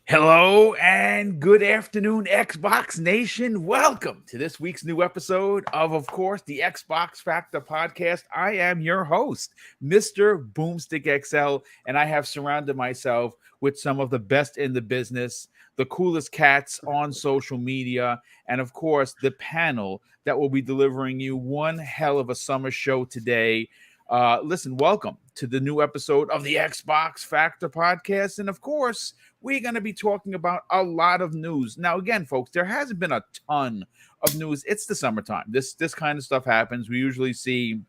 Hello and good afternoon, Xbox Nation. Welcome to this week's new episode of course, the Xbox Factor podcast. I am your host, Mr. BoomStick XL, and I have surrounded myself with some of the best in the business, the coolest cats on social media, and of course, the panel that will be delivering you one hell of a summer show today. Listen, welcome to the new episode of the Xbox Factor podcast. And of course, we're going to be talking about a lot of news. Now, again, folks, there hasn't been a ton of news. It's the summertime. This kind of stuff happens. We usually see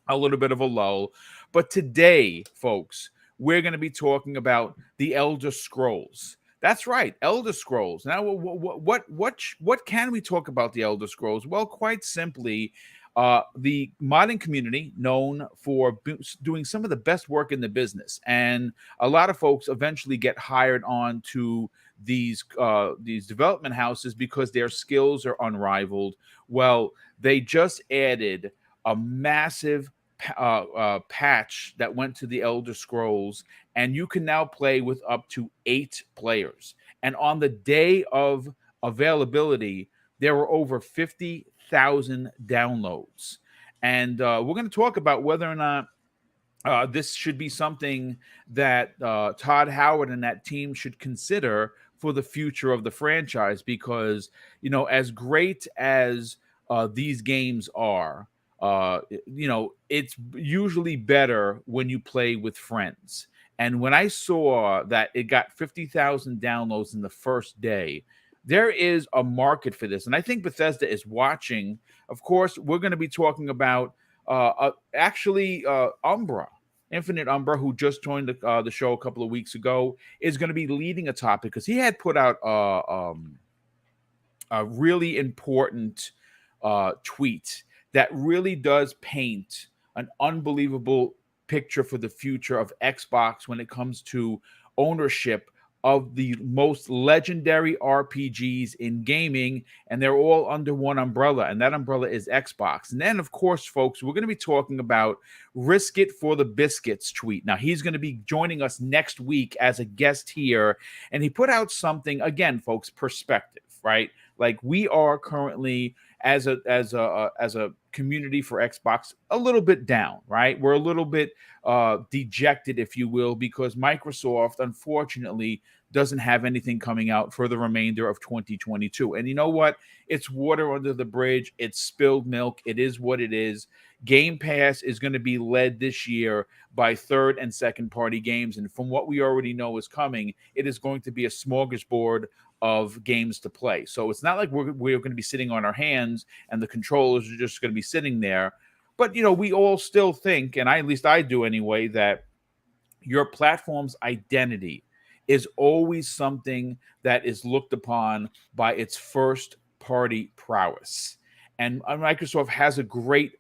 a little bit of a lull. But today, folks, we're going to be talking about the Elder Scrolls. That's right, Elder Scrolls. Now, what can we talk about the Elder Scrolls? Well, quite simply, the modding community, known for doing some of the best work in the business, and a lot of folks eventually get hired on to these development houses because their skills are unrivaled. Well, they just added a massive patch that went to the Elder Scrolls, and you can now play with up to 8 players. And on the day of availability, there were over 50,000 downloads. And we're going to talk about whether or not this should be something that Todd Howard and that team should consider for the future of the franchise, because, as great as these games are, it's usually better when you play with friends. And when I saw that it got 50,000 downloads in the first day, there is a market for this. And I think Bethesda is watching. Of course, we're going to be talking about Umbra. Infinite Umbra, who just joined the show a couple of weeks ago, is going to be leading a topic because he had put out a really important tweet that really does paint an unbelievable picture for the future of Xbox when it comes to ownership of the most legendary RPGs in gaming, and they're all under one umbrella, and that umbrella is Xbox. And then, of course, folks, we're going to be talking about Risk It for the Biscuits tweet. Now, he's going to be joining us next week as a guest here, and he put out something, again, folks, perspective, right? Like, we are currently as a community for Xbox a little bit down, right? We're a little bit dejected, if you will, because Microsoft, unfortunately, doesn't have anything coming out for the remainder of 2022. And you know what? It's water under the bridge. It's spilled milk. It is what it is. Game Pass is going to be led this year by third and second party games. And from what we already know is coming, it is going to be a smorgasbord of games to play. So it's not like we're going to be sitting on our hands and the controllers are just going to be sitting there. But, we all still think, and at least I do anyway, that your platform's identity is always something that is looked upon by its first party prowess. And Microsoft has a great,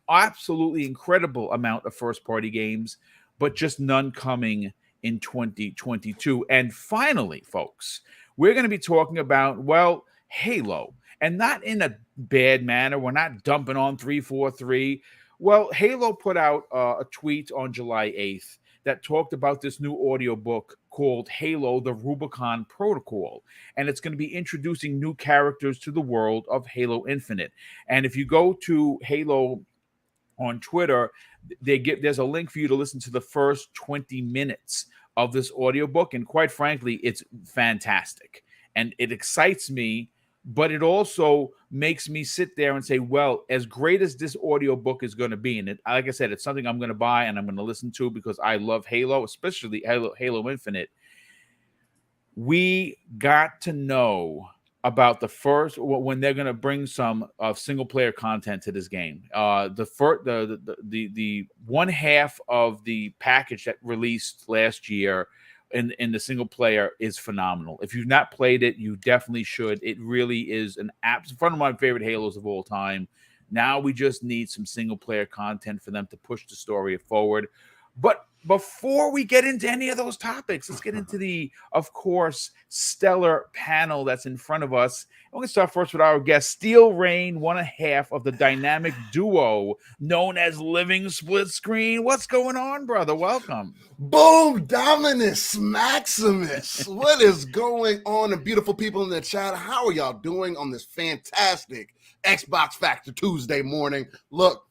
absolutely incredible amount of first party games, but just none coming in 2022. And finally, folks, we're going to be talking about, well, Halo, and not in a bad manner. We're not dumping on 343. Well, Halo put out a tweet on July 8th that talked about this new audiobook called Halo, the Rubicon Protocol. And it's going to be introducing new characters to the world of Halo Infinite. And if you go to Halo on Twitter, there's a link for you to listen to the first 20 minutes of this audiobook. And quite frankly, it's fantastic. And it excites me, but it also makes me sit there and say, well, as great as this audiobook is going to be, and like I said, it's something I'm going to buy and I'm going to listen to because I love Halo, especially Halo Infinite. We got to know about the first, when they're going to bring some single player content to this game. The one half of the package that released last year in the single player is phenomenal. If you've not played it, you definitely should. It really is one of my favorite Halos of all time. Now we just need some single player content for them to push the story forward. But before we get into any of those topics, let's get into the, of course, stellar panel that's in front of us. I'm going to start first with our guest, Steel Rain, one and a half of the dynamic duo known as Living Split Screen. What's going on, brother? Welcome. Boom, Dominus Maximus. What is going on, and beautiful people in the chat? How are y'all doing on this fantastic Xbox Factor Tuesday morning? Look,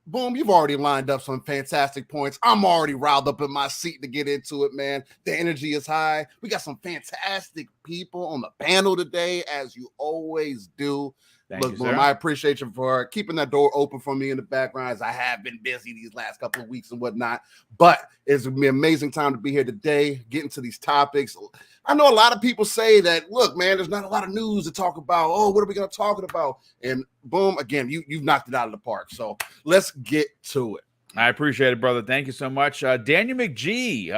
Boom, you've already lined up some fantastic points. I'm already riled up in my seat to get into it, man. The energy is high. We got some fantastic people on the panel today, as you always do. Look, Boom, I appreciate you for keeping that door open for me in the background, as I have been busy these last couple of weeks and whatnot. But it's an amazing time to be here today, getting to these topics. I know a lot of people say that, look, man, there's not a lot of news to talk about. Oh, what are we going to talk about? And Boom, again, you've knocked it out of the park. So let's get to it. I appreciate it, brother. Thank you so much. Daniel McGee,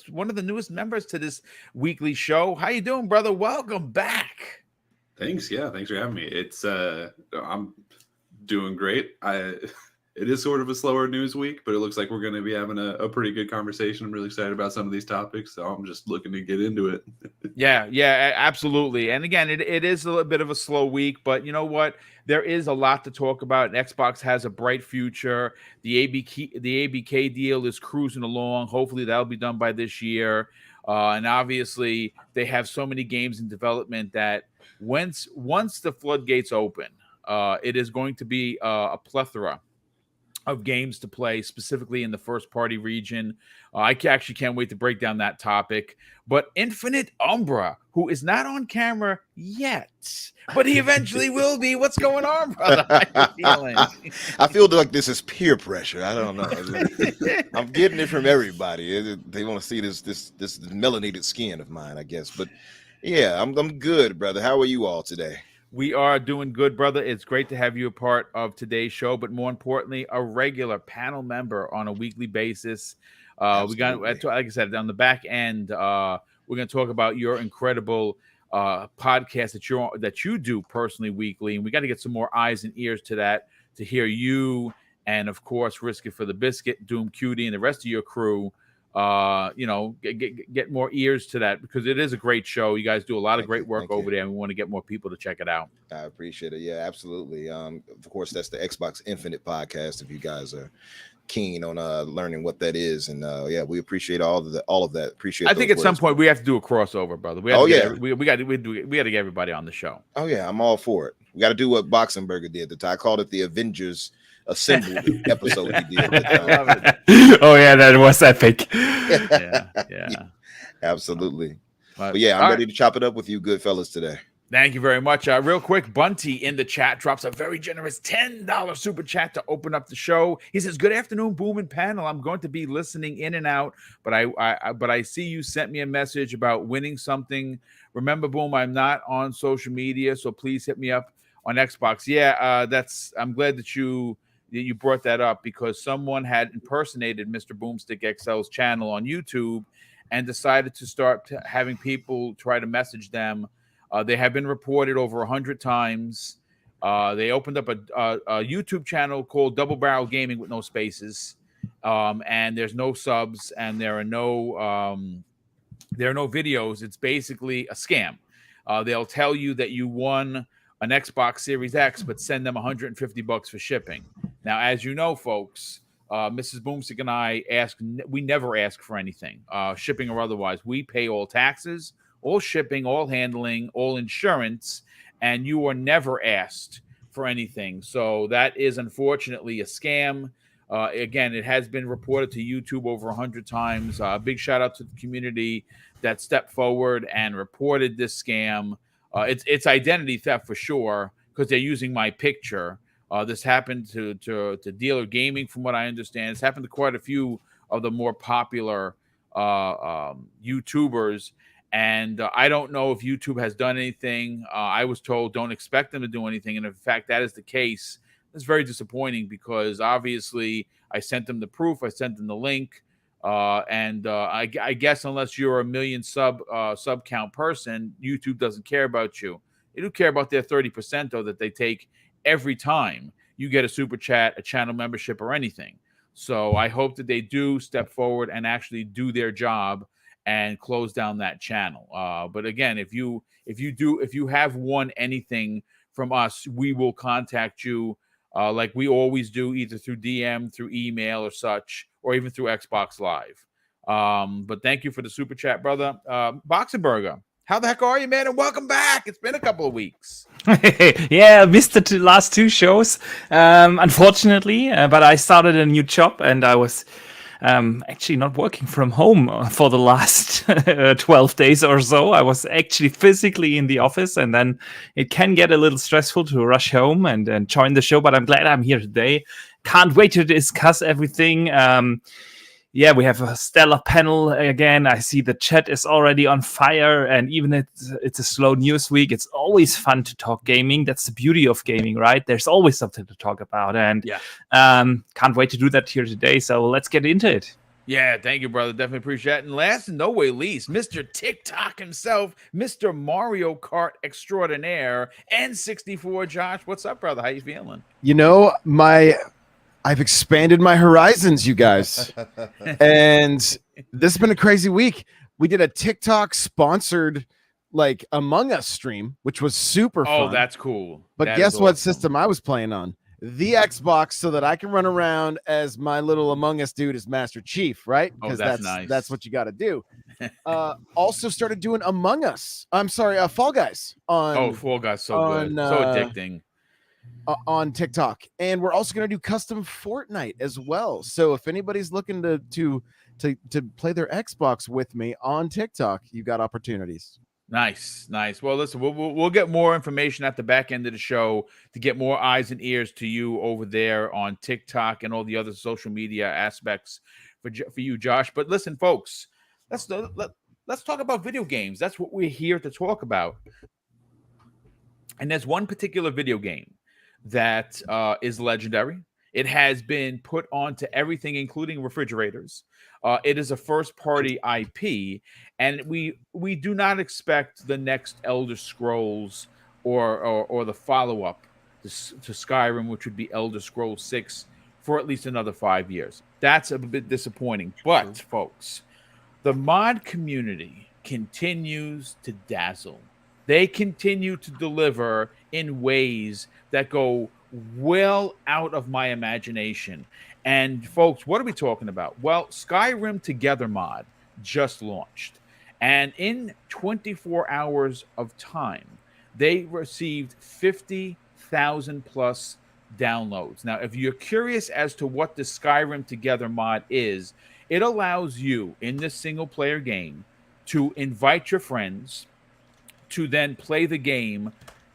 one of the newest members to this weekly show. How you doing, brother? Welcome back. Thanks. Yeah, thanks for having me. It's I'm doing great. It is sort of a slower news week, but it looks like we're going to be having a pretty good conversation. I'm really excited about some of these topics, so I'm just looking to get into it. Yeah, absolutely. And again, it is a little bit of a slow week, but you know what? There is a lot to talk about. Xbox has a bright future. The ABK deal is cruising along. Hopefully that'll be done by this year. And obviously they have so many games in development that once the floodgates open, it is going to be a plethora of games to play, specifically in the first-party region. I actually can't wait to break down that topic. But Infinite Umbra, who is not on camera yet, but he eventually will be. What's going on, brother? How you feeling? I feel like this is peer pressure. I don't know. I'm getting it from everybody. They want to see this melanated skin of mine, I guess. But yeah, I'm good, brother. How are you all today? We are doing good, brother. It's great to have you a part of today's show, but more importantly, a regular panel member on a weekly basis. We got, like I said, on the back end, we're going to talk about your incredible podcast that you do personally weekly, and we got to get some more eyes and ears to that to hear you, and of course, Risk It for the Biscuit, Doom Cutie, and the rest of your crew. Get more ears to that, because it is a great show. You guys do a lot of great work over there, and we want to get more people to check it out. I appreciate it. Yeah, absolutely. Of course, that's the Xbox Infinite podcast, if you guys are keen on learning what that is. And yeah, we appreciate all of that. Appreciate. I think at some point we have to do a crossover, brother. We got to get everybody on the show. Oh yeah, I'm all for it. We got to do what Boxenberger did. I called it the Avengers Assembled episode he did. I love it. Oh yeah, that was epic. Yeah. Absolutely. But yeah, I'm ready to chop it up with you good fellas today. Thank you very much. Real quick, Bunty in the chat drops a very generous $10 super chat to open up the show. He says, "Good afternoon, Boom and panel. I'm going to be listening in and out, but I see you sent me a message about winning something. Remember, Boom, I'm not on social media, so please hit me up on Xbox." Yeah, I'm glad that you brought that up, because someone had impersonated Mr. BoomStick XL's channel on YouTube and decided to start having people try to message them. They have been reported over 100 times. They opened up a YouTube channel called Double Barrel Gaming with no spaces, and there's no subs, and there are no videos. It's basically a scam. They'll tell you that you won an Xbox Series X, but send them $150 for shipping. Now, as you know, folks, Mrs. Boomstick and I we never ask for anything, shipping or otherwise. We pay all taxes, all shipping, all handling, all insurance, and you are never asked for anything. So that is unfortunately a scam. Again, it has been reported to YouTube over 100 times. Big shout out to the community that stepped forward and reported this scam. It's identity theft for sure, because they're using my picture. This happened to Dealer Gaming, from what I understand. It's happened to quite a few of the more popular YouTubers. And I don't know if YouTube has done anything. I was told don't expect them to do anything. And in fact, that is the case. It's very disappointing, because obviously I sent them the proof. I sent them the link. I guess unless you're a million sub count person, YouTube doesn't care about you. They do care about their 30%, though, that they take every time you get a super chat, a channel membership, or anything. So I hope that they do step forward and actually do their job and close down that channel. But again, if you have won anything from us, we will contact you like we always do, either through DM, through email, or such, or even through Xbox Live. But thank you for the super chat, brother. Boxenberger, how the heck are you, man? And welcome back. It's been a couple of weeks. Yeah, I missed the last two shows, unfortunately. But I started a new job, and I was actually not working from home for the last 12 days or so. I was actually physically in the office, and then it can get a little stressful to rush home and join the show. But I'm glad I'm here today. Can't wait to discuss everything. Yeah, we have a stellar panel again. I see the chat is already on fire, and even it's a slow news week, it's always fun to talk gaming. That's the beauty of gaming, right? There's always something to talk about, and can't wait to do that here today. So let's get into it. Yeah, thank you, brother. Definitely appreciate it. And last and no way least, Mr. TikTok himself, Mr. Mario Kart extraordinaire, N64 Josh. What's up, brother? How you feeling? You know, I've expanded my horizons, you guys. And this has been a crazy week. We did a TikTok sponsored like Among Us stream, which was super fun. Oh, that's cool. But That guess is what awesome. system I was playing on? The Xbox, so that I can run around as my little Among Us dude as Master Chief, right? Oh, Because that's nice. that's what you got to do. Also started doing Among Us. I'm sorry, Fall Guys on Fall Guys, so good. So addicting. On TikTok, and we're also going to do custom Fortnite as well. So if anybody's looking to play their Xbox with me on TikTok, you got opportunities. Nice. Well, listen, we'll get more information at the back end of the show to get more eyes and ears to you over there on TikTok and all the other social media aspects for you, Josh. But listen, folks, let's talk about video games. That's what we're here to talk about. And there's one particular video game that is legendary. It has been put onto everything, including refrigerators. It is a first-party IP, and we do not expect the next Elder Scrolls or the follow-up to Skyrim, which would be Elder Scrolls 6, for at least another 5 years. That's a bit disappointing. But, folks, the mod community continues to dazzle. They continue to deliver in ways that go well out of my imagination. And folks, what are we talking about? Well, Skyrim Together mod just launched. And in 24 hours of time, they received 50,000 plus downloads. Now, if you're curious as to what the Skyrim Together mod is, it allows you in this single player game to invite your friends to then play the game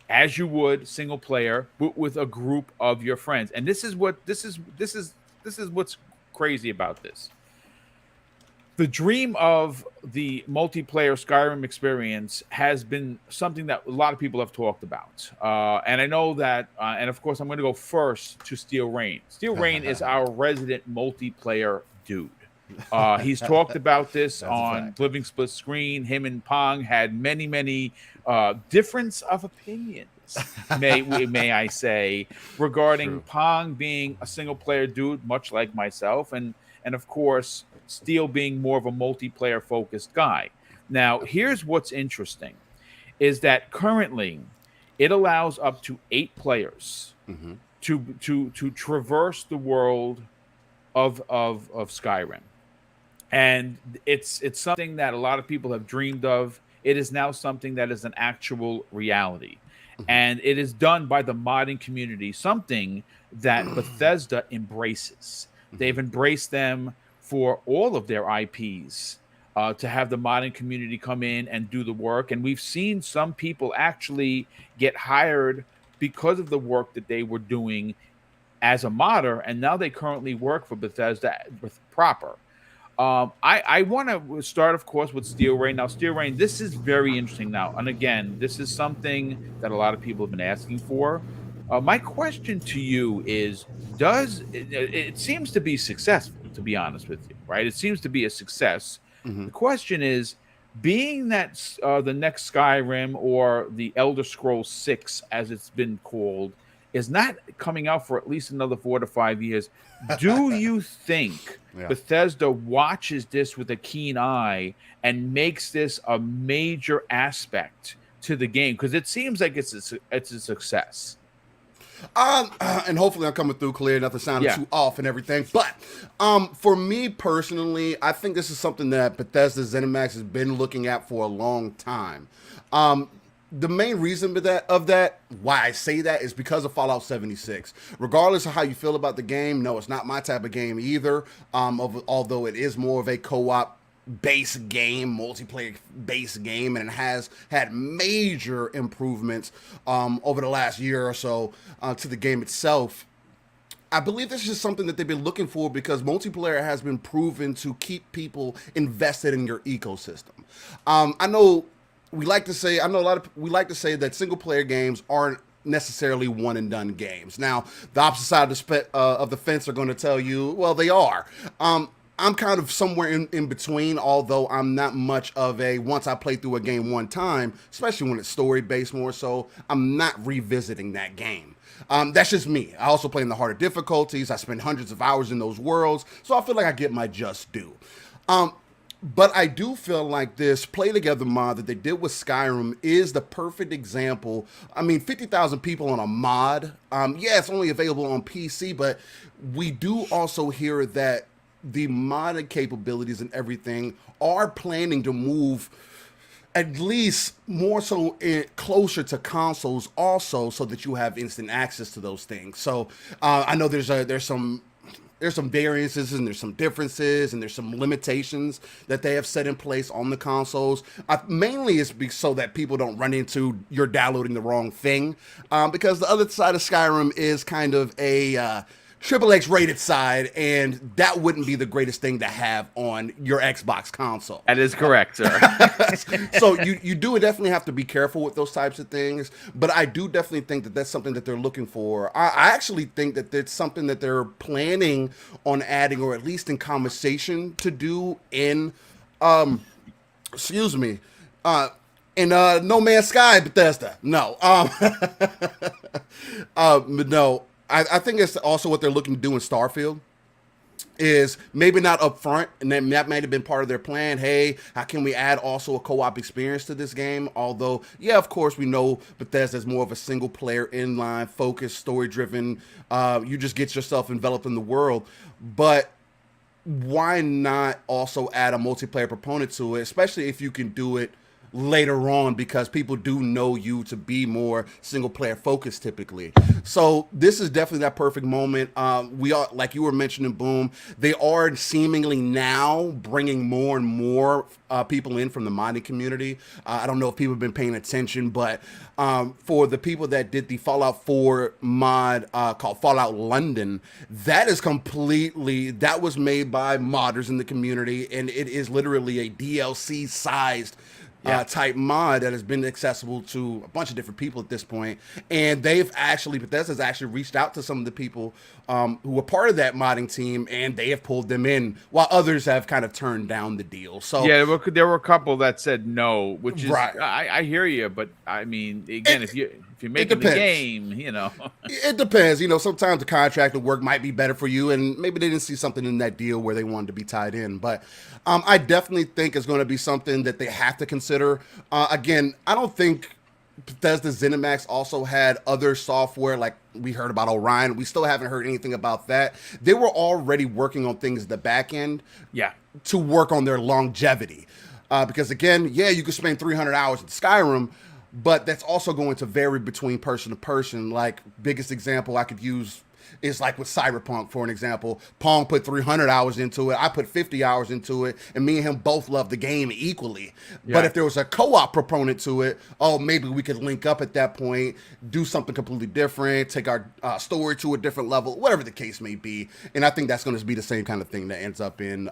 as you would single player, but with a group of your friends. And this is what's crazy about this. The dream of the multiplayer Skyrim experience has been something that a lot of people have talked about. And I know that, and of course, I'm going to go first to Steel Rain. Steel Rain is our resident multiplayer dude. He's talked about this on Living Split Screen. Him and Pong had many difference of opinions, may I say, regarding Pong being a single player dude, much like myself, and of course Steel being more of a multiplayer focused guy. Now, here's what's interesting: is that currently it allows up to 8 players to traverse the world of Skyrim. And it's something that a lot of people have dreamed of. It is now something that is an actual reality. And it is done by the modding community, something that Bethesda embraces. They've embraced them for all of their IPs to have the modding community come in and do the work. And we've seen some people actually get hired because of the work that they were doing as a modder, and now they currently work for Bethesda proper. I want to start, of course, with Steel Rain. Now, Steel Rain, this is very interesting now. And again, this is something that a lot of people have been asking for. My question to you is, it seems to be successful, to be honest with you, right? It seems to be a success. The question is, being that the next Skyrim, or the Elder Scrolls 6, as it's been called, is not coming out for at least another 4 to 5 years. Do you think Yeah. Bethesda watches this with a keen eye and makes this a major aspect to the game? Because it seems like it's a success. And hopefully I'm coming through clear, nothing sounding too off and everything. But for me personally, I think this is something that Bethesda ZeniMax has been looking at for a long time. The main reason of that, why I say that, is because of Fallout 76. Regardless of how you feel about the game, no, it's not my type of game either. Although it is more of a co-op base game, multiplayer base game, and it has had major improvements over the last year or so to the game itself. I believe this is just something that they've been looking for because multiplayer has been proven to keep people invested in your ecosystem. I know we like to say that single player games aren't necessarily one and done games. Now, the opposite side of the fence are going to tell you, well, they are. I'm kind of somewhere in between, although I'm not much of a once I play through a game one time, especially when it's story based more so, I'm not revisiting that game. That's just me. I also play in the harder difficulties. I spend hundreds of hours in those worlds, so I feel like I get my just due. But I do feel like this Play Together mod that they did with Skyrim is the perfect example. I mean, 50,000 people on a mod. Yeah, it's only available on PC, but we do also hear that the modded capabilities and everything are planning to move at least more so closer to consoles also, so that you have instant access to those things. So I know there's some variances and there's some differences and there's some limitations that they have set in place on the consoles. Mainly it's so that people don't run into you're downloading the wrong thing, because the other side of Skyrim is kind of a Triple X rated side, and that wouldn't be the greatest thing to have on your Xbox console. That is correct, sir. So you do definitely have to be careful with those types of things, but I do definitely think that that's something that they're looking for. I actually think that it's something that they're planning on adding, or at least in conversation to do in, in No Man's Sky, Bethesda. No, no. I think it's also what they're looking to do in Starfield, is maybe not up front, and that might have been part of their plan. Hey, how can we add also a co-op experience to this game? Although, yeah, of course, we know Bethesda is more of a single-player, inline, focused, story-driven. You just get yourself enveloped in the world. But why not also add a multiplayer proponent to it, especially if you can do it later on, because people do know you to be more single player focused typically. So this is definitely that perfect moment. We are, like you were mentioning, Boom, they are seemingly now bringing more and more people in from the modding community. I don't know if people have been paying attention, but for the people that did the Fallout 4 mod called Fallout London, that was made by modders in the community, and it is literally a DLC sized type mod that has been accessible to a bunch of different people at this point. And Bethesda's actually reached out to some of the people who were part of that modding team, and they have pulled them in, while others have kind of turned down the deal. So yeah, there were a couple that said no, which is right. I hear you, but I mean, again, if you're making the game, it depends. Sometimes the contract of work might be better for you, and maybe they didn't see something in that deal where they wanted to be tied in. But I definitely think it's going to be something that they have to consider. Again, I don't think Bethesda ZeniMax also had other software, like we heard about Orion. We still haven't heard anything about that. They were already working on things at the back end to work on their longevity. Because again, you could spend 300 hours in Skyrim, but that's also going to vary between person to person. Like, biggest example I could use is like with Cyberpunk, for an example. Pong put 300 hours into it. I put 50 hours into it, and me and him both love the game equally. Yeah. But if there was a co-op proponent to it, maybe we could link up at that point, do something completely different, take our story to a different level, whatever the case may be. And I think that's going to be the same kind of thing that ends up in,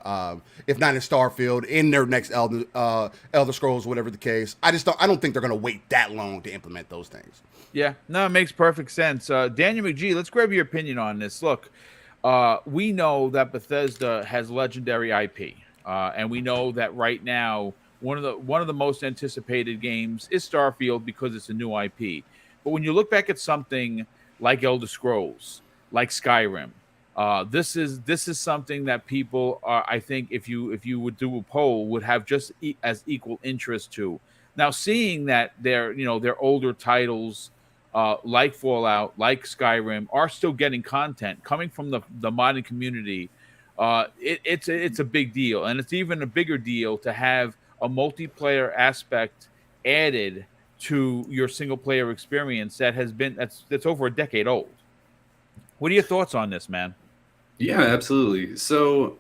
if not in Starfield, in their next Elder Scrolls, whatever the case. I don't think they're going to wait that long to implement those things. Yeah, no, it makes perfect sense. Daniel McGee, let's grab your opinion on this. Look, we know that Bethesda has legendary IP, and we know that right now one of the most anticipated games is Starfield because it's a new IP. But when you look back at something like Elder Scrolls, like Skyrim. This is something that people are, I think, if you would do a poll, would have just as equal interest to. Now, seeing that their older titles like Fallout, like Skyrim, are still getting content coming from the modding community. It's a big deal, and it's even a bigger deal to have a multiplayer aspect added to your single player experience that's over a decade old. What are your thoughts on this, man? Yeah, absolutely. So,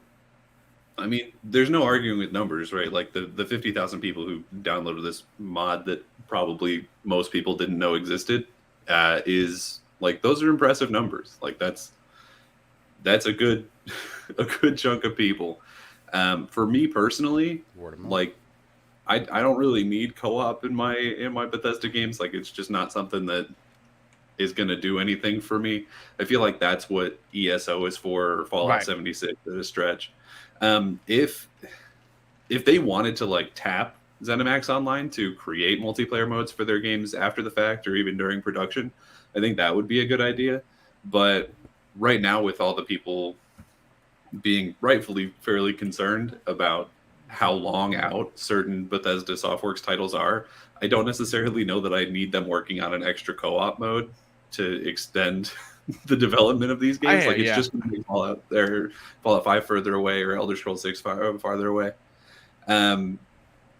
I mean, there's no arguing with numbers, right? Like the 50,000 people who downloaded this mod that probably most people didn't know existed is like, those are impressive numbers. Like that's a good a good chunk of people. For me personally, like I don't really need co-op in my Bethesda games. Like it's just not something that is going to do anything for me. I feel like that's what ESO is for, or Fallout 76 at a stretch. If they wanted to like tap ZeniMax Online to create multiplayer modes for their games after the fact or even during production, I think that would be a good idea. But right now, with all the people being rightfully fairly concerned about how long out certain Bethesda Softworks titles are, I don't necessarily know that I need them working on an extra co-op mode to extend the development of these games. It's just going to be Fallout 5 further away, or Elder Scrolls 6 farther away.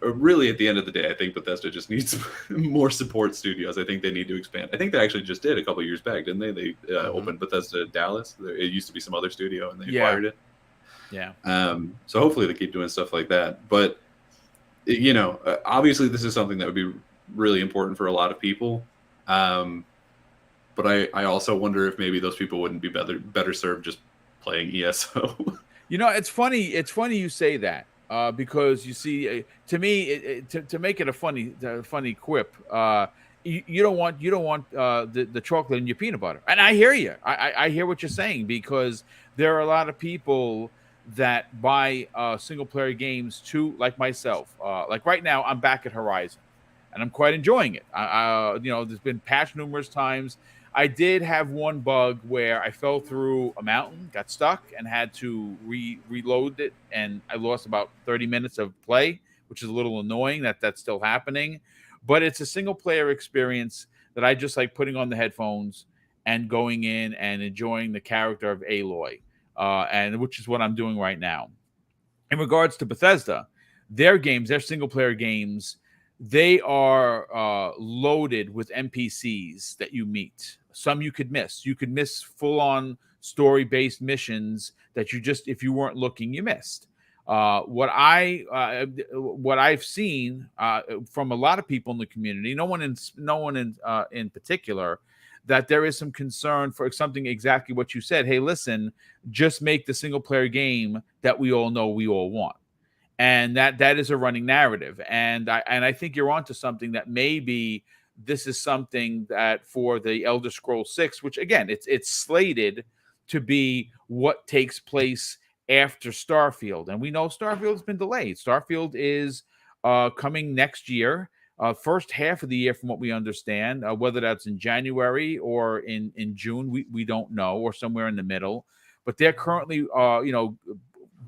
Really, at the end of the day, I think Bethesda just needs more support studios. I think they need to expand. I think they actually just did a couple years back, didn't they? They opened Bethesda Dallas. It used to be some other studio, and they acquired it. Yeah. So hopefully they keep doing stuff like that. But, obviously this is something that would be really important for a lot of people. But I also wonder if maybe those people wouldn't be better served just playing ESO. It's funny. It's funny you say that because you see, to me, to make it a funny quip, you don't want the chocolate in your peanut butter. And I hear you. I hear what you're saying, because there are a lot of people that buy single player games too, like myself. Like right now, I'm back at Horizon, and I'm quite enjoying it. There's been patched numerous times. I did have one bug where I fell through a mountain, got stuck, and had to reload it, and I lost about 30 minutes of play, which is a little annoying that that's still happening. But it's a single player experience that I just like putting on the headphones and going in and enjoying the character of Aloy, and which is what I'm doing right now. In regards to Bethesda, their single player games, they are loaded with NPCs that you meet. Some you could miss. You could miss full-on story-based missions that if you weren't looking, you missed. What I've seen from a lot of people in the community, no one in particular, that there is some concern for something exactly what you said. Hey, listen, just make the single-player game that we all know we all want. And that is a running narrative. And I think you're onto something, that maybe this is something that for the Elder Scrolls 6, which again, it's slated to be what takes place after Starfield. And we know Starfield's been delayed. Starfield is coming next year, first half of the year from what we understand, whether that's in January or in June, we don't know, or somewhere in the middle. But they're currently,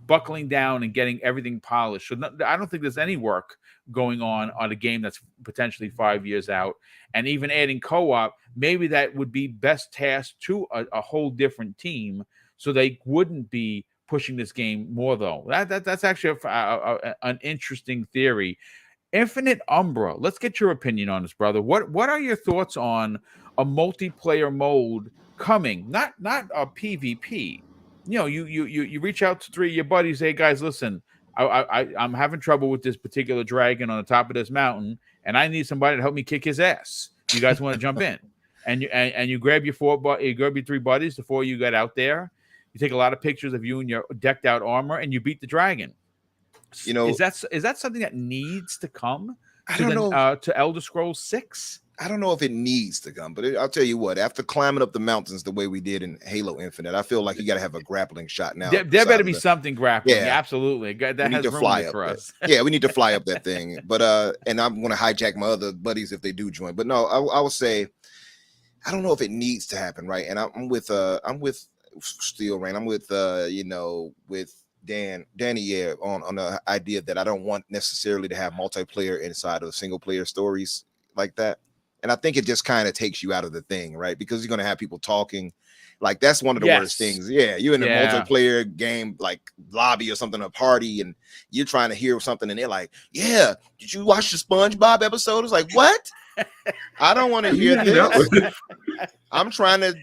buckling down and getting everything polished. So I don't think there's any work going on a game that's potentially 5 years out. And even adding co-op, maybe that would be best tasked to a whole different team, so they wouldn't be pushing this game more, though. That's actually an interesting theory. Infinite Umbra, let's get your opinion on this, brother. What are your thoughts on a multiplayer mode coming? Not a PvP. You reach out to 3 of your buddies. Hey guys, listen, I'm having trouble with this particular dragon on the top of this mountain, and I need somebody to help me kick his ass. You guys want to jump in? And you grab your 3 buddies. The 4 you got out there. You take a lot of pictures of you in your decked out armor, and you beat the dragon. Is that something that needs to come to Elder Scrolls 6? I don't know if it needs to come, but I'll tell you what, after climbing up the mountains the way we did in Halo Infinite, I feel like you got to have a grappling shot now. There better be something grappling. Yeah, absolutely. That we need to fly up for us. Yeah, we need to fly up that thing. But and I'm going to hijack my other buddies if they do join. But no, I will say, I don't know if it needs to happen, right? And I'm with Steel Rain. I'm with with Danny on the idea that I don't want necessarily to have multiplayer inside of single player stories like that. And I think it just kind of takes you out of the thing, right? Because you're going to have people talking. Like, that's one of the worst things. Yeah, you're in a multiplayer game, like lobby or something, a party, and you're trying to hear something, and they're like, yeah, did you watch the SpongeBob episode? It's like, what? I don't want to hear this. I'm trying to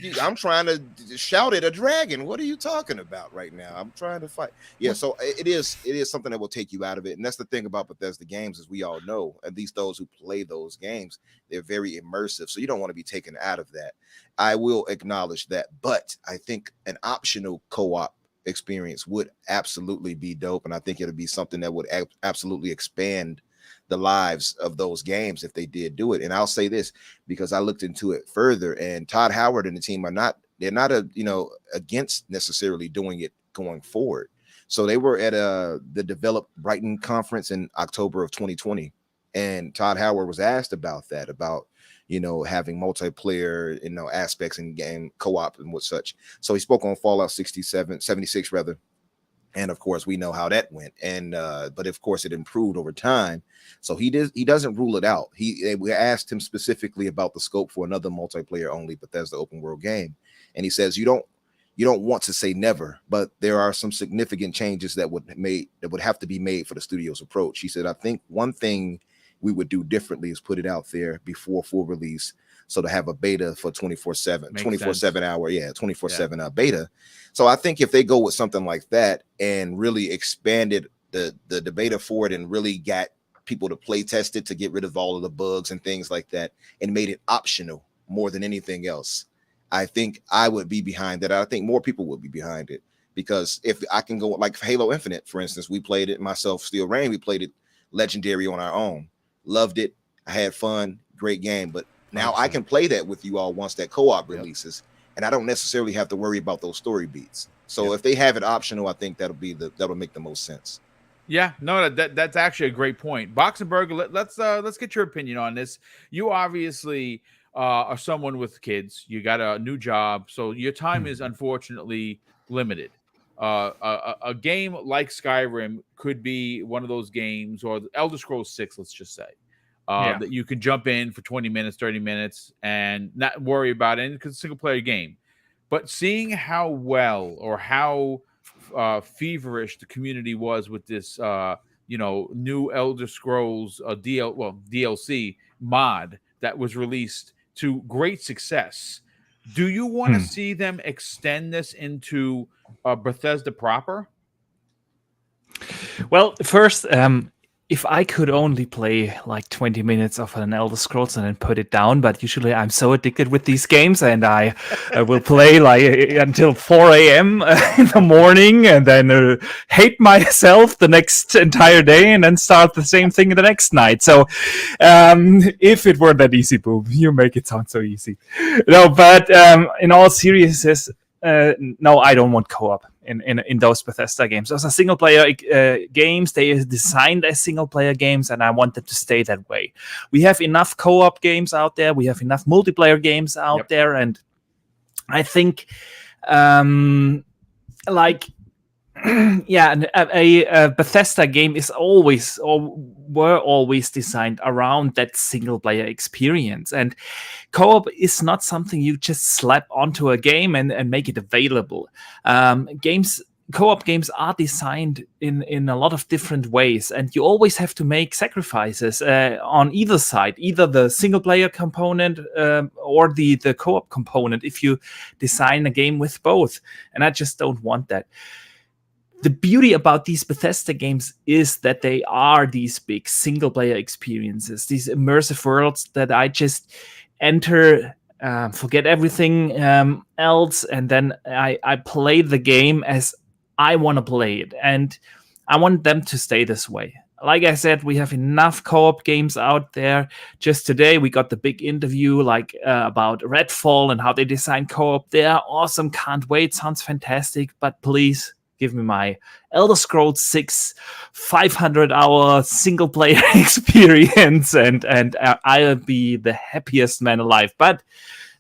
shout at a dragon. What are you talking about right now? I'm trying to fight. Yeah, so it is something that will take you out of it. And that's the thing about Bethesda games, as we all know, at least those who play those games, they're very immersive. So you don't want to be taken out of that. I will acknowledge that, but I think an optional co-op experience would absolutely be dope. And I think it'll be something that would absolutely expand the lives of those games if they did do it. And I'll say this because I looked into it further, and Todd Howard and the team they're not against necessarily doing it going forward. So they were at the Develop Brighton conference in October of 2020, and Todd Howard was asked about that, about having multiplayer aspects in game co-op and what such. So he spoke on Fallout 76 rather. And of course, we know how that went. And but of course, it improved over time. So he doesn't rule it out. We asked him specifically about the scope for another multiplayer only Bethesda open world game, and he says you don't want to say never, but there are some significant changes that would have to be made for the studio's approach. He said, I think one thing we would do differently is put it out there before full release. So to have a beta for 24/7 beta. So I think if they go with something like that and really expanded the beta for it and really got people to play test it to get rid of all of the bugs and things like that and made it optional more than anything else, I think I would be behind that. I think more people would be behind it, because if I can go like Halo Infinite, for instance, we played it, myself, Steel Rain, we played it Legendary on our own, loved it. I had fun, great game, but now I can play that with you all once that co-op releases, and I don't necessarily have to worry about those story beats. So if they have it optional, I think that'll make the most sense. Yeah, no, that's actually a great point. Boxenberg, let's get your opinion on this. You obviously are someone with kids. You got a new job, so your time is unfortunately limited. A game like Skyrim could be one of those games, or Elder Scrolls 6, let's just say. That you could jump in for 20 minutes, 30 minutes and not worry about it, because it's a single player game. But seeing how well or how feverish the community was with this, new Elder Scrolls DLC mod that was released to great success, do you want to see them extend this into Bethesda proper? Well, first, if I could only play like 20 minutes of an Elder Scrolls and then put it down, but usually I'm so addicted with these games, and I will play like until 4 a.m. in the morning, and then hate myself the next entire day, and then start the same thing the next night. So if it were that easy, Boom, you make it sound so easy. No, but in all seriousness, no, I don't want co-op in those Bethesda games. Those are single player games. They are designed as single player games, and I want them to stay that way. We have enough co-op games out there. We have enough multiplayer games out there, and I think a Bethesda game is always were always designed around that single player experience, and co-op is not something you just slap onto a game and make it available. Co-op games are designed in a lot of different ways, and you always have to make sacrifices on either side, either the single player component or the co-op component, if you design a game with both. And I just don't want that. The beauty about these Bethesda games is that they are these big single-player experiences, these immersive worlds that I just enter, forget everything else, and then I play the game as I want to play it. And I want them to stay this way. Like I said, we have enough co-op games out there. Just today, we got the big interview about Redfall and how they design co-op there. Awesome, can't wait, sounds fantastic, but please, give me my Elder Scrolls 6 500-hour single-player experience, and I'll be the happiest man alive. But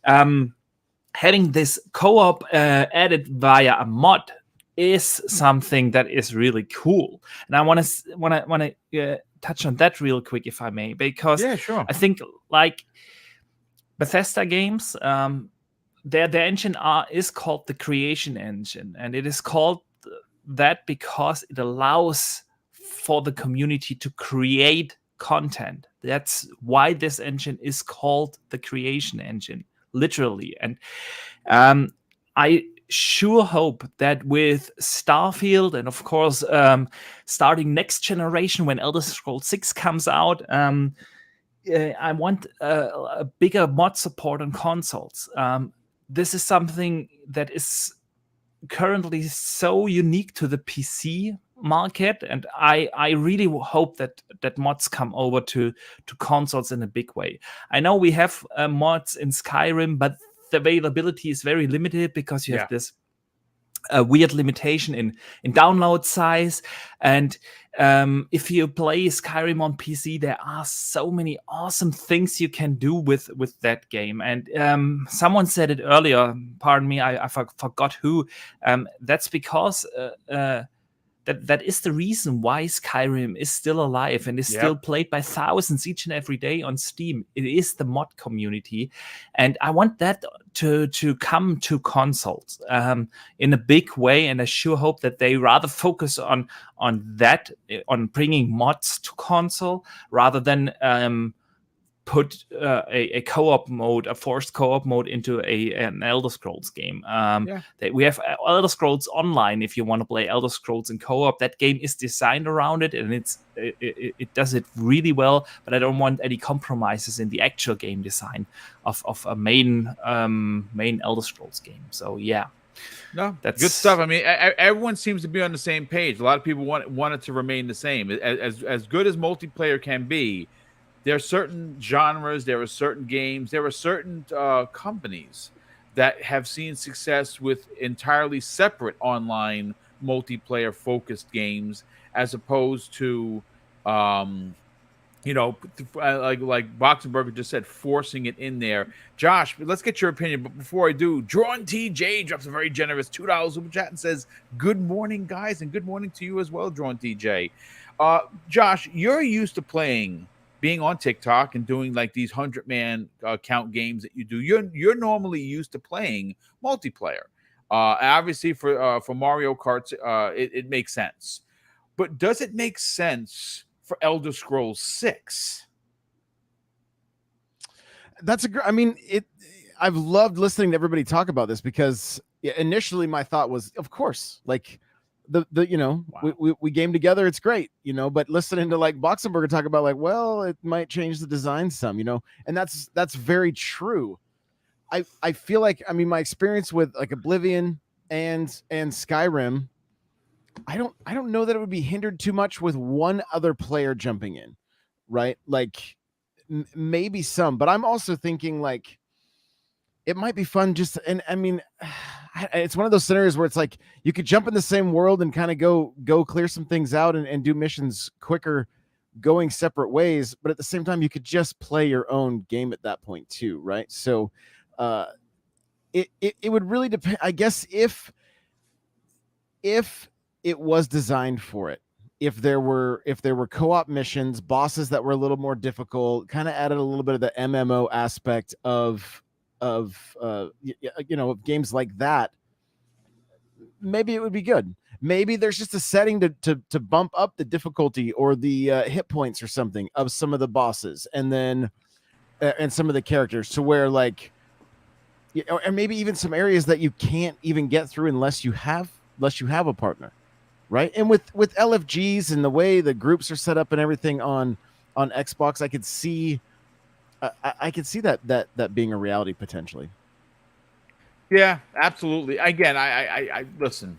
having this co-op added via a mod is something that is really cool, and I want to touch on that real quick, if I may, because Yeah, sure. I think like Bethesda games, their engine is called the creation engine, and it is called that because it allows for the community to create content. That's why this engine is called the creation engine, literally. And I sure hope that with Starfield and of course starting next generation when Elder Scrolls 6 comes out, I want a bigger mod support on consoles. This is something that is currently so unique to the PC market, and I really hope that mods come over to consoles in a big way. I know we have mods in Skyrim, but the availability is very limited because you have this weird limitation in download size. And if you play Skyrim on PC, there are so many awesome things you can do with that game. And someone said it earlier, pardon me, I forgot who. That's because that is the reason why Skyrim is still alive and is still played by thousands each and every day on Steam. It is the mod community, and I want that to come to consoles in a big way. And I sure hope that they rather focus on that, on bringing mods to console, rather than put a co-op mode, a forced co-op mode into an Elder Scrolls game. We have Elder Scrolls Online. If you want to play Elder Scrolls in co-op, that game is designed around it, and it does it really well. But I don't want any compromises in the actual game design of a main Elder Scrolls game. So yeah. No, that's good stuff. I mean, everyone seems to be on the same page. A lot of people want it to remain the same. As good as multiplayer can be, there are certain genres, there are certain games, there are certain companies that have seen success with entirely separate online multiplayer-focused games, as opposed to, like Boxenberger just said, forcing it in there. Josh, let's get your opinion. But before I do, Drawn TJ drops a very generous $2 super chat and says, "Good morning, guys," and good morning to you as well, Drawn TJ. Josh, you're used to being on TikTok and doing like these 100-man count games that you do. You're normally used to playing multiplayer. Obviously, for Mario Kart, it makes sense. But does it make sense for Elder Scrolls 6? That's I mean, I've loved listening to everybody talk about this, because initially my thought was, of course, like we game together, it's great, but listening to like Boxenberger talk about like, well, it might change the design some, and that's very true. I feel like, I mean, my experience with like Oblivion and Skyrim, I don't know that it would be hindered too much with one other player jumping in, right? Like maybe some, but I'm also thinking like it might be fun just, and I mean, it's one of those scenarios where it's like you could jump in the same world and kind of go clear some things out and do missions quicker, going separate ways, but at the same time you could just play your own game at that point too, right? So it would really depend, I guess, if it was designed for it. If there were co-op missions, bosses that were a little more difficult, kind of added a little bit of the MMO aspect of games like that, maybe it would be good. Maybe there's just a setting to bump up the difficulty or the hit points or something of some of the bosses, and then and some of the characters, to where like, or maybe even some areas that you can't even get through unless you have a partner, right? And with LFGs and the way the groups are set up and everything on Xbox, I could see that being a reality potentially. Yeah, absolutely. Again, I listen.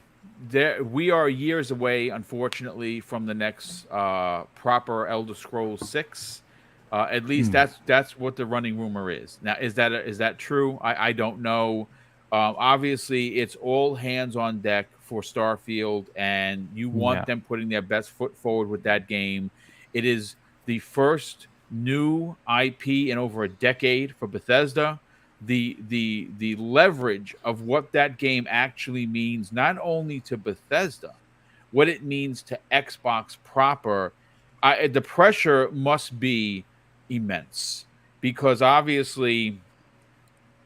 We are years away, unfortunately, from the next proper Elder Scrolls 6. At least that's what the running rumor is. Now, is that true? I don't know. Obviously, it's all hands on deck for Starfield, and you want them putting their best foot forward with that game. It is the first new IP in over a decade for Bethesda. the leverage of what that game actually means, not only to Bethesda, what it means to Xbox proper, the pressure must be immense, because obviously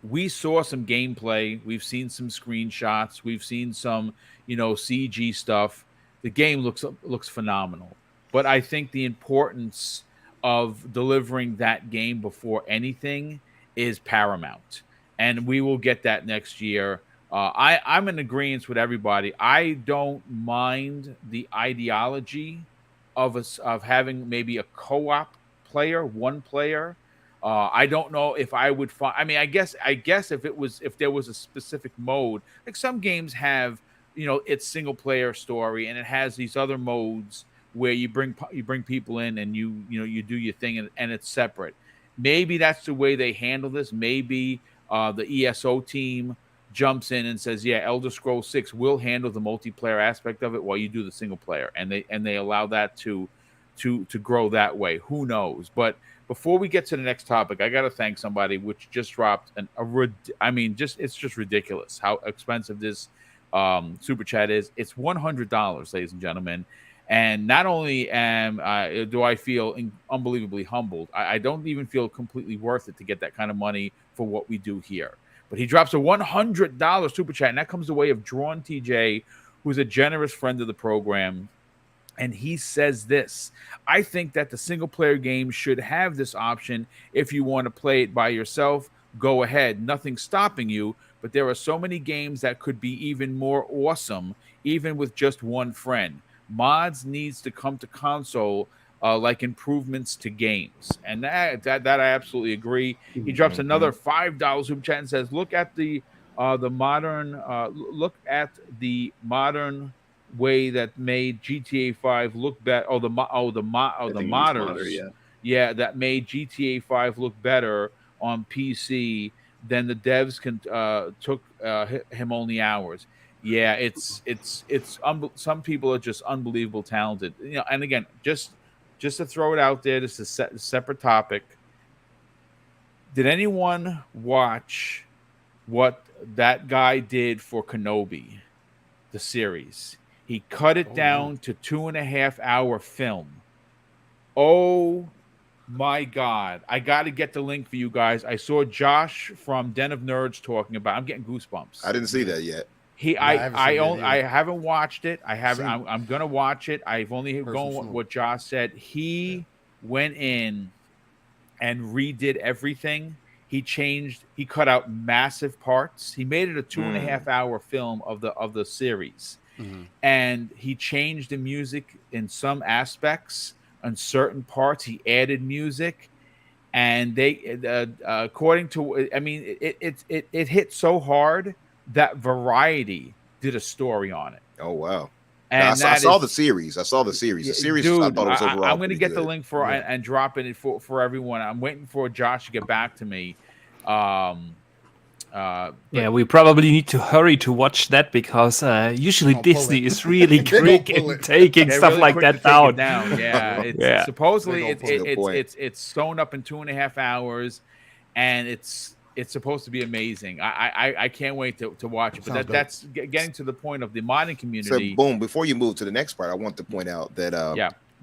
we saw some gameplay, we've seen some screenshots, we've seen some, CG stuff. The game looks phenomenal, but I think the importance of delivering that game before anything is paramount, and we will get that next year. I'm in agreement with everybody. I don't mind the ideology of having maybe a co-op player, one player. I don't know if I would find. I mean, I guess if there was a specific mode, like some games have, it's single player story, and it has these other modes where you bring people in, and you do your thing, and it's separate. Maybe that's the way they handle this. Maybe the ESO team jumps in and says, "Yeah, Elder Scrolls 6 will handle the multiplayer aspect of it while you do the single player," and they allow that to grow that way. Who knows? But before we get to the next topic, I got to thank somebody which just dropped it's just ridiculous how expensive this super chat is. It's $100, ladies and gentlemen. And not only do I feel unbelievably humbled, I don't even feel completely worth it to get that kind of money for what we do here. But he drops a $100 super chat, and that comes the way of Drawn TJ, who's a generous friend of the program. And he says this: I think that the single player game should have this option. If you want to play it by yourself, go ahead. Nothing's stopping you. But there are so many games that could be even more awesome, even with just one friend. Mods needs to come to console, like improvements to games. And that I absolutely agree. He drops another $5 super chat and says, look at the modern way that made GTA 5 look better. The modders, that made GTA 5 look better on PC than the devs took him only hours. Yeah, some people are just unbelievable talented. And again, just to throw it out there, this is a separate topic. Did anyone watch what that guy did for Kenobi, the series? He cut it down to 2.5 hour film. Oh my God. I got to get the link for you guys. I saw Josh from Den of Nerds talking about it. I'm getting goosebumps. I didn't see that yet. I haven't watched it. I'm gonna watch it. I've only gone what Josh said. He went in and redid everything. He cut out massive parts. He made it a 2.5 hour film of the series. And he changed the music in some aspects. On certain parts, he added music, and they, according to, it hit so hard that Variety did a story on it. Oh wow! And I saw the series. The series, dude, I thought it was overall. I'm going to get the link and drop it for everyone. I'm waiting for Josh to get back to me. We probably need to hurry to watch that, because usually Disney is really quick in taking stuff like that down. Yeah, supposedly it's sewn up in 2.5 hours, and it's supposed to be amazing. I can't wait to watch it. But that's getting to the point of the modding community. So, boom! Before you move to the next part, I want to point out that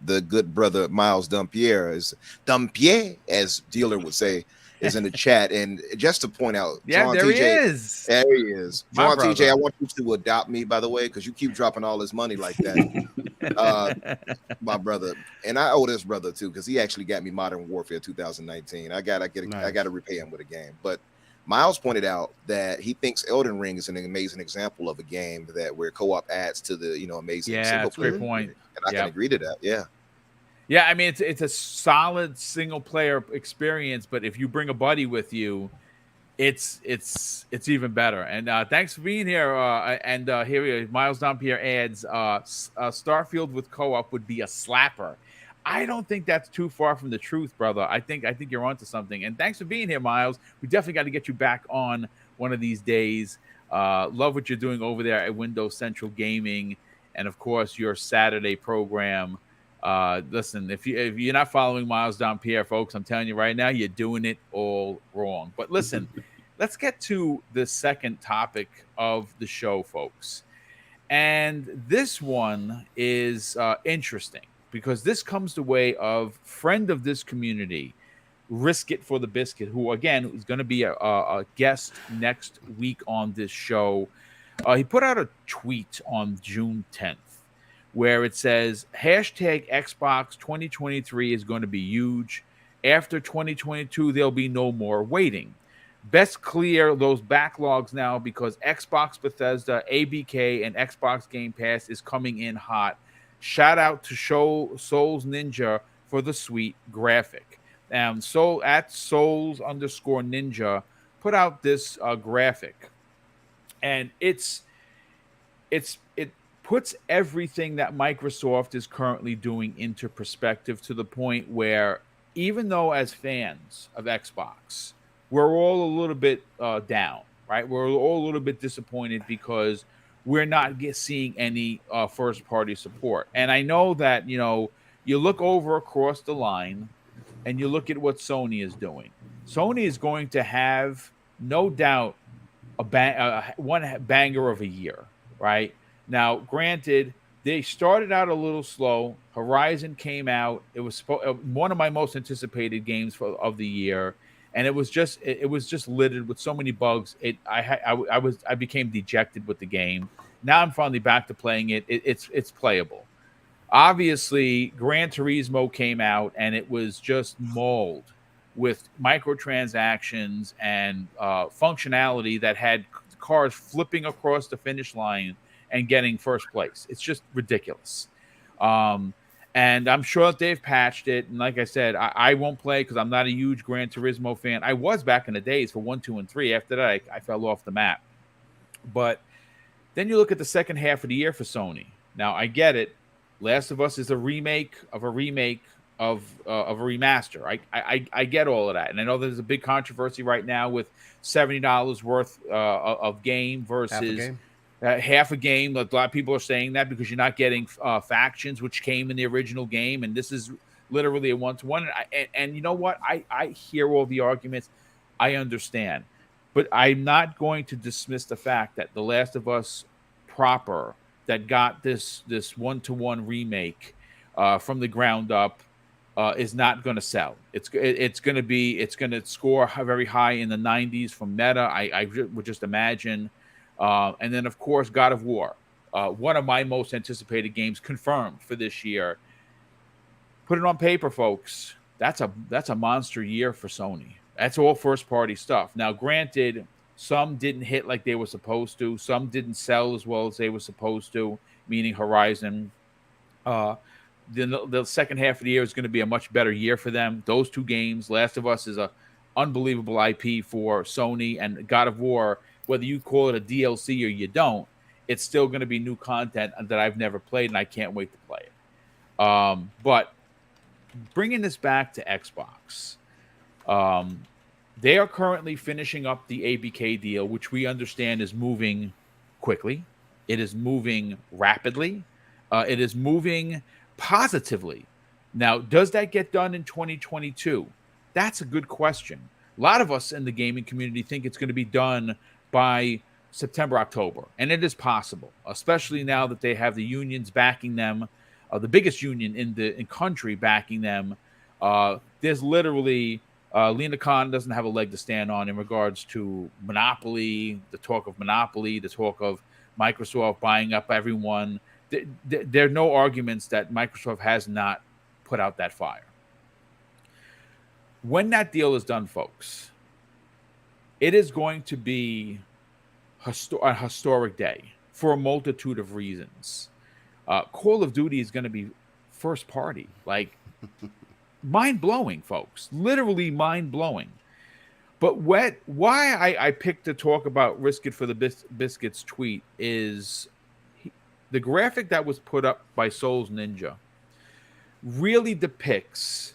the good brother Miles Dumpier, as Dealer would say, is in the chat. And just to point out, John TJ, he is. There he is. John TJ, I want you to adopt me, by the way, because you keep dropping all this money like that. My brother, and I owe this brother too, because he actually got me Modern Warfare 2019. I gotta repay him with a game. But Miles pointed out that he thinks Elden Ring is an amazing example of a game where co-op adds to the amazing single player. Great point. And I can agree to that. Yeah, I mean, it's a solid single player experience, but if you bring a buddy with you, it's even better. And thanks for being here. And here Miles Dompier adds, Starfield with co-op would be a slapper. I don't think that's too far from the truth, brother. I think you're onto something. And thanks for being here, Miles. We definitely got to get you back on one of these days. Love what you're doing over there at Windows Central Gaming, and of course your Saturday program. Listen, if you're not following Miles Dompier, folks, I'm telling you right now, you're doing it all wrong. But listen, let's get to the second topic of the show, folks. And this one is interesting because this comes the way of friend of this community, Risk It for the Biscuit, who again is going to be a guest next week on this show. He put out a tweet on June 10th where it says hashtag Xbox 2023 is going to be huge. After 2022, there'll be no more waiting. Best clear those backlogs now because Xbox Bethesda, ABK, and Xbox Game Pass is coming in hot. Shout out to Souls Ninja for the sweet graphic. So at Souls_Ninja put out this graphic, and it puts everything that Microsoft is currently doing into perspective to the point where even though as fans of Xbox, we're all a little bit down, right? We're all a little bit disappointed because we're not seeing any first-party support. And I know that, you look over across the line and you look at what Sony is doing. Sony is going to have, no doubt, one banger of a year, right? Now, granted, they started out a little slow. Horizon came out. It was one of my most anticipated games of the year. And it was just littered with so many bugs. I became dejected with the game. Now I'm finally back to playing it. It's playable. Obviously, Gran Turismo came out and it was just mauled with microtransactions and functionality that had cars flipping across the finish line and getting first place. It's just ridiculous. And I'm sure that they've patched it. And like I said, I won't play because I'm not a huge Gran Turismo fan. I was back in the days for 1, 2, and 3. After that, I fell off the map. But then you look at the second half of the year for Sony. Now, I get it. Last of Us is a remake of a remake of a remaster. I get all of that. And I know there's a big controversy right now with $70 worth of game versus half a game. A lot of people are saying that because you're not getting factions, which came in the original game, and this is literally a one-to-one. And you know what? I hear all the arguments. I understand. But I'm not going to dismiss the fact that The Last of Us proper that got this one-to-one remake from the ground up is not going to sell. It's going to score very high in the 90s from Meta. I would just imagine. And then, of course, God of War, one of my most anticipated games, confirmed for this year. Put it on paper, folks. That's a monster year for Sony. That's all first-party stuff. Now, granted, some didn't hit like they were supposed to. Some didn't sell as well as they were supposed to, meaning Horizon. The second half of the year is going to be a much better year for them. Those two games, Last of Us is a unbelievable IP for Sony, and God of War, whether you call it a DLC or you don't, it's still going to be new content that I've never played, and I can't wait to play it. But bringing this back to Xbox, they are currently finishing up the ABK deal, which we understand is moving quickly. It is moving rapidly. It is moving positively. Now, does that get done in 2022? That's a good question. A lot of us in the gaming community think it's going to be done by September, October, and it is possible, especially now that they have the unions backing them, the biggest union in country backing them. There's literally Lena Khan doesn't have a leg to stand on in regards to monopoly, the talk of monopoly, the talk of Microsoft buying up everyone. There are no arguments that Microsoft has not put out that fire. When that deal is done, folks, it is going to be a historic day for a multitude of reasons. Call of Duty is going to be first party, like mind-blowing, folks, literally mind-blowing. But why I picked to talk about Risk It for the Biscuits tweet is the graphic that was put up by Souls Ninja really depicts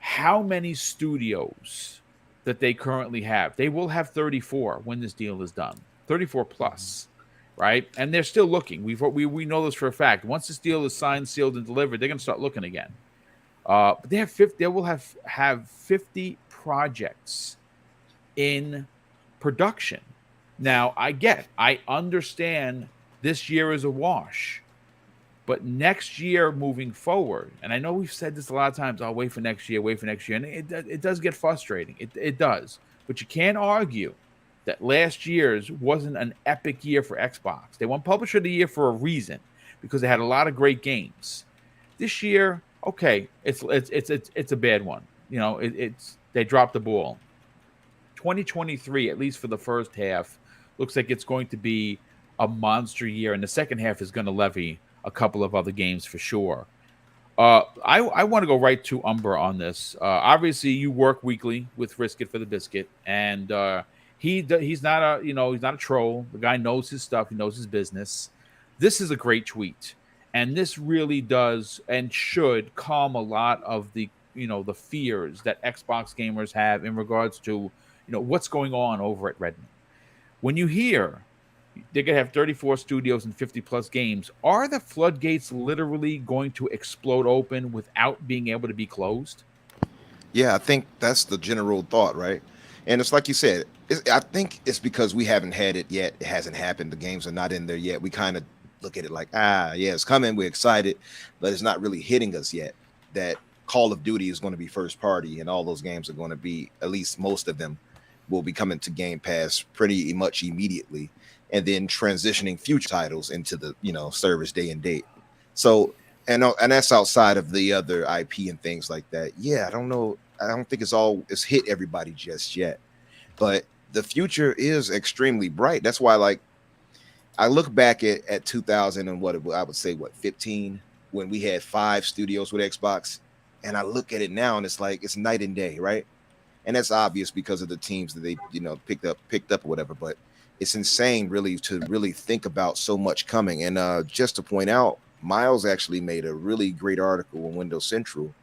how many studios that they currently have. They will have 34 when this deal is done, 34 plus, right? And they're still looking. We know this for a fact. Once this deal is signed, sealed, and delivered, they're going to start looking again. But they will have 50 projects in production. Now, I understand this year is a wash, but next year moving forward, and I know we've said this a lot of times, I'll wait for next year, and it does get frustrating. It does, but you can't argue that last year's wasn't an epic year for Xbox. They won Publisher of the Year for a reason, because they had a lot of great games. This year, okay, it's a bad one. You know, they dropped the ball. 2023, at least for the first half, looks like it's going to be a monster year, and the second half is going to levy a couple of other games for sure. I want to go right to Umber on this. Obviously, you work weekly with Risk It for the Biscuit, and he's not a troll. The guy knows his stuff. He knows his business. This is a great tweet, and this really does and should calm a lot of the fears that Xbox gamers have in regards to what's going on over at Redmond. When you hear they're going to have 34 studios and 50 plus games, are the floodgates literally going to explode open without being able to be closed? Yeah, I think that's the general thought, right? And it's like you said, I think it's because we haven't had it yet. It hasn't happened. The games are not in there yet. We kind of look at it like, yeah, it's coming. We're excited, but it's not really hitting us yet. That Call of Duty is going to be first party, and all those games are going to be, at least most of them, will be coming to Game Pass pretty much immediately, and then transitioning future titles into the service day and date. So and that's outside of the other IP and things like that. Yeah, I don't know. I don't think it's hit everybody just yet, but the future is extremely bright. That's why, like, I look back at 2000 and I would say 15, when we had 5 studios with Xbox, and I look at it now and it's like it's night and day, right? And that's obvious because of the teams that they picked up or whatever. But it's insane, really, to really think about so much coming. And just to point out, Miles actually made a really great article on Windows Central,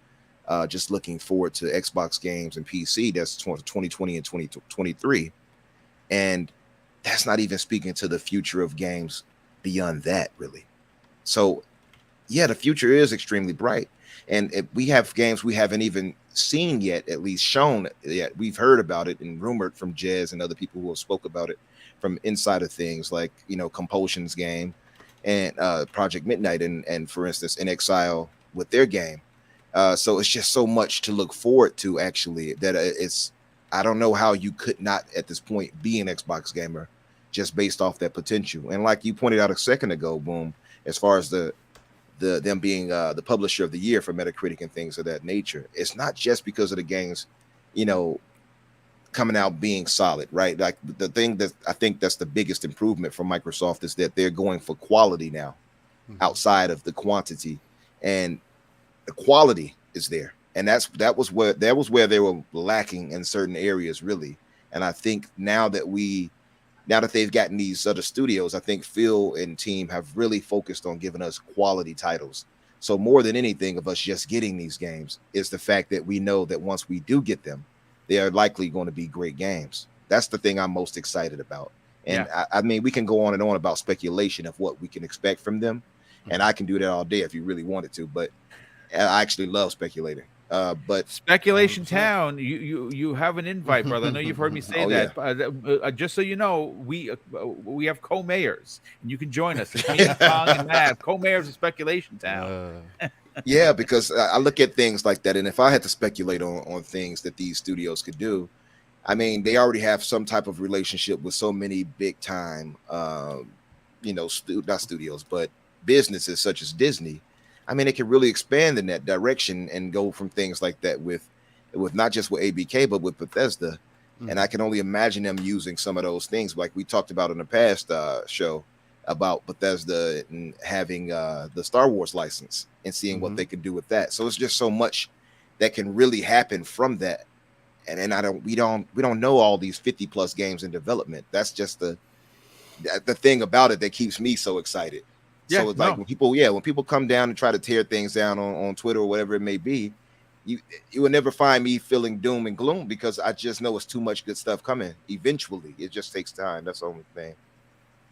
just looking forward to Xbox games and PC. That's 2020 and 2023, and that's not even speaking to the future of games beyond that, really. So, yeah, the future is extremely bright, and we have games we haven't even seen yet, at least shown yet. We've heard about it and rumored from Jez and other people who have spoke about it from inside of things, like Compulsion's game and Project Midnight, and for instance, In Exile with their game. So it's just so much to look forward to, actually, that I don't know how you could not at this point be an Xbox gamer just based off that potential. And like you pointed out a second ago, Boom, as far as them being the publisher of the year for Metacritic and things of that nature, it's not just because of the games, coming out being solid, right? Like, the thing that I think that's the biggest improvement from Microsoft is that they're going for quality now, outside of the quantity, and the quality is there. And that was where they were lacking in certain areas, really. And I think now that they've gotten these other studios, I think Phil and team have really focused on giving us quality titles. So more than anything of us just getting these games is the fact that we know that once we do get them, they are likely going to be great games. That's the thing I'm most excited about. And yeah. I mean, we can go on and on about speculation of what we can expect from them. And I can do that all day if you really wanted to, but I actually love speculating. But Speculation Town, you have an invite, brother. I know you've heard me say that. Yeah. Just so you know, we have co-mayors, and you can join us. Me, Kong, and Mav, co-mayors of Speculation Town. Yeah, because I look at things like that, and if I had to speculate on things that these studios could do, I mean, they already have some type of relationship with so many big time, not studios, but businesses such as Disney. I mean, it can really expand in that direction and go from things like that with not just with ABK, but with Bethesda. Mm-hmm. And I can only imagine them using some of those things, like we talked about in the past show about Bethesda and having the Star Wars license and seeing what they can do with that. So it's just so much that can really happen from that. And we don't know all these 50 plus games in development. That's just the thing about it that keeps me so excited. Yeah, so it's like when people come down and try to tear things down on Twitter or whatever it may be, you will never find me feeling doom and gloom, because I just know it's too much good stuff coming. Eventually, it just takes time. That's the only thing.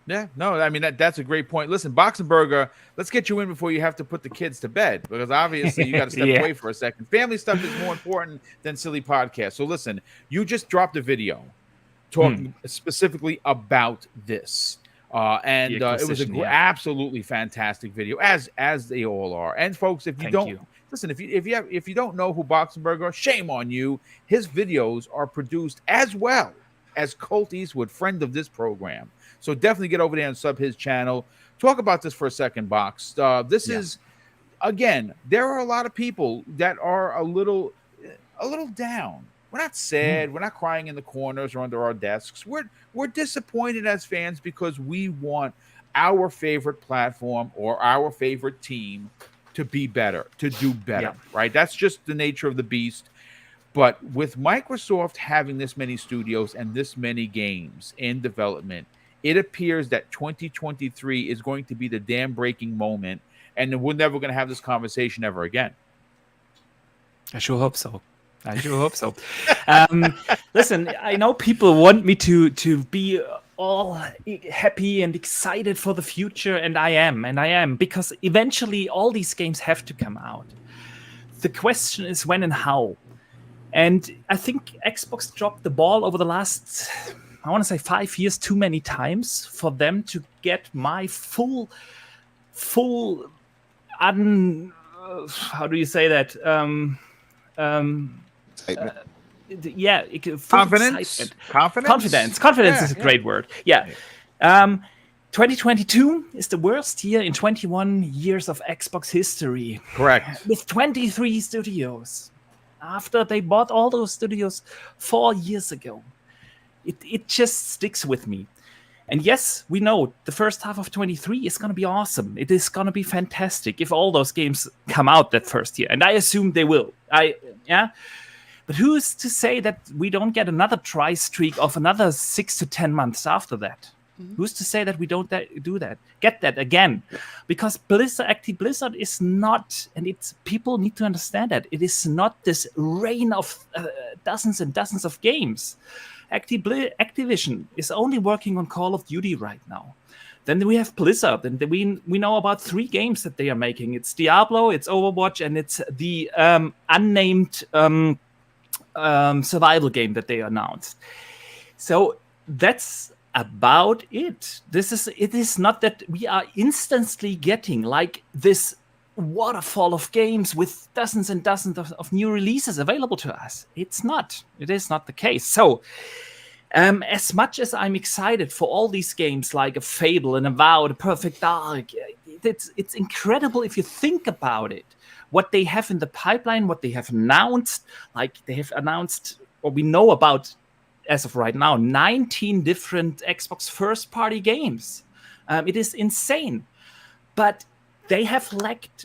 Yeah, no, I mean that's a great point. Listen, Boxenberger, let's get you in before you have to put the kids to bed, because obviously you got to step away for a second. Family stuff is more important than silly podcasts. So listen, you just dropped a video talking specifically about this. And it was absolutely fantastic video, as they all are. And folks, if you listen, if you don't know who Boxenberg are, shame on you. His videos are produced as well as Colt Eastwood, friend of this program. So definitely get over there and sub his channel. Talk about this for a second, Box. This is, again, there are a lot of people that are a little down. We're not sad. We're not crying in the corners or under our desks. We're disappointed as fans because we want our favorite platform or our favorite team to be better, to do better, right? That's just the nature of the beast. But with Microsoft having this many studios and this many games in development, it appears that 2023 is going to be the dam breaking moment, and we're never going to have this conversation ever again. I sure hope so. Listen, I know people want me to be all happy and excited for the future, and I am, because eventually all these games have to come out. The question is when and how. And I think Xbox dropped the ball over the last, I want to say 5 years, too many times for them to get my full how do you say that? Confidence is a great word. 2022 is the worst year in 21 years of Xbox history. Correct. With 23 studios. After they bought all those studios 4 years ago. It just sticks with me. And yes, we know the first half of 23 is going to be awesome. It is going to be fantastic if all those games come out that first year. And I assume they will. But who's to say that we don't get another try streak of another 6 to 10 months after that? Who's to say that we don't get that again? Because Active Blizzard is not, and people need to understand that, it is not this reign of dozens and dozens of games. Activision is only working on Call of Duty right now. Then we have Blizzard, and we know about 3 games that they are making. It's Diablo, it's Overwatch, and it's the unnamed survival game that they announced. So that's about it. It is not that we are instantly getting like this waterfall of games with dozens and dozens of new releases available to us. It is not the case. So as much as I'm excited for all these games like a Fable and a WoW, the Perfect Dark, it's incredible if you think about it. What they have in the pipeline, what they have announced, like they have announced, or we know about as of right now, 19 different Xbox first-party games. It is insane. But they have lacked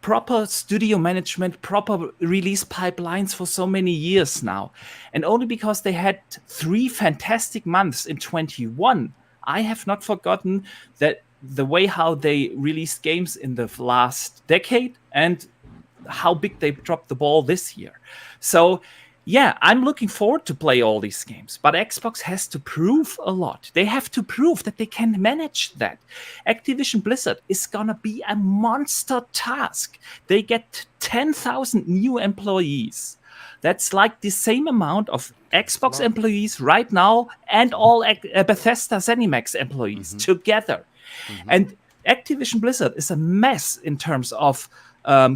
proper studio management, proper release pipelines for so many years now. And only because they had 3 fantastic months in 21, I have not forgotten that the way how they released games in the last decade and how big they dropped the ball this year. So, yeah, I'm looking forward to play all these games, but Xbox has to prove a lot. They have to prove that they can manage that. Activision Blizzard is gonna be a monster task. They get 10,000 new employees. That's like the same amount of Xbox employees right now and all Bethesda ZeniMax employees together. And Activision Blizzard is a mess in terms of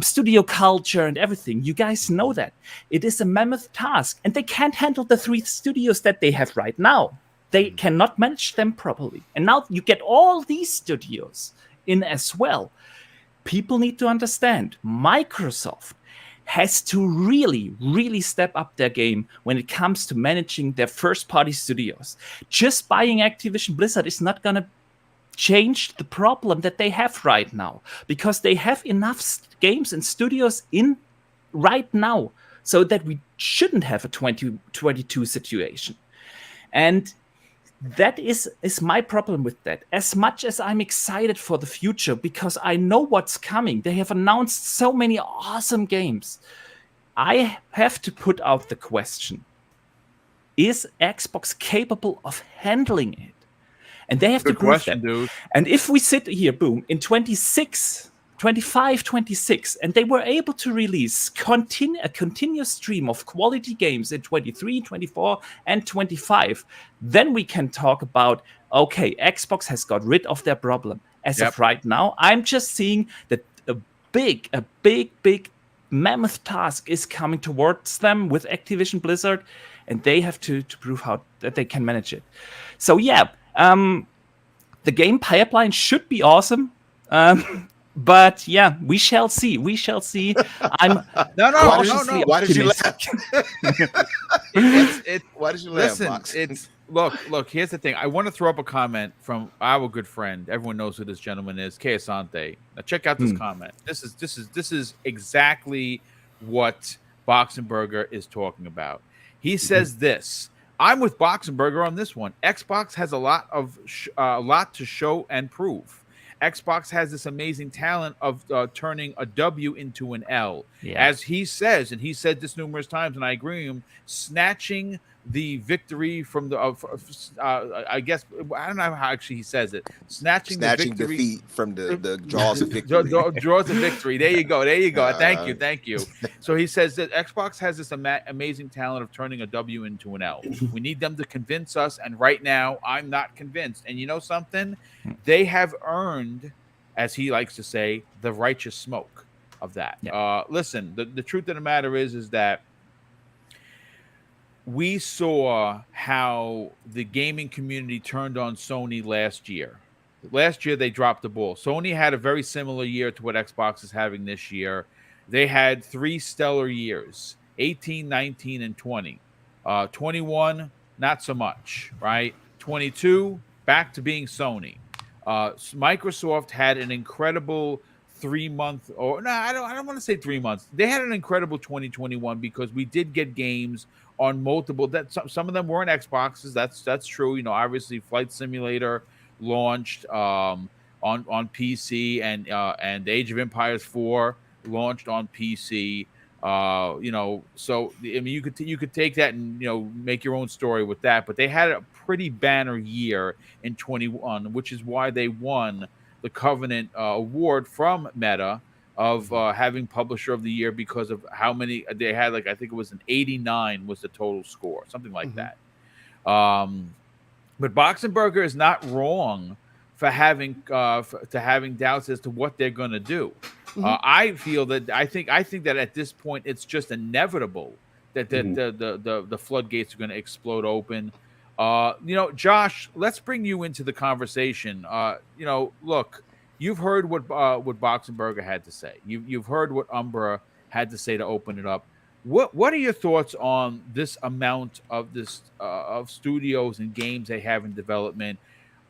studio culture and everything. You guys know that. It is a mammoth task, and they can't handle the 3 studios that they have right now. They cannot manage them properly. And now you get all these studios in as well. People need to understand Microsoft has to really, really step up their game when it comes to managing their first-party studios. Just buying Activision Blizzard is not going to change the problem that they have right now, because they have enough games and studios in right now so that we shouldn't have a 2022 situation. And that is my problem with that. As much as I'm excited for the future because I know what's coming, they have announced so many awesome games. I have to put out the question, is Xbox capable of handling it? And they have to prove that. Dude. And if we sit here, boom, in 26, 25, 26, and they were able to release a continuous stream of quality games in 23, 24, and 25, then we can talk about, okay, Xbox has got rid of their problem. As of right now, I'm just seeing that a big mammoth task is coming towards them with Activision Blizzard, and they have to prove that they can manage it. So yeah, the game pipeline should be awesome. But yeah, we shall see. We shall see. I'm no. Why did you laugh? Why did you laugh? Listen, Box? it's look. Here's the thing. I want to throw up a comment from our good friend. Everyone knows who this gentleman is, Keasante. Now check out this comment. This is exactly what Boxenberger is talking about. He says this. I'm with Boxenberger on this one. Xbox has a lot to show and prove. Xbox has this amazing talent of turning a W into an L. Yeah. As he says, and he said this numerous times, and I agree with him, snatching the victory from the, I guess, I don't know how actually he says it. Snatching the victory defeat from the jaws of victory. Jaws of victory. There you go. Thank you. So he says that Xbox has this amazing talent of turning a W into an L. We need them to convince us, and right now, I'm not convinced. And you know something? They have earned, as he likes to say, the righteous smoke of that. Yeah. Listen, the truth of the matter is that we saw how the gaming community turned on Sony last year. Last year, they dropped the ball. Sony had a very similar year to what Xbox is having this year. They had 3 stellar years, 18, 19, and 20. 21, not so much, right? 22, back to being Sony. Microsoft had an incredible 3-month, or no, I don't want to say 3 months. They had an incredible 2021 because we did get games on multiple. That some of them weren't Xboxes. That's true. You know, obviously, Flight Simulator launched on PC, and Age of Empires 4 launched on PC. You know, so I mean, you could take that and make your own story with that. But they had a pretty banner year in 21, which is why they won the Covenant award from Meta of having Publisher of the Year, because of how many they had. Like, I think it was an 89 was the total score, something like that. But Boxenberger is not wrong for having doubts as to what they're going to do. I think that at this point it's just inevitable that the floodgates are going to explode open. Josh, let's bring you into the conversation. Look, you've heard what Boxenberger had to say. You've heard what Umbra had to say to open it up. What are your thoughts on this amount of of studios and games they have in development?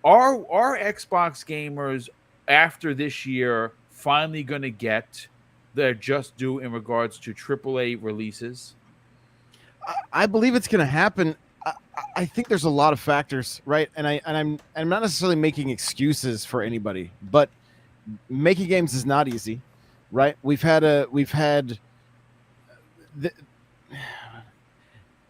Are Xbox gamers after this year finally going to get their just due in regards to AAA releases? I believe it's going to happen. I think there's a lot of factors, right? And I'm not necessarily making excuses for anybody, but making games is not easy, right?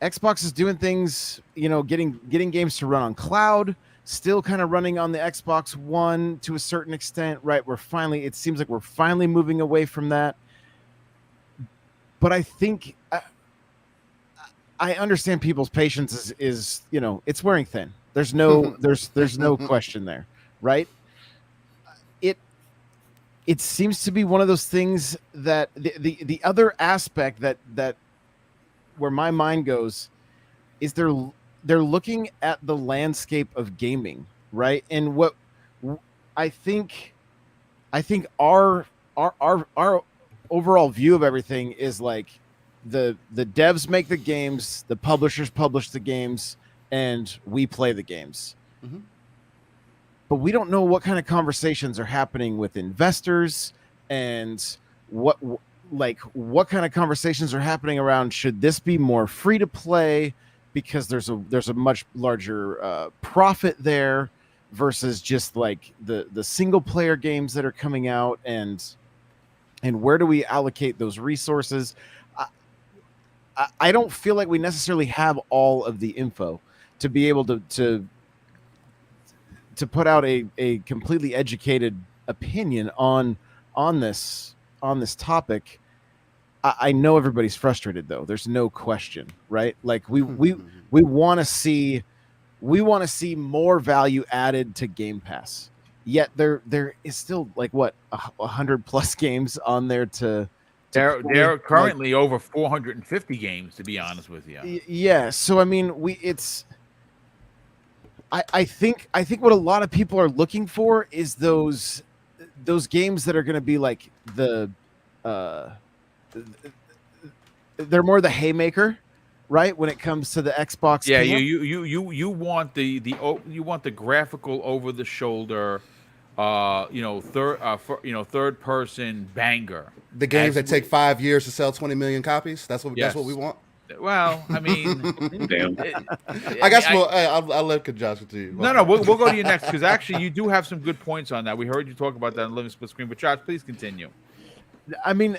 Xbox is doing things, getting games to run on cloud, still kind of running on the Xbox One to a certain extent, right? It seems like we're finally moving away from that. But I think I understand people's patience is it's wearing thin. There's no there's no question there, right? It seems to be one of those things that the other aspect that where my mind goes is they're looking at the landscape of gaming, right? And what I think our overall view of everything is like the devs make the games, the publishers publish the games, and we play the games. But we don't know what kind of conversations are happening with investors, and what kind of conversations are happening around, should this be more free to play because there's a much larger profit there versus just like the single player games that are coming out, and where do we allocate those resources? I don't feel like we necessarily have all of the info to be able to put out a completely educated opinion on on this topic, I know everybody's frustrated though. There's no question, right? Like we want to see more value added to Game Pass. Yet there is still like what 100+ games on there to There play. are currently over 450 games, to be honest with you. Yeah, so I mean, I think what a lot of people are looking for is those games that are going to be like they're more the haymaker, right? When it comes to the Xbox. Yeah, camp. you want the graphical over the shoulder, third person banger. The games that take 5 years to sell 20 million copies. That's what we want. Well, I mean, Damn. I got some. I'll let Josh continue. No, we'll go to you next because actually you do have some good points on that. We heard you talk about that in Living Split Screen, but Josh, please continue. I mean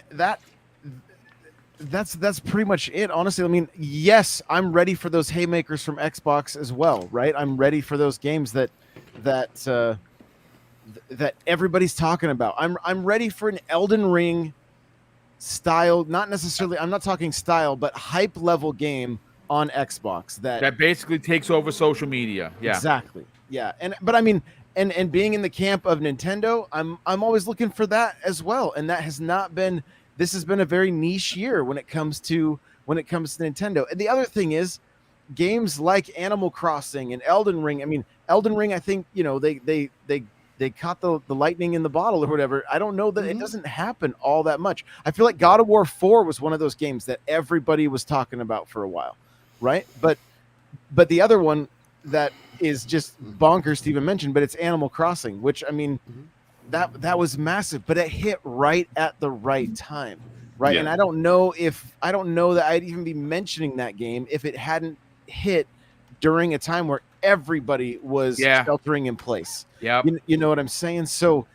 that's pretty much it, honestly. I mean, yes, I'm ready for those haymakers from Xbox as well, right? I'm ready for those games that everybody's talking about. I'm ready for an Elden Ring style, not necessarily, I'm not talking style, but hype level game on Xbox that basically takes over social media. Yeah, exactly. Yeah, but I mean, and being in the camp of Nintendo, I'm always looking for that as well, and that has not been. This has been a very niche year when it comes to Nintendo. And the other thing is, games like Animal Crossing and Elden Ring. I mean, Elden Ring, I think they caught the lightning in the bottle or whatever. I don't know that it doesn't happen all that much. I feel like God of War 4 was one of those games that everybody was talking about for a while, right? But the other one that is just bonkers to even mention, but it's Animal Crossing, which I mean, that was massive, but it hit right at the right time, right? Yeah. And I don't know that I'd even be mentioning that game if it hadn't hit during a time where everybody was sheltering in place. Yeah, you know what I'm saying. So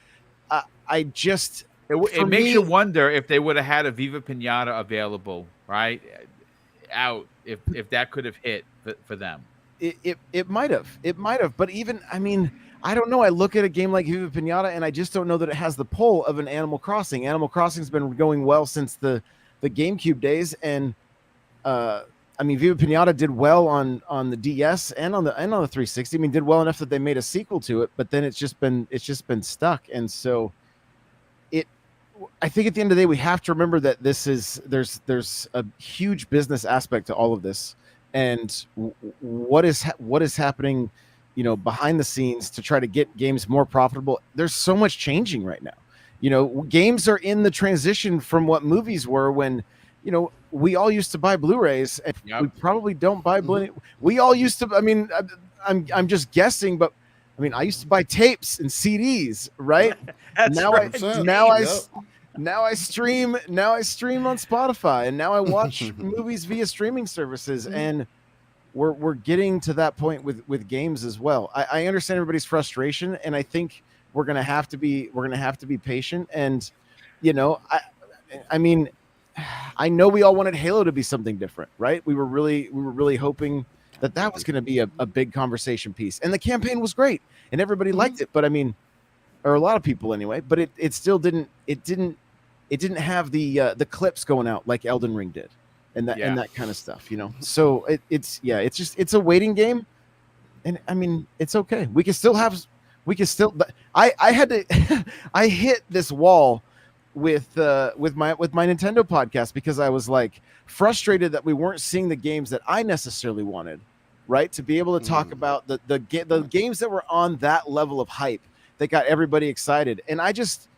I just it makes you wonder if they would have had a Viva Pinata available right out if that could have hit for them. It might have, but even I mean, I don't know. I look at a game like Viva Pinata and I just don't know that it has the pull of an Animal Crossing. Animal Crossing's been going well since the GameCube days, and I mean, Viva Pinata did well on the DS and on the 360. I mean, did well enough that they made a sequel to it, but then it's just been stuck. And so I think at the end of the day, we have to remember that there's a huge business aspect to all of this, and what is happening, behind the scenes to try to get games more profitable. There's so much changing right now. Games are in the transition from what movies were when, we all used to buy Blu-rays, and we probably don't buy We all used to. I mean, I'm just guessing, but I mean, I used to buy tapes and CDs, right? Now I stream on Spotify, and now I watch movies via streaming services, and we're getting to that point with games as well. I understand everybody's frustration, and I think we're gonna have to be patient. And I mean, I know we all wanted Halo to be something different, right? We were really hoping that was going to be a big conversation piece, and the campaign was great, and everybody liked it. But I mean, or a lot of people anyway. But it still didn't have the clips going out like Elden Ring did, and that kind of stuff, So it's a waiting game, and I mean, it's okay. We can still. But I had to. I hit this wall with my Nintendo podcast because I was like frustrated that we weren't seeing the games that I necessarily wanted, right? To be able to talk about the games that were on that level of hype that got everybody excited. And I mentioned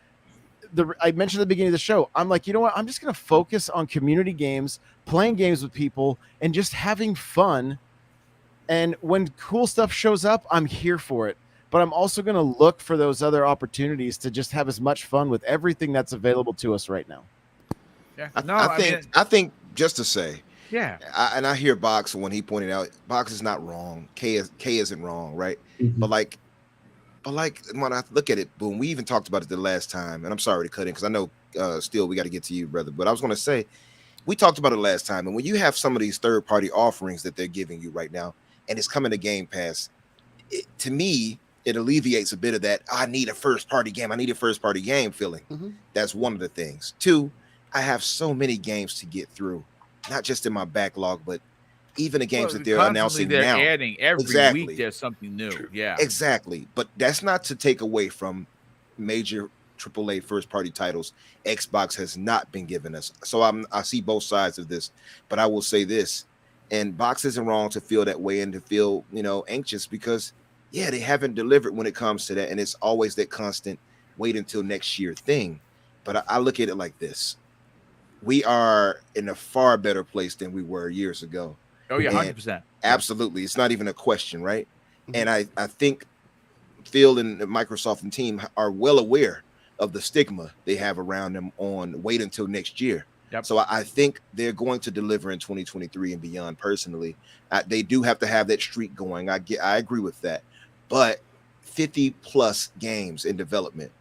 at the beginning of the show, I'm like, you know what? I'm just going to focus on community games, playing games with people, and just having fun. And when cool stuff shows up, I'm here for it. But I'm also going to look for those other opportunities to just have as much fun with everything that's available to us right now. Yeah. I think just to say, yeah. I hear Box when he pointed out, Box is not wrong. K isn't wrong, right? Mm-hmm. But when I look at it, Boom, we even talked about it the last time, and I'm sorry to cut in because I know still we got to get to you, brother. But I was going to say, we talked about it last time, and when you have some of these third-party offerings that they're giving you right now, and it's coming to Game Pass, to me, it alleviates a bit of that I need a first party game feeling. Mhm. That's one of the things. Two, I have so many games to get through, not just in my backlog, but even the games that they're Constantly announcing they're now. adding every Exactly. week. There's something new. True. Yeah. Exactly. But that's not to take away from major AAA first party titles Xbox has not been giving us. So I see both sides of this, but I will say this, and Box isn't wrong to feel that way and to feel, anxious because they haven't delivered when it comes to that. And it's always that constant wait until next year thing. But I look at it like this. We are in a far better place than we were years ago. Oh yeah, And 100%. absolutely. It's not even a question, right? Mhm. And I think Phil and Microsoft and team are well aware of the stigma they have around them on wait until next year. Yep. So I think they're going to deliver in 2023 and beyond. Personally, they do have to have that streak going. I agree with that, but 50 plus games in development,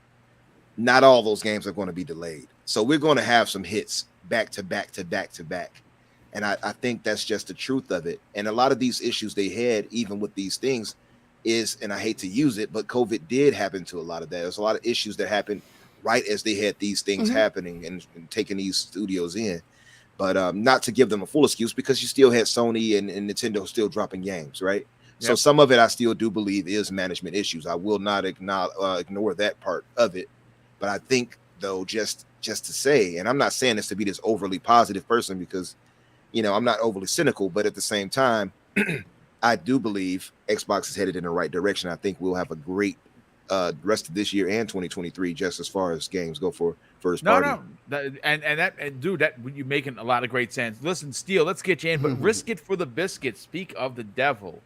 not all those games are going to be delayed. So we're going to have some hits back to back to back to back. And I think that's just the truth of it. And a lot of these issues they had, even with these things, is, and I hate to use it, but COVID did happen to a lot of that. There's a lot of issues that happened right as they had these things happening and taking these studios in. But not to give them a full excuse, because you still had Sony and Nintendo still dropping games, right? So some of it I still do believe is management issues. I will not ignore that part of it. But I think, though, just to say, and I'm not saying this to be this overly positive person because, I'm not overly cynical, but at the same time, I do believe Xbox is headed in the right direction. I think we'll have a great rest of this year and 2023, just as far as games go for first party. Dude, you're making a lot of great sense. Listen, Steele, let's get you in, but risk it for the biscuit. Speak of the devil.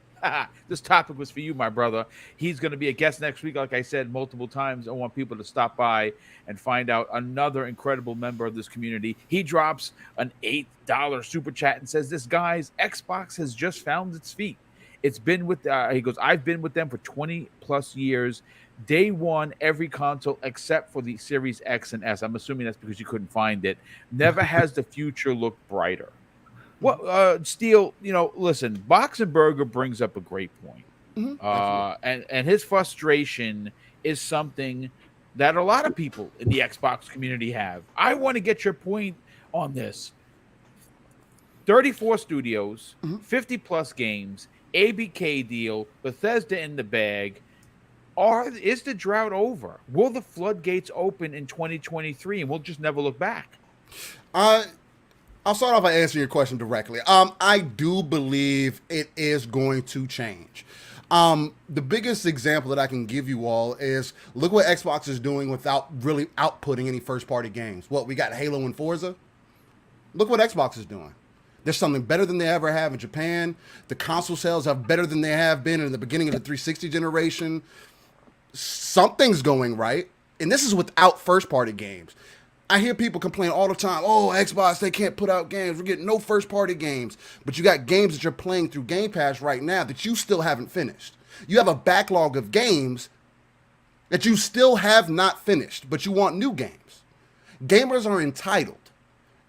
This topic was for you, my brother. He's going to be a guest next week. Like I said multiple times, I want people to stop by and find out another incredible member of this community. He drops an $8 super chat and says, "This guy's Xbox has just found its feet. It's been with, he goes, I've been with them for 20 plus years. Day one, every console except for the Series X and S." I'm assuming that's because you couldn't find it. "Never has the future looked brighter." Well, Steele, listen, Boxenberger brings up a great point. And his frustration is something that a lot of people in the Xbox community have. I want to get your point on this. 34 studios, 50 plus games, ABK deal, Bethesda in the bag. Is the drought over? Will the floodgates open in 2023 and we'll just never look back? I'll start off by answering your question directly. I do believe it is going to change. The biggest example that I can give you all is look what Xbox is doing without really outputting any first-party games. We got Halo and Forza. Look what Xbox is doing. There's something better than they ever have in Japan. The console sales are better than they have been in the beginning of the 360 generation. Something's going right, and this is without first-party games. I hear people complain all the time, "Oh, Xbox, they can't put out games. We're getting no first-party games." But you got games that you're playing through Game Pass right now that you still haven't finished. You have a backlog of games that you still have not finished, but you want new games. Gamers are entitled,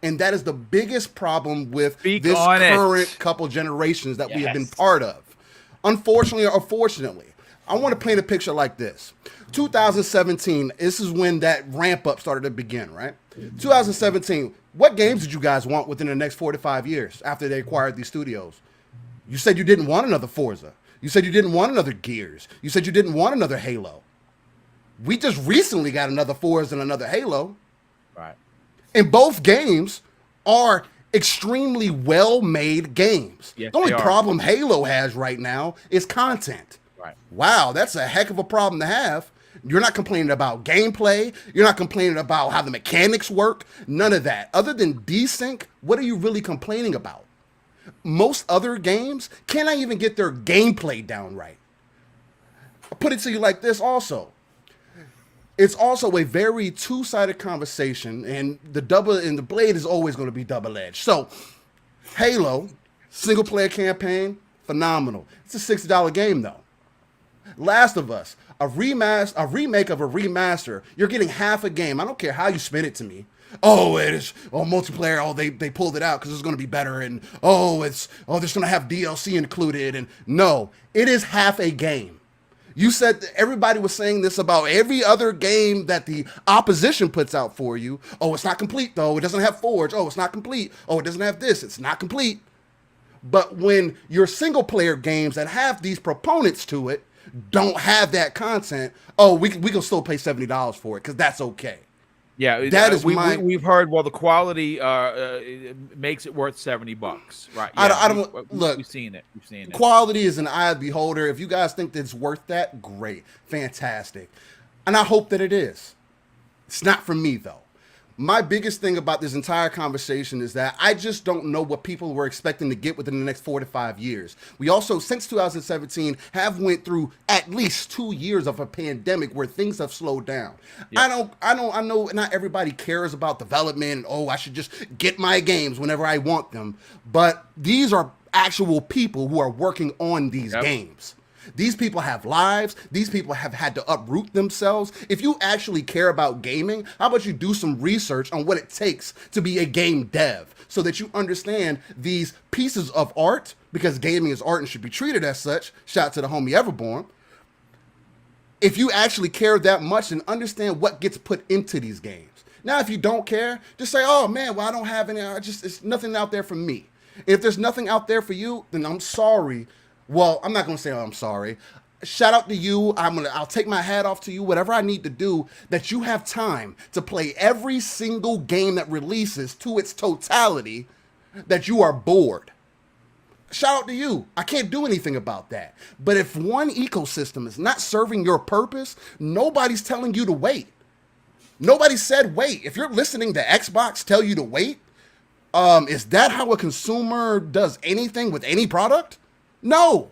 and that is the biggest problem with this current couple generations that we have been part of. Unfortunately or fortunately, I want to paint a picture like this. 2017, this is when that ramp up started to begin, right? 2017, what games did you guys want within the next 4 to 5 years after they acquired these studios? You said you didn't want another Forza. You said you didn't want another Gears. You said you didn't want another Halo. We just recently got another Forza and another Halo. Right. And both games are extremely well-made games. Yes, the only they are. problem Halo has right now is content. Right. Wow, that's a heck of a problem to have. You're not complaining about gameplay. You're not complaining about how the mechanics work. None of that. Other than desync, what are you really complaining about? Most other games cannot even get their gameplay down right. I'll put it to you like this also. It's also a very two-sided conversation, and the blade is always going to be double-edged. So, Halo, single-player campaign, phenomenal. It's a $60 game, though. Last of Us, a remake of a remaster. You're getting half a game. I don't care how you spin it to me. Oh, it is multiplayer. Oh, they pulled it out because it's going to be better, and there's going to have DLC included. And no, it is half a game. You said that everybody was saying this about every other game that the opposition puts out for you. Oh, it's not complete though. It doesn't have Forge. Oh, it's not complete. Oh, it doesn't have this. It's not complete. But when your single player games that have these proponents to it don't have that content, oh, we can still pay $70 for it because that's okay. Yeah, that is we've heard. Well, the quality makes it worth $70, right? Yeah, I don't look. We've seen it. Quality is an eye of the beholder. If you guys think that it's worth that, great, fantastic, and I hope that it is. It's not for me though. My biggest thing about this entire conversation is that I just don't know what people were expecting to get within the next 4 to 5 years. We also, since 2017, have went through at least 2 years of a pandemic where things have slowed down. Yep. I know not everybody cares about development and, oh, I should just get my games whenever I want them. But these are actual people who are working on these games. These people have lives. These people have had to uproot themselves. If you actually care about gaming, how about you do some research on what it takes to be a game dev so that you understand these pieces of art, because gaming is art and should be treated as such. Shout out to the homie Everborn. If you actually care that much, then understand what gets put into these games. Now, if you don't care, just say, oh man, well, I don't have any, it's nothing out there for me. If there's nothing out there for you, then I'm sorry. Well, I'm not going to say, oh, I'm sorry. Shout out to you. I'll take my hat off to you, whatever I need to do, that you have time to play every single game that releases to its totality, that you are bored. Shout out to you. I can't do anything about that. But if one ecosystem is not serving your purpose, nobody's telling you to wait. Nobody said wait. If you're listening to Xbox tell you to wait, is that how a consumer does anything with any product? No.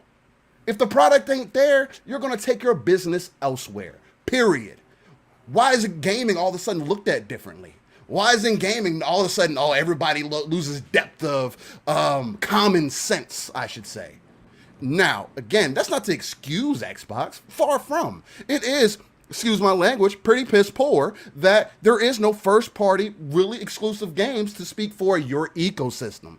If the product ain't there, you're going to take your business elsewhere. Period. Why is it gaming all of a sudden looked at differently? Why is in gaming all of a sudden, oh, everybody loses depth of common sense, I should say. Now, again, that's not to excuse Xbox. Far from. It is, excuse my language, pretty piss poor that there is no first-party, really exclusive games to speak for your ecosystem.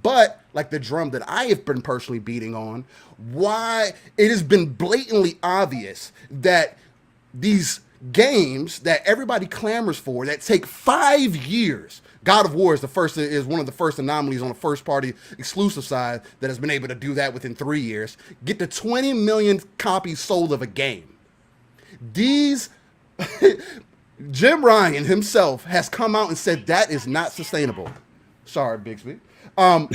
But, like the drum that I have been personally beating on, why it has been blatantly obvious that these games that everybody clamors for, that take 5 years, God of War is one of the first anomalies on the first-party exclusive side that has been able to do that within 3 years, get to 20 million copies sold of a game. These... Jim Ryan himself has come out and said that is not sustainable. Sorry, Bixby. But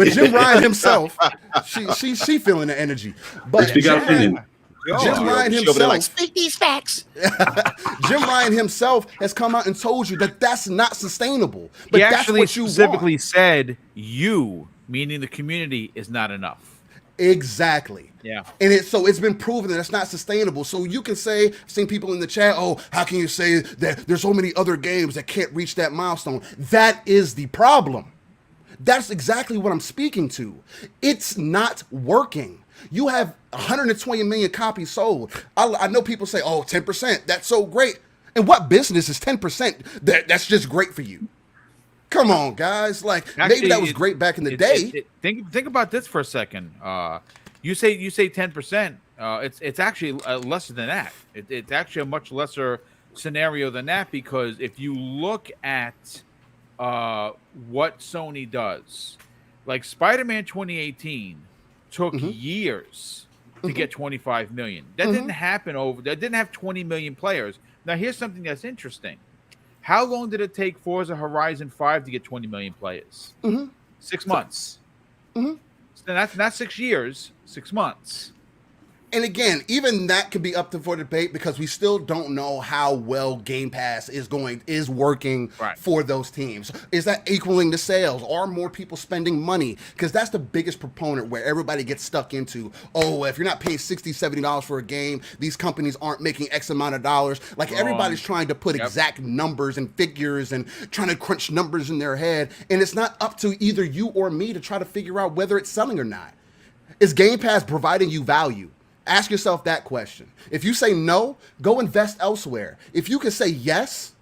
Jim Ryan himself, she feeling the energy. But Jim Ryan himself, speak these facts. Jim Ryan himself has come out and told you that that's not sustainable. But he actually that's what you specifically want. said, you, meaning the community, is not enough. Exactly. Yeah. And it's been proven that it's not sustainable. So you can say, I've seen people in the chat, oh, how can you say that there's so many other games that can't reach that milestone? That is the problem. That's exactly what I'm speaking to. It's not working. You have 120 million copies sold. I know people say, oh, 10%, that's so great. And what business is 10% that's just great for you? Come on, guys. Like, actually, maybe that was great back in the day. Think about this for a second. You say 10%. It's actually lesser than that. It's actually a much lesser scenario than that, because if you look at what Sony does, like Spider-Man 2018 took years to get 25 million. That didn't happen that didn't have 20 million players. Now here's something that's interesting. How long did it take Forza Horizon 5 to get 20 million players? 6 months. So that's not 6 years, 6 months. And again, even that could be up for debate, because we still don't know how well Game Pass is working for those teams. Is that equaling the sales? Are more people spending money? Because that's the biggest proponent where everybody gets stuck into, oh, if you're not paying $60, $70 for a game, these companies aren't making X amount of dollars. Like everybody's trying to put exact numbers and figures and trying to crunch numbers in their head. And it's not up to either you or me to try to figure out whether it's selling or not. Is Game Pass providing you value? Ask yourself that question. If you say no, go invest elsewhere. If you can say yes,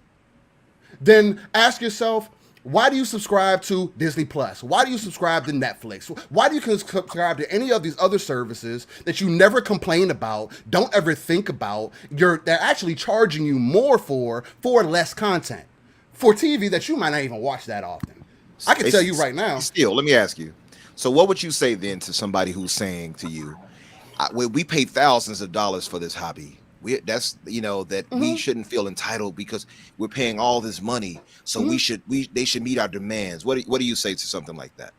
then ask yourself, Why do you subscribe to Disney Plus? Why do you subscribe to Netflix? Why do you subscribe to any of these other services that you never complain about, don't ever think about? They're actually charging you more for less content, for TV that you might not even watch that often. I can tell you right now. Still, let me ask you. So what would you say then to somebody who's saying to you, we pay thousands of dollars for this hobby. We shouldn't feel entitled because we're paying all this money. So they should meet our demands. What do you say to something like that?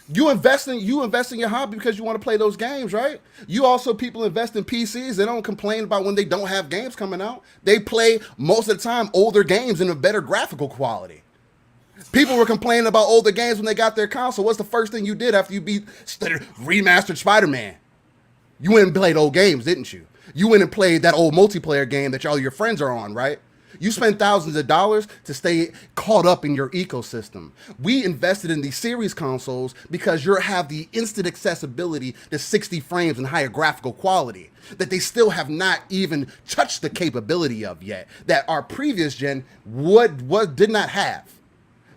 You invest in your hobby because you want to play those games, right? You also, people invest in PCs. They don't complain about when they don't have games coming out. They play most of the time older games in a better graphical quality. People were complaining about older games when they got their console. What's the first thing you did after you beat remastered Spider-Man? You went and played old games, didn't you? You went and played that old multiplayer game that all your friends are on, right? You spend thousands of dollars to stay caught up in your ecosystem. We invested in these series consoles because you have the instant accessibility to 60 frames and higher graphical quality that they still have not even touched the capability of yet, that our previous gen did not have.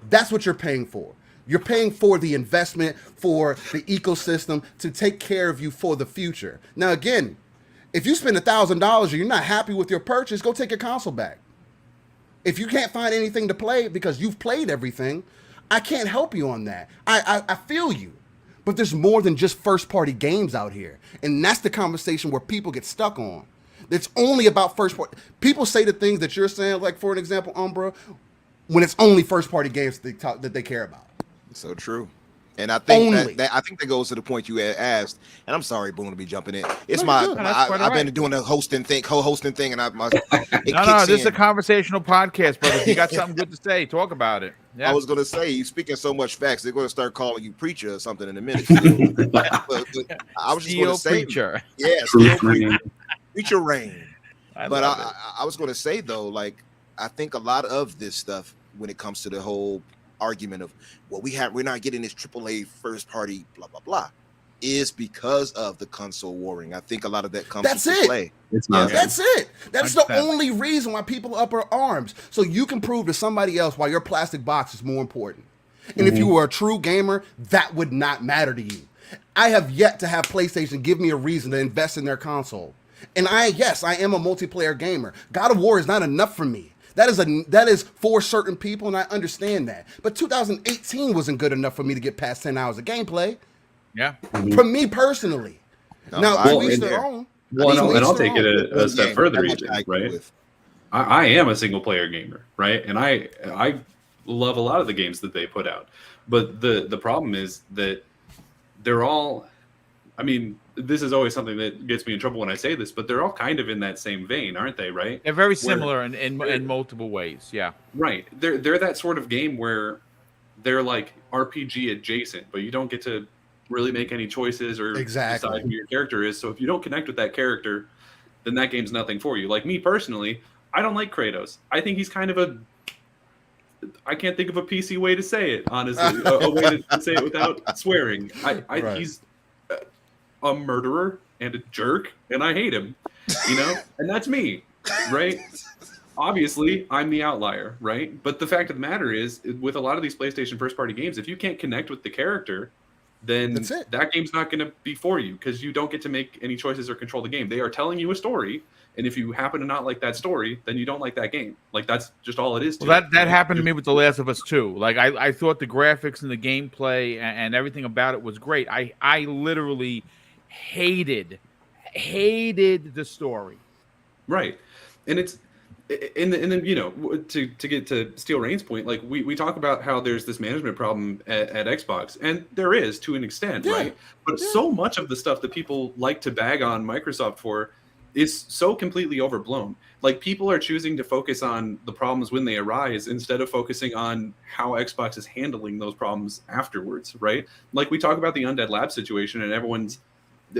That's what you're paying for. You're paying for the investment, for the ecosystem to take care of you for the future. Now, again, if you spend $1,000 and you're not happy with your purchase, go take your console back. If you can't find anything to play because you've played everything, I can't help you on that. I feel you. But there's more than just first-party games out here. And that's the conversation where people get stuck on. It's only about first-party. People say the things that you're saying, like, for an example, Umbra, when it's only first-party games that they care about. So true. And I think that goes to the point you had asked. And I'm sorry, Boom, to be jumping in. It's I've been doing the co-hosting thing, and this is a conversational podcast, brother. If you got something good to say, talk about it. Yeah. I was going to say, you speaking so much facts, they're going to start calling you preacher or something in a minute. I was just going to say, preacher. Yeah, steel preacher. Preacher rain. But I was going to say though, like, I think a lot of this stuff when it comes to the whole argument of we're not getting this AAA first party blah blah blah is because of the console warring. I think a lot of that comes into play. That's it. That's 100%. the only reason why people up our arms, so you can prove to somebody else why your plastic box is more important. And if you were a true gamer, that would not matter to you. I have yet to have PlayStation give me a reason to invest in their console. And I am a multiplayer gamer. God of War is not enough for me. That is for certain people, and I understand that. But 2018 wasn't good enough for me to get past 10 hours of gameplay. Yeah. For me personally. Now, to each their own. Well, and I'll take it a step further, even, right? I am a single player gamer, right? And I love a lot of the games that they put out. But the problem is that they're all, I mean, this is always something that gets me in trouble when I say this, but they're all kind of in that same vein, aren't they? Right? They're very similar in multiple ways. Yeah. Right. They're that sort of game where they're like RPG adjacent, but you don't get to really make any choices or decide who your character is. So if you don't connect with that character, then that game's nothing for you. Like me personally, I don't like Kratos. I think he's kind of I can't think of a PC way to say it, honestly. a way to say it without swearing. He's a murderer and a jerk, and I hate him, and that's me, right? Obviously, I'm the outlier, right? But the fact of the matter is, with a lot of these PlayStation first-party games, if you can't connect with the character, then that game's not going to be for you because you don't get to make any choices or control the game. They are telling you a story, and if you happen to not like that story, then you don't like that game. Like, that's just all it is. That happened to me with The Last of Us 2. Like, I thought the graphics and the gameplay and everything about it was great. I literally hated the story. Right. And it's and then to get to Steel Rain's point, like we talk about how there's this management problem at Xbox, and there is to an extent, right? But so much of the stuff that people like to bag on Microsoft for is so completely overblown. Like, people are choosing to focus on the problems when they arise instead of focusing on how Xbox is handling those problems afterwards, right? Like, we talk about the Undead Lab situation, and everyone's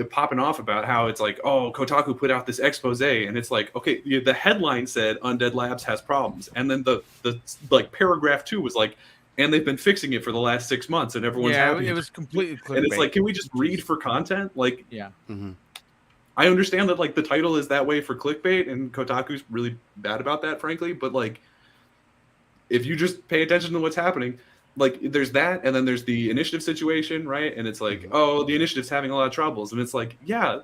popping off about how it's like, oh, Kotaku put out this expose, and it's like, okay, the headline said Undead Labs has problems, and then the like paragraph 2 was like, and they've been fixing it for the last 6 months, and everyone's happy. It was completely clickbait. And it's like, can we just read for content? Like, yeah. Mm-hmm. I understand that, like, the title is that way for clickbait, and Kotaku's really bad about that, frankly, but like, if you just pay attention to what's happening, like there's that, and then there's the initiative situation, right? And it's like, oh, the initiative's having a lot of troubles, and it's like, yeah,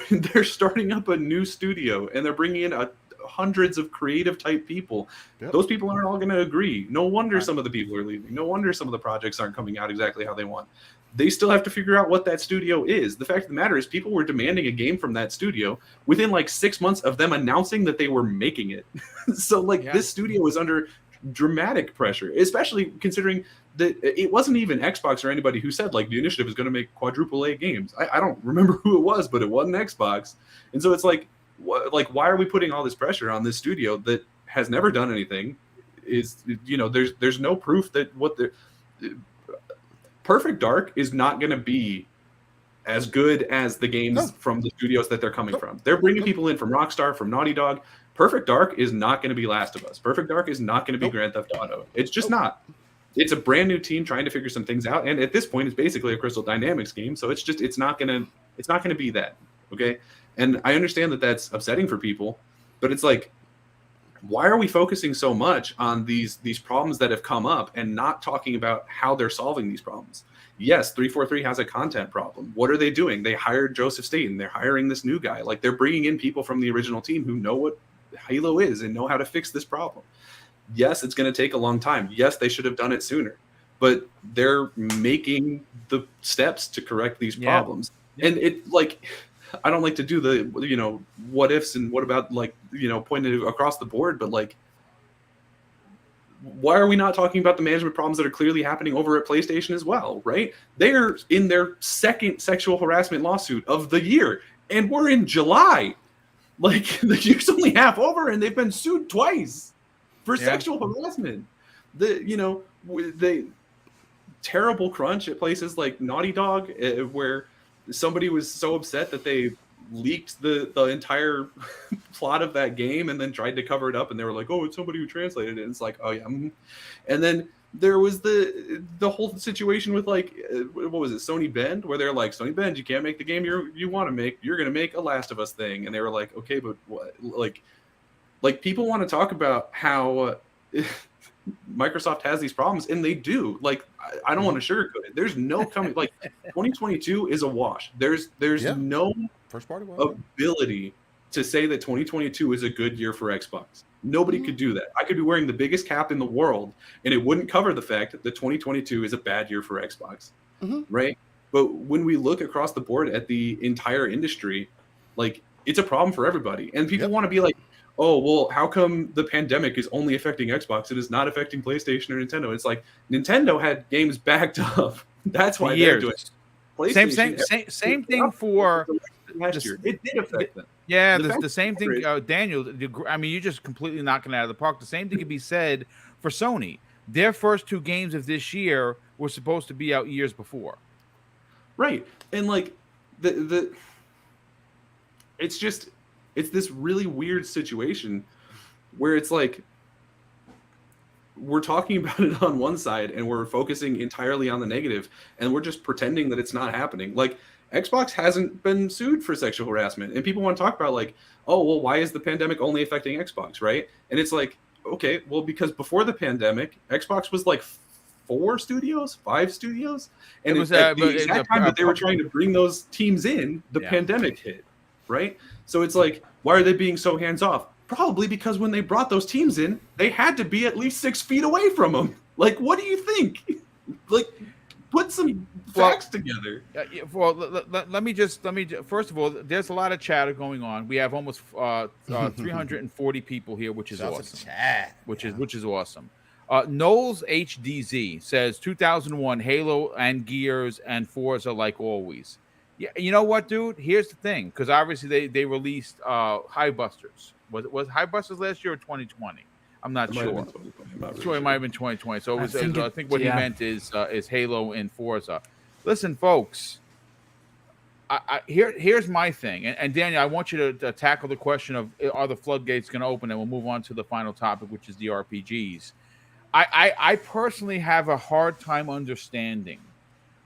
they're starting up a new studio, and they're bringing in hundreds of creative type people. Yep. Those people aren't all going to agree. No wonder some of the people are leaving. No wonder some of the projects aren't coming out exactly how they want. They still have to figure out what that studio is. The fact of the matter is people were demanding a game from that studio within like 6 months of them announcing that they were making it. So like this studio is under dramatic pressure, especially considering that it wasn't even Xbox or anybody who said like the initiative is going to make quadruple A games. I don't remember who it was, but it wasn't Xbox. And so it's like why are we putting all this pressure on this studio that has never done anything? Is, you know, there's no proof that what the Perfect Dark is not going to be as good as the games from the studios that they're coming from. They're bringing people in from Rockstar, from Naughty Dog. Perfect Dark is not going to be Last of Us. Perfect Dark is not going to be Grand Theft Auto. It's just not. It's a brand new team trying to figure some things out, and at this point, it's basically a Crystal Dynamics game. So it's not going to be that. Okay, and I understand that that's upsetting for people, but it's like, why are we focusing so much on these problems that have come up and not talking about how they're solving these problems? Yes, 343 has a content problem. What are they doing? They hired Joseph Staten. They're hiring this new guy. Like, they're bringing in people from the original team who know what Halo is and know how to fix this problem. Yes, it's going to take a long time. Yes, they should have done it sooner, but they're making the steps to correct these problems. And it, like, I don't like to do the, you know, what ifs and what about, like, you know, pointed across the board, but like, why are we not talking about the management problems that are clearly happening over at PlayStation as well, right? They're in their second sexual harassment lawsuit of the year, and we're in July. Like, the year's only half over, and they've been sued twice for sexual harassment. The terrible crunch at places like Naughty Dog, where somebody was so upset that they leaked the entire plot of that game and then tried to cover it up, and they were like, oh, it's somebody who translated it. And it's like, oh yeah. And then there was the whole situation with, like, what was it, Sony Bend, where they're like, Sony Bend, you can't make the game you want to make. You're going to make a Last of Us thing. And they were like, okay, but what? Like people want to talk about how Microsoft has these problems, and they do. Like, I don't want to sugarcoat it. There's no coming. Like, 2022 is a wash. There's no first party ability to say that 2022 is a good year for Xbox. Nobody could do that. I could be wearing the biggest cap in the world, and it wouldn't cover the fact that 2022 is a bad year for Xbox, right? But when we look across the board at the entire industry, like, it's a problem for everybody. And people want to be like, oh, well, how come the pandemic is only affecting Xbox? It is not affecting PlayStation or Nintendo. It's like, Nintendo had games backed up. That's why they're doing it. PlayStation, same thing for last year. It did affect them. Yeah, the same thing, Daniel. I mean, you just completely knocking it out of the park. The same thing can be said for Sony. Their first two games of this year were supposed to be out years before. Right. And like it's this really weird situation where it's like we're talking about it on one side and we're focusing entirely on the negative, and we're just pretending that it's not happening. Like, Xbox hasn't been sued for sexual harassment, and people want to talk about, like, oh, well, why is the pandemic only affecting Xbox, right? And it's like, okay, well, because before the pandemic, Xbox was like 5 studios, and it was at the exact time that they were trying to bring those teams in, the pandemic hit, right? So it's like, why are they being so hands off? Probably because when they brought those teams in, they had to be at least 6 feet away from them. Like, what do you think? Like, put some facts together. Well, let me first of all, there's a lot of chatter going on. We have almost 340 people here, which is awesome. Which is awesome. Knowles HDZ says 2001 Halo and Gears and Forza like always. Yeah, you know what, dude? Here's the thing, because obviously they released Highbusters. Was Highbusters last year or 2020? I'm not sure. It might have been 2020. So it was. I think what he meant is Halo and Forza. Listen, folks. Here's my thing, and Daniel, I want you to tackle the question of, are the floodgates going to open, and we'll move on to the final topic, which is the RPGs. I personally have a hard time understanding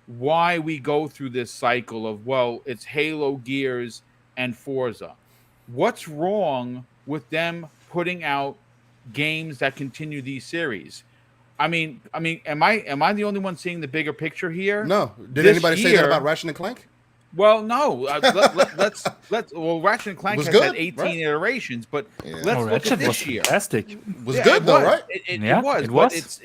why we go through this cycle of, well, it's Halo, Gears, and Forza. What's wrong with them putting out games that continue these series. I mean, am I the only one seeing the bigger picture here? No. Did This anybody say that about Ratchet and Clank? Well, no. Let's. Well, Ratchet and Clank Was has good, had 18 right? iterations, but Yeah. let's look Ratchet at was this year. fantastic. Was Yeah, good it though, was. right? Yeah, It was. it But was. That's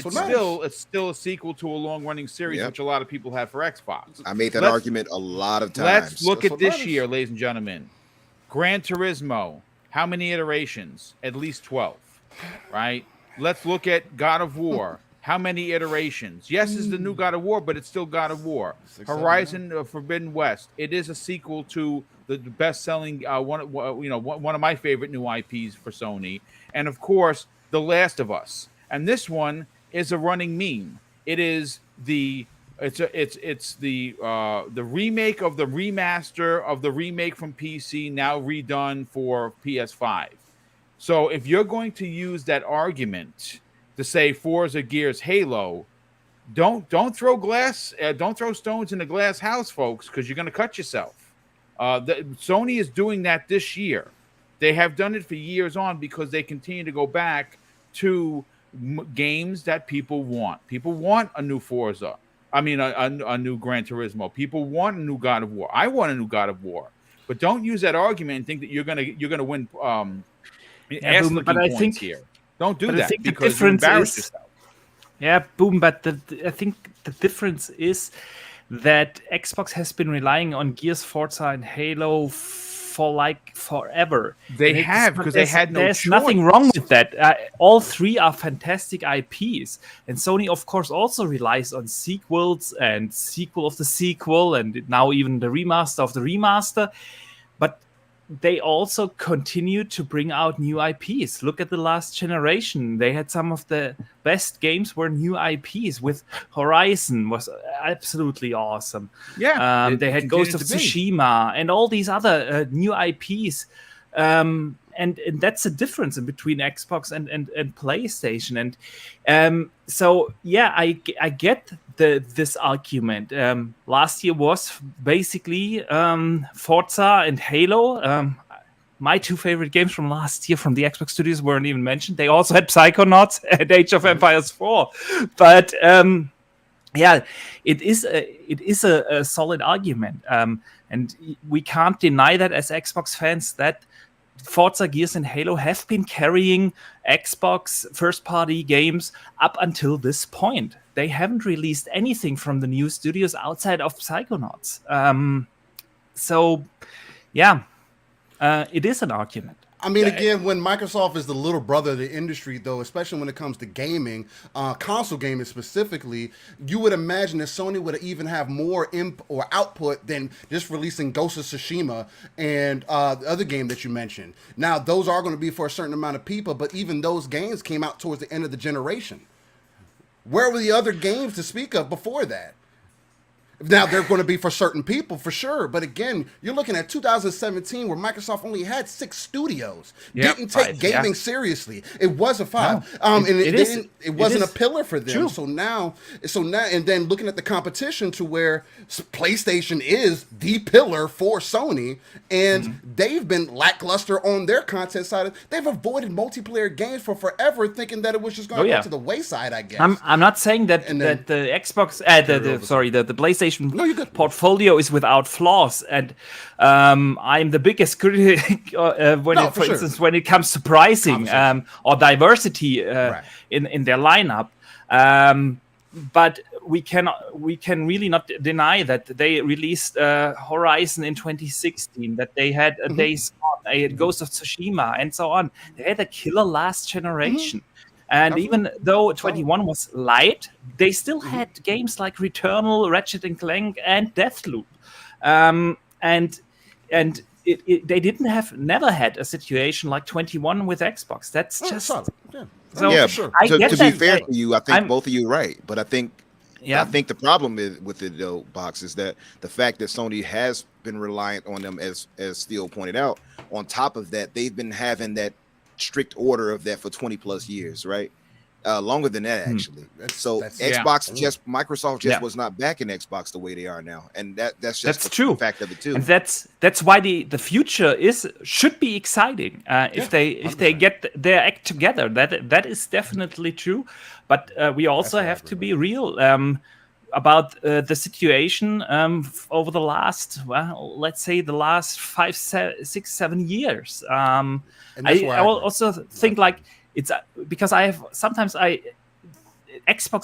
what it's still a sequel to a long running series, Yep. which a lot of people have for Xbox. I made that Let's- argument a lot of times. Let's look That's at what this matters. year, ladies and gentlemen. Gran Turismo. How many iterations? At least 12. Right? Let's look at God of War. How many iterations? Yes, it's the new God of War, but it's still God of War. 6, 7, Horizon Forbidden West. It is a sequel to the best-selling one of my favorite new IPs for Sony, and of course, The Last of Us. And this one is a running meme. It is the remake of the remaster of the remake from PC, now redone for PS5. So if you're going to use that argument to say Forza, Gears, Halo, don't throw stones in the glass house, folks, because you're going to cut yourself. Sony is doing that this year. They have done it for years on because they continue to go back to games that people want. People want a new Forza. I mean, a new Gran Turismo. People want a new God of War. I want a new God of War. But don't use that argument and think that you're gonna win ass licking but I points think here. Don't do but I that think the because you difference embarrass is- yourself. Yeah, boom. But I think the difference is that Xbox has been relying on Gears, Forza, and Halo for like forever. They And have, because they had no There's nothing wrong with that. All three are fantastic IPs, and Sony, of course, also relies on sequels and sequel of the sequel, and now even the remaster of the remaster. But they also continue to bring out new IPs. Look at the last generation. They had some of the best games were new IPs. With Horizon was absolutely awesome. Yeah, They had Ghost of Tsushima and all these other new IPs. And that's the difference in between Xbox and PlayStation. And so, yeah, I get this argument. Last year was basically Forza and Halo. My two favorite games from last year from the Xbox studios weren't even mentioned. They also had Psychonauts and Age of Empires 4. But yeah, it is a solid argument. And we can't deny that as Xbox fans that Forza, Gears, and Halo have been carrying Xbox first-party games up until this point. They haven't released anything from the new studios outside of Psychonauts. So, yeah, it is an argument. I mean, again, when Microsoft is the little brother of the industry, though, especially when it comes to gaming, console gaming specifically, you would imagine that Sony would even have more or output than just releasing Ghost of Tsushima and the other game that you mentioned. Now, those are going to be for a certain amount of people, but even those games came out towards the end of the generation. Where were the other games to speak of before that? Now, they're going to be for certain people, for sure. But again, you're looking at 2017 where Microsoft only had 6 studios. Yep, Didn't take gaming seriously. It was a 5. And it wasn't a pillar for them. True. So now, and then looking at the competition to where PlayStation is the pillar for Sony, and they've been lackluster on their content side. They've avoided multiplayer games for forever, thinking that it was just going to go to the wayside, I guess. I'm not saying that And then- that the Xbox, the PlayStation No, you're good. portfolio is without flaws, and I'm the biggest critic for instance, when it comes to pricing or diversity in their lineup. But we can really not deny that they released Horizon in 2016, that they had a Days Gone, a Ghost of Tsushima, and so on. They had a killer last generation. And even though 21 was light, they still had games like Returnal, Ratchet and Clank, and Deathloop. They never had a situation like 21 with Xbox. That's just solid. Yeah. so. Yeah, sure. I to get be that. fair to you, I think I'm- both of you are right. But I think Yeah. I think the problem with it though, Box, is that the fact that Sony has been reliant on them, as Steele pointed out. On top of that, they've been having that strict order of that for 20 plus years, right? Longer than that, actually. So Microsoft just was not backing Xbox the way they are now, and that's just the fact of it too. And that's why the future should be exciting if they get their act together. That is definitely true, but we also have to be real about the situation over the last, let's say the last 5, 6, 7 years. I also think like. It's because Xbox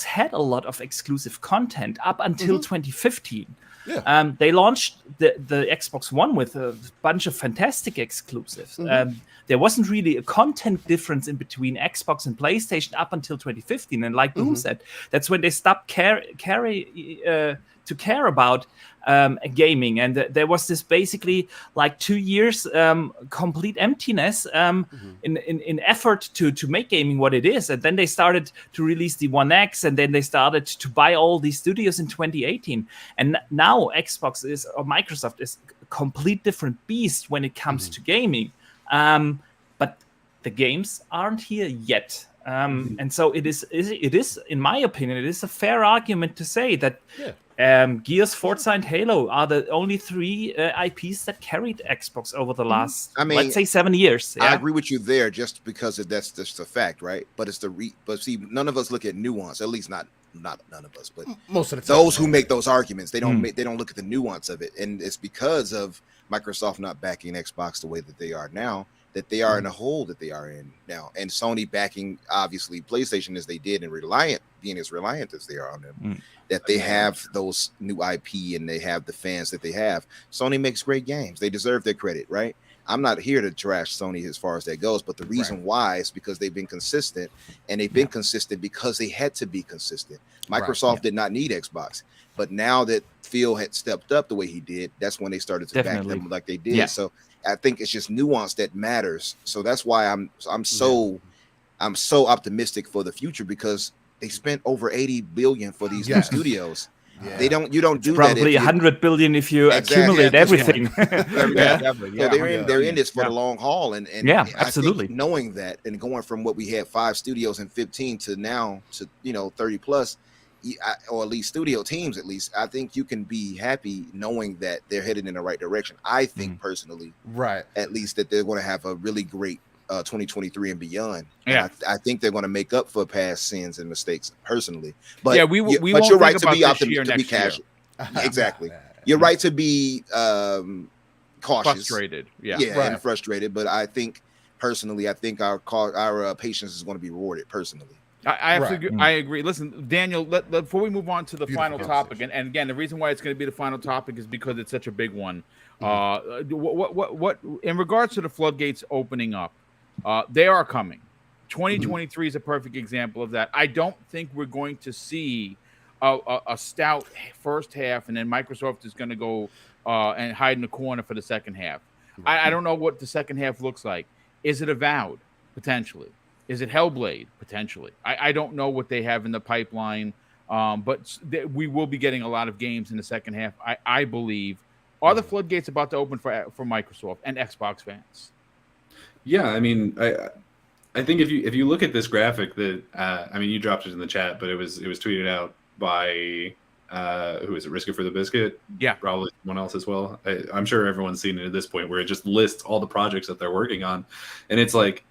had a lot of exclusive content up until 2015. Yeah. They launched the Xbox One with a bunch of fantastic exclusives. There wasn't really a content difference in between Xbox and PlayStation up until 2015. And like Boom said, that's when they stopped care about gaming, and there was this basically like 2 years complete emptiness in effort to make gaming what it is, and then they started to release the One X, and then they started to buy all these studios in 2018, and now Microsoft is a complete different beast when it comes to gaming, but the games aren't here yet. And so it is, in my opinion, it is a fair argument to say that Gears, Forza, and Halo are the only 3 IPs that carried Xbox over the last, let's say, 7 years. I agree with you there, just because that's just a fact, right? But it's but see, none of us look at nuance. At least not none of us, but most of the time, those who make those arguments, they don't look at the nuance of it, and it's because of Microsoft not backing Xbox the way that they are now, that they are in a hole that they are in now, and Sony backing obviously PlayStation as they did, and being as reliant as they are on them, that they have those new IP and they have the fans that they have. Sony makes great games. They deserve their credit, right? I'm not here to trash Sony as far as that goes, but the reason why is because they've been consistent, and they've been consistent because they had to be consistent. Microsoft did not need Xbox, but now that Phil had stepped up the way he did, that's when they started to back them like they did. Yeah. So I think it's just nuance that matters. So that's why I'm so optimistic for the future, because they spent over $80 billion for these new studios. Yeah. You don't do probably that. Probably $100 billion if you accumulate everything. So they're in this for the long haul, and absolutely. I think knowing that, and going from what we had 5 studios and 15 to now to 30 plus, or at least studio teams, at least I think you can be happy knowing that they're headed in the right direction. I think personally, at least that they're going to have a really great 2023 and beyond. And I think they're going to make up for past sins and mistakes personally. But but you're right to be optimistic, to be casual. Exactly. You're right to be cautious, frustrated, and frustrated. But I think personally, our patience is going to be rewarded personally. I agree. Listen, Daniel, before we move on to the final topic, and again, the reason why it's going to be the final topic is because it's such a big one. What in regards to the floodgates opening up, they are coming. 2023 is a perfect example of that. I don't think we're going to see a stout first half, and then Microsoft is going to go and hide in the corner for the second half. I don't know what the second half looks like. Is it Avowed? Potentially. Is it Hellblade? Potentially. I don't know what they have in the pipeline, but we will be getting a lot of games in the second half, I believe. Are the floodgates about to open for Microsoft and Xbox fans? Yeah, I mean, I think if you look at this graphic that you dropped it in the chat, but it was tweeted out by who is it? Risk It for the Biscuit? Yeah, probably someone else as well. I'm sure everyone's seen it at this point, where it just lists all the projects that they're working on, and it's like,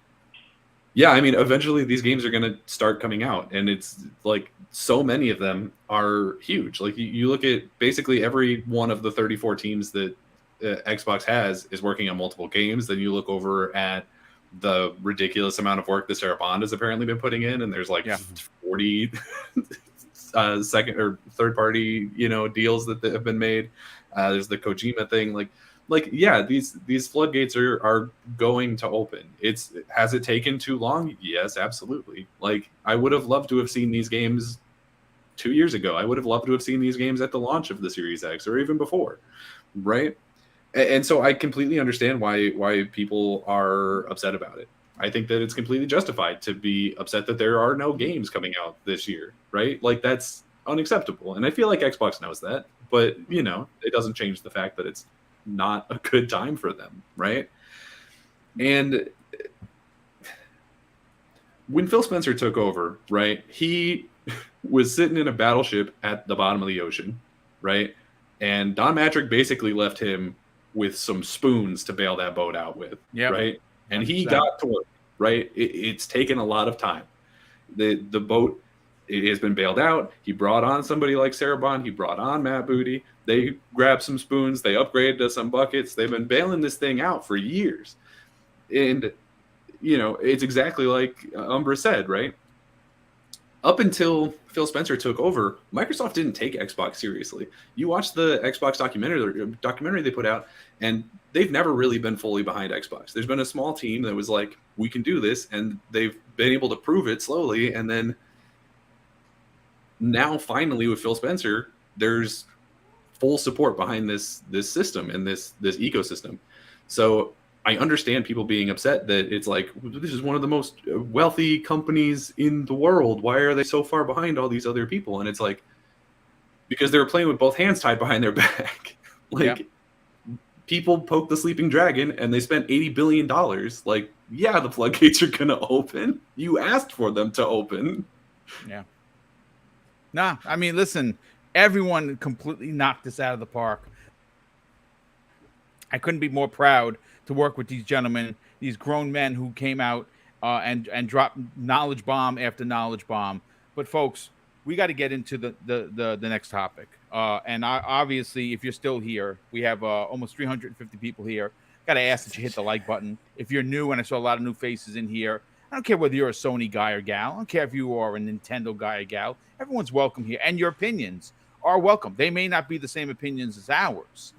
yeah, I mean, eventually these games are going to start coming out, and it's like so many of them are huge. Like you look at basically every one of the 34 teams that Xbox has is working on multiple games. Then you look over at the ridiculous amount of work that Sarah Bond has apparently been putting in, and there's like 40 second or third party deals that have been made. There's the Kojima thing. These floodgates are going to open. Has it taken too long? Yes, absolutely. Like, I would have loved to have seen these games 2 years ago. I would have loved to have seen these games at the launch of the Series X or even before, right? And so I completely understand why people are upset about it. I think that it's completely justified to be upset that there are no games coming out this year, right? Like, that's unacceptable. And I feel like Xbox knows that, but it doesn't change the fact that it's not a good time for them, right? And when Phil Spencer took over, right, he was sitting in a battleship at the bottom of the ocean, right? And Don Matrick basically left him with some spoons to bail that boat out with, Yep. right? And he 100%. got to work, right? It's taken a lot of time. The boat, it has been bailed out. He brought on somebody like Sarabon. He brought on Matt Booty. They grabbed some spoons. They upgraded to some buckets. They've been bailing this thing out for years. And, it's exactly like Umbra said, right? Up until Phil Spencer took over, Microsoft didn't take Xbox seriously. You watch the Xbox documentary they put out, and they've never really been fully behind Xbox. There's been a small team that was like, we can do this, and they've been able to prove it slowly. And then now, finally, with Phil Spencer, there's full support behind this system and this ecosystem. So I understand people being upset that it's like, this is one of the most wealthy companies in the world. Why are they so far behind all these other people? And it's like, because they were playing with both hands tied behind their back. People poke the sleeping dragon and they spent $80 billion. Like, yeah, the floodgates are going to open. You asked for them to open. Yeah. Nah, I mean, listen, everyone completely knocked this out of the park. I couldn't be more proud to work with these gentlemen, these grown men who came out and dropped knowledge bomb after knowledge bomb. But folks, we got to get into the next topic. And obviously, if you're still here, we have almost 350 people here. Got to ask that you hit the like button. If you're new, and I saw a lot of new faces in here, I don't care whether you're a Sony guy or gal. I don't care if you are a Nintendo guy or gal. Everyone's welcome here, and your opinions are welcome. They may not be the same opinions as ours.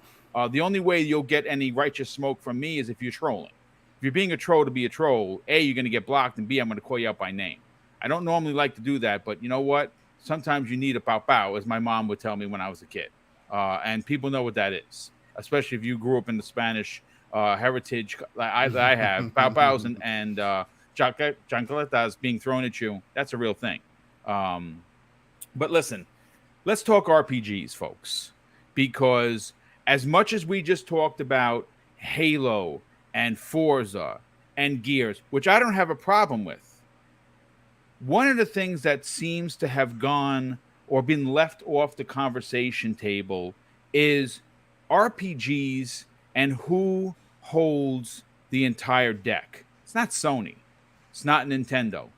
The only way you'll get any righteous smoke from me is if you're trolling. If you're being a troll to be a troll, A, you're going to get blocked, and B, I'm going to call you out by name. I don't normally like to do that, but you know what? Sometimes you need a pow pow, as my mom would tell me when I was a kid. And people know what that is, especially if you grew up in the Spanish heritage like I have. Pow pows and chancletas being thrown at you. That's a real thing. But listen, let's talk RPGs, folks, because as much as we just talked about Halo and Forza and Gears, which I don't have a problem with, one of the things that seems to have gone or been left off the conversation table is RPGs and who holds the entire deck. It's not Sony. It's not Nintendo.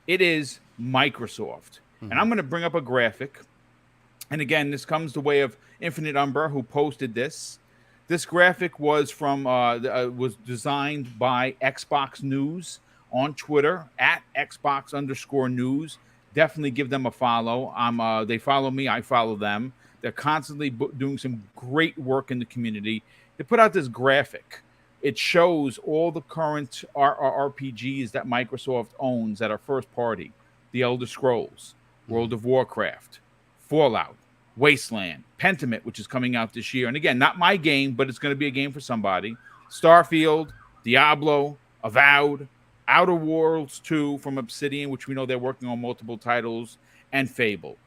It is Microsoft. And I'm going to bring up a graphic. And again, this comes the way of Infinite Umber, who posted this. This graphic was from was designed by Xbox News on Twitter at Xbox_news. Definitely give them a follow. They follow me. I follow them. They're constantly doing some great work in the community. They put out this graphic. It shows all the current RPGs that Microsoft owns that are first party. The Elder Scrolls, World of Warcraft, Fallout, Wasteland, Pentiment, which is coming out this year. And again, not my game, but it's going to be a game for somebody. Starfield, Diablo, Avowed, Outer Worlds 2 from Obsidian, which we know they're working on multiple titles, and Fable.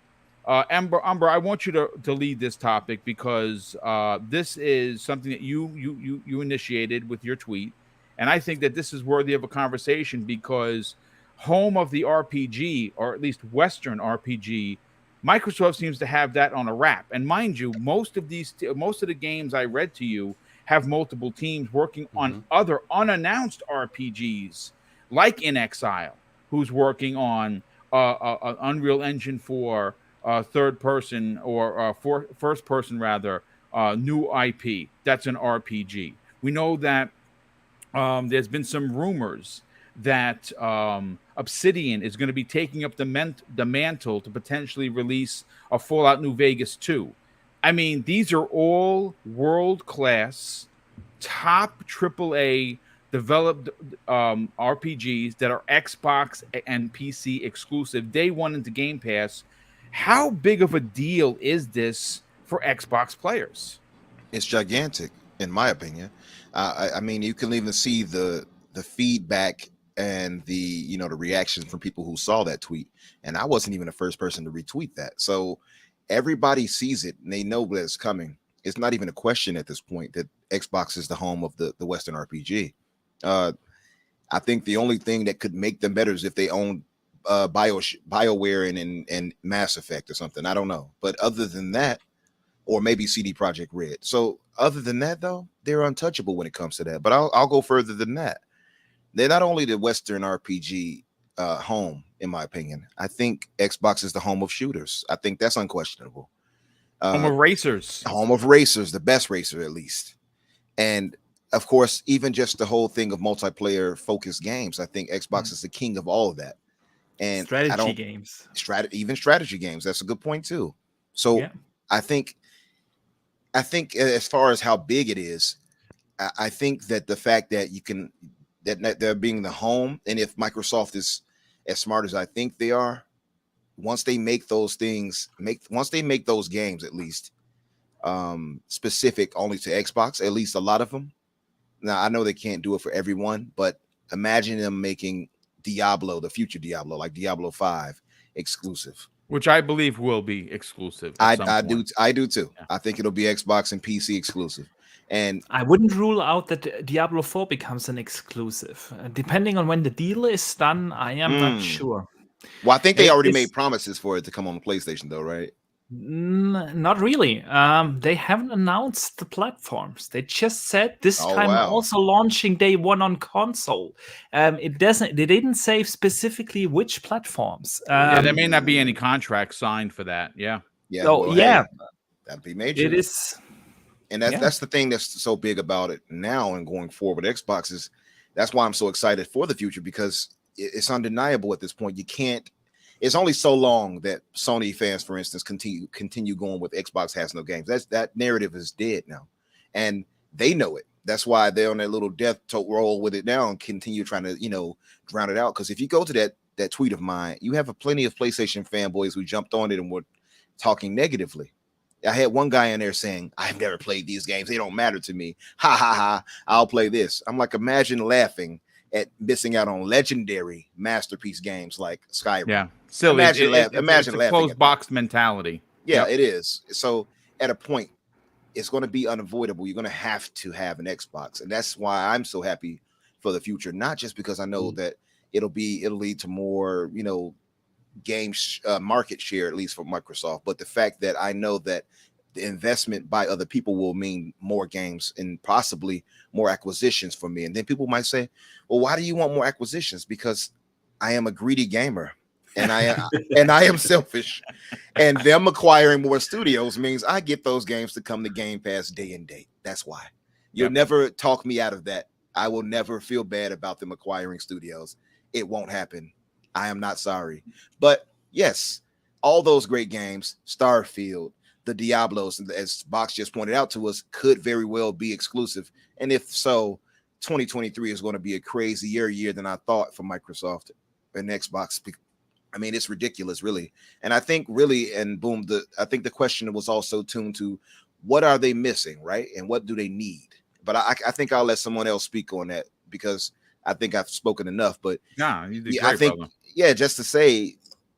Umber, I want you to lead this topic because this is something that you initiated with your tweet. And I think that this is worthy of a conversation because home of the RPG, or at least Western RPG, Microsoft seems to have that on a wrap. And mind you, most of the games I read to you have multiple teams working on other unannounced RPGs, like In Exile, who's working on Unreal Engine 4 third person or first person rather, new IP. That's an RPG. We know that there's been some rumors that Obsidian is going to be taking up the mantle to potentially release a Fallout New Vegas 2. I mean, these are all world-class, top AAA developed RPGs that are Xbox and PC exclusive day one into Game Pass. How big of a deal is this for Xbox players? It's gigantic, in my opinion. I mean, you can even see the feedback and the reaction from people who saw that tweet. And I wasn't even the first person to retweet that. So everybody sees it and they know that it's coming. It's not even a question at this point that Xbox is the home of the Western RPG. I think the only thing that could make them better is if they own BioWare and Mass Effect or something. I don't know. But other than that, or maybe CD Projekt Red. So other than that, though, they're untouchable when it comes to that. But I'll go further than that. They're not only the Western RPG home, in my opinion. I think Xbox is the home of shooters. I think that's unquestionable. Home of racers. Home of racers, the best racer at least. And of course, even just the whole thing of multiplayer focused games, I think Xbox is the king of all of that. And strategy games. Even strategy games. That's a good point too. So yeah. I think as far as how big it is, I think that the fact that you can that they're being the home, and if Microsoft is as smart as I think they are, once they make those games at least specific only to Xbox, at least a lot of them. Now I know they can't do it for everyone, but imagine them making Diablo, the future Diablo, like Diablo 5, exclusive. Which I believe will be exclusive. I do too. Yeah. I think it'll be Xbox and PC exclusive. And I wouldn't rule out that Diablo 4 becomes an exclusive. Depending on when the deal is done, I am not sure. Well, I think they already made promises for it to come on the PlayStation, though, right? Not really. They haven't announced the platforms. They just said this time also launching day one on console. They didn't say specifically which platforms. There may not be any contract signed for that. Yeah. Hey, that'd be major. It is. And that's the thing that's so big about it now and going forward with Xbox is that's why I'm so excited for the future, because it's undeniable at this point. You can't. It's only so long that Sony fans, for instance, continue going with Xbox has no games. That narrative is dead now, and they know it. That's why they're on that little death roll with it now and continue trying to drown it out. Because if you go to that tweet of mine, you have plenty of PlayStation fanboys who jumped on it and were talking negatively. I had one guy in there saying, "I've never played these games. They don't matter to me. Ha ha ha! I'll play this." I'm like, imagine laughing at missing out on legendary masterpiece games like Skyrim. Yeah, silly. Imagine laughing. A closed box mentality. Yeah, it is. So at a point, it's going to be unavoidable. You're going to have an Xbox, and that's why I'm so happy for the future. Not just because I know that it'll lead to more, games market share, at least for Microsoft, but the fact that I know that the investment by other people will mean more games and possibly more acquisitions for me. And then people might say, well, why do you want more acquisitions? Because I am a greedy gamer and I am selfish, and them acquiring more studios means I get those games to come to Game Pass day and date. That's why. You'll never talk me out of that. I will never feel bad about them acquiring studios. It won't happen. I am not sorry. But yes, all those great games, Starfield, the Diablos, as Box just pointed out to us, could very well be exclusive. And if so, 2023 is going to be a crazier year than I thought for Microsoft and Xbox. I mean, it's ridiculous, really. And I think I think the question was also tuned to what are they missing, right? And what do they need? But I think I'll let someone else speak on that, because I think I've spoken enough. But you did great, brother. Just to say,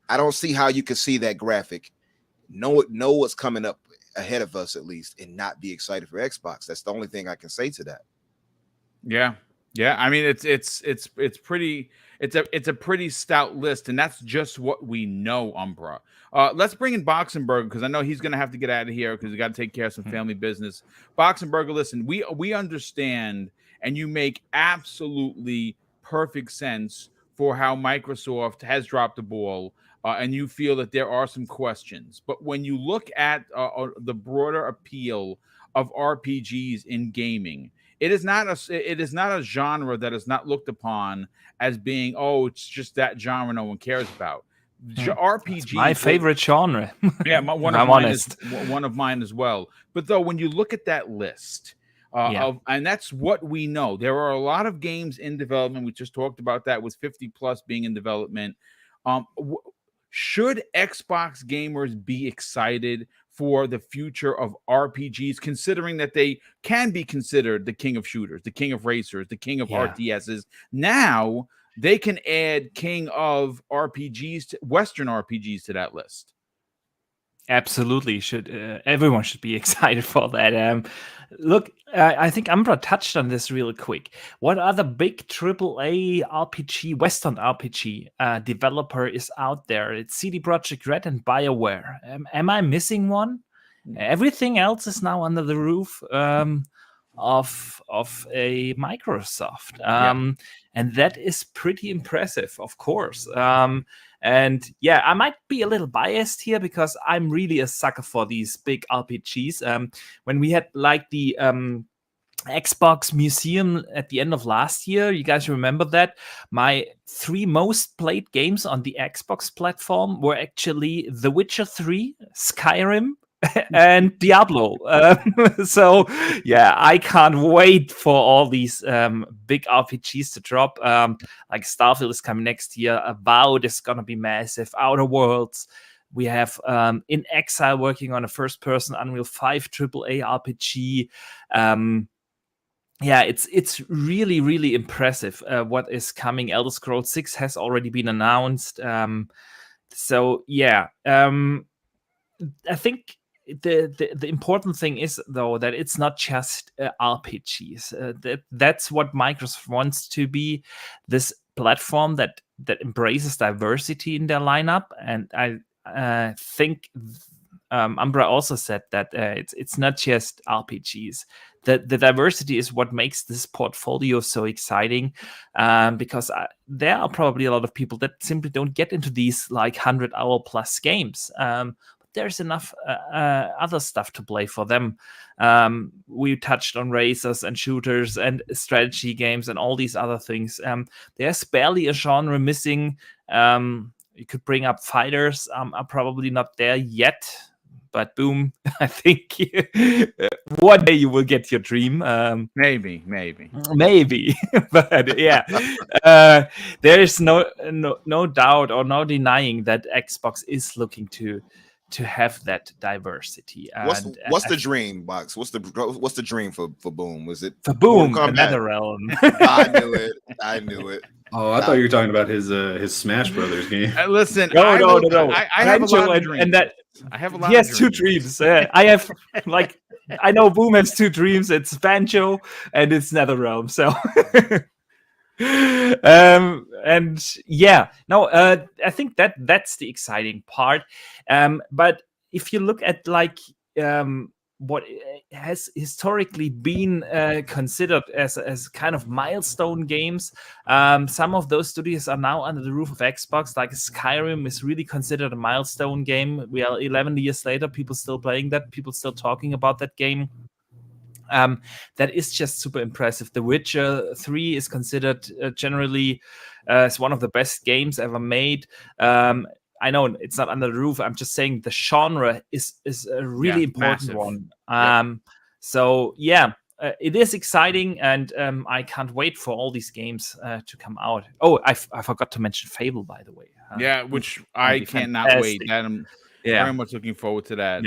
I don't see how you could see that graphic, know what's coming up ahead of us at least, and not be excited for Xbox. That's the only thing I can say to that. Yeah. I mean, it's a pretty stout list, and that's just what we know, Umbra. Let's bring in Boxenberger, because I know he's going to have to get out of here because we got to take care of some family business. Boxenberger, listen, we understand, and you make absolutely perfect sense for how Microsoft has dropped the ball, and you feel that there are some questions. But when you look at the broader appeal of RPGs in gaming, it is not a genre that is not looked upon as being, it's just that genre no one cares about. RPGs, that's my favorite genre. Yeah, one of mine as well. But though, when you look at that list, and that's what we know. There are a lot of games in development. We just talked about that, with 50 plus being in development. Should Xbox gamers be excited for the future of RPGs, considering that they can be considered the king of shooters, the king of racers, the king of RTSs? Now they can add king of RPGs, Western RPGs, to that list. Absolutely, should everyone should be excited for that. Look, I think Umbra touched on this real quick. What other big AAA RPG, Western RPG developer is out there? It's CD Projekt Red and BioWare. Am I missing one? Everything else is now under the roof of a Microsoft, and that is pretty impressive, of course. And yeah, I might be a little biased here because I'm really a sucker for these big RPGs. When we had like the Xbox Museum at the end of last year, you guys remember that? My 3 most played games on the Xbox platform were actually The Witcher 3, Skyrim, and Diablo. So yeah, I can't wait for all these big RPGs to drop. Like Starfield is coming next year. Avowed is gonna be massive. Outer Worlds. We have In Exile working on a first-person Unreal 5 AAA RPG. Yeah, it's really, really impressive what is coming. Elder Scrolls 6 has already been announced. So yeah, I think the important thing is though that it's not just RPGs. That's what Microsoft wants to be, this platform that embraces diversity in their lineup. And I think Umbra also said that it's not just RPGs. The diversity is what makes this portfolio so exciting, because there are probably a lot of people that simply don't get into these like 100-hour plus games. But there's enough other stuff to play for them. We touched on racers and shooters and strategy games and all these other things. There's barely a genre missing. You could bring up fighters. Are probably not there yet. But Boom, I think one day you will get your dream. Maybe. But yeah, there is no doubt or no denying that Xbox is looking to have that diversity. What's the dream, Box? What's the dream for Boom? Was it for Boom, Mortal Kombat? another realm? I knew it. Oh, I thought you were talking about his Smash Brothers game. Listen, No. I have a lot of dreams. And that I have a lot. He has 2 dreams. I have I know Boom has 2 dreams. It's Banjo and it's NetherRealm. So, and yeah, no, I think that's the exciting part. But if you look at like what has historically been considered as kind of milestone games, some of those studios are now under the roof of Xbox. Like Skyrim is really considered a milestone game. We are 11 years later, people still playing that, people still talking about that game. That is just super impressive. The Witcher 3 is considered generally as one of the best games ever made. I know it's not under the roof. I'm just saying the genre is a really important one. So yeah, it is exciting, and I can't wait for all these games to come out. Oh, I forgot to mention Fable, by the way. Which I cannot wait. That I'm very much looking forward to that.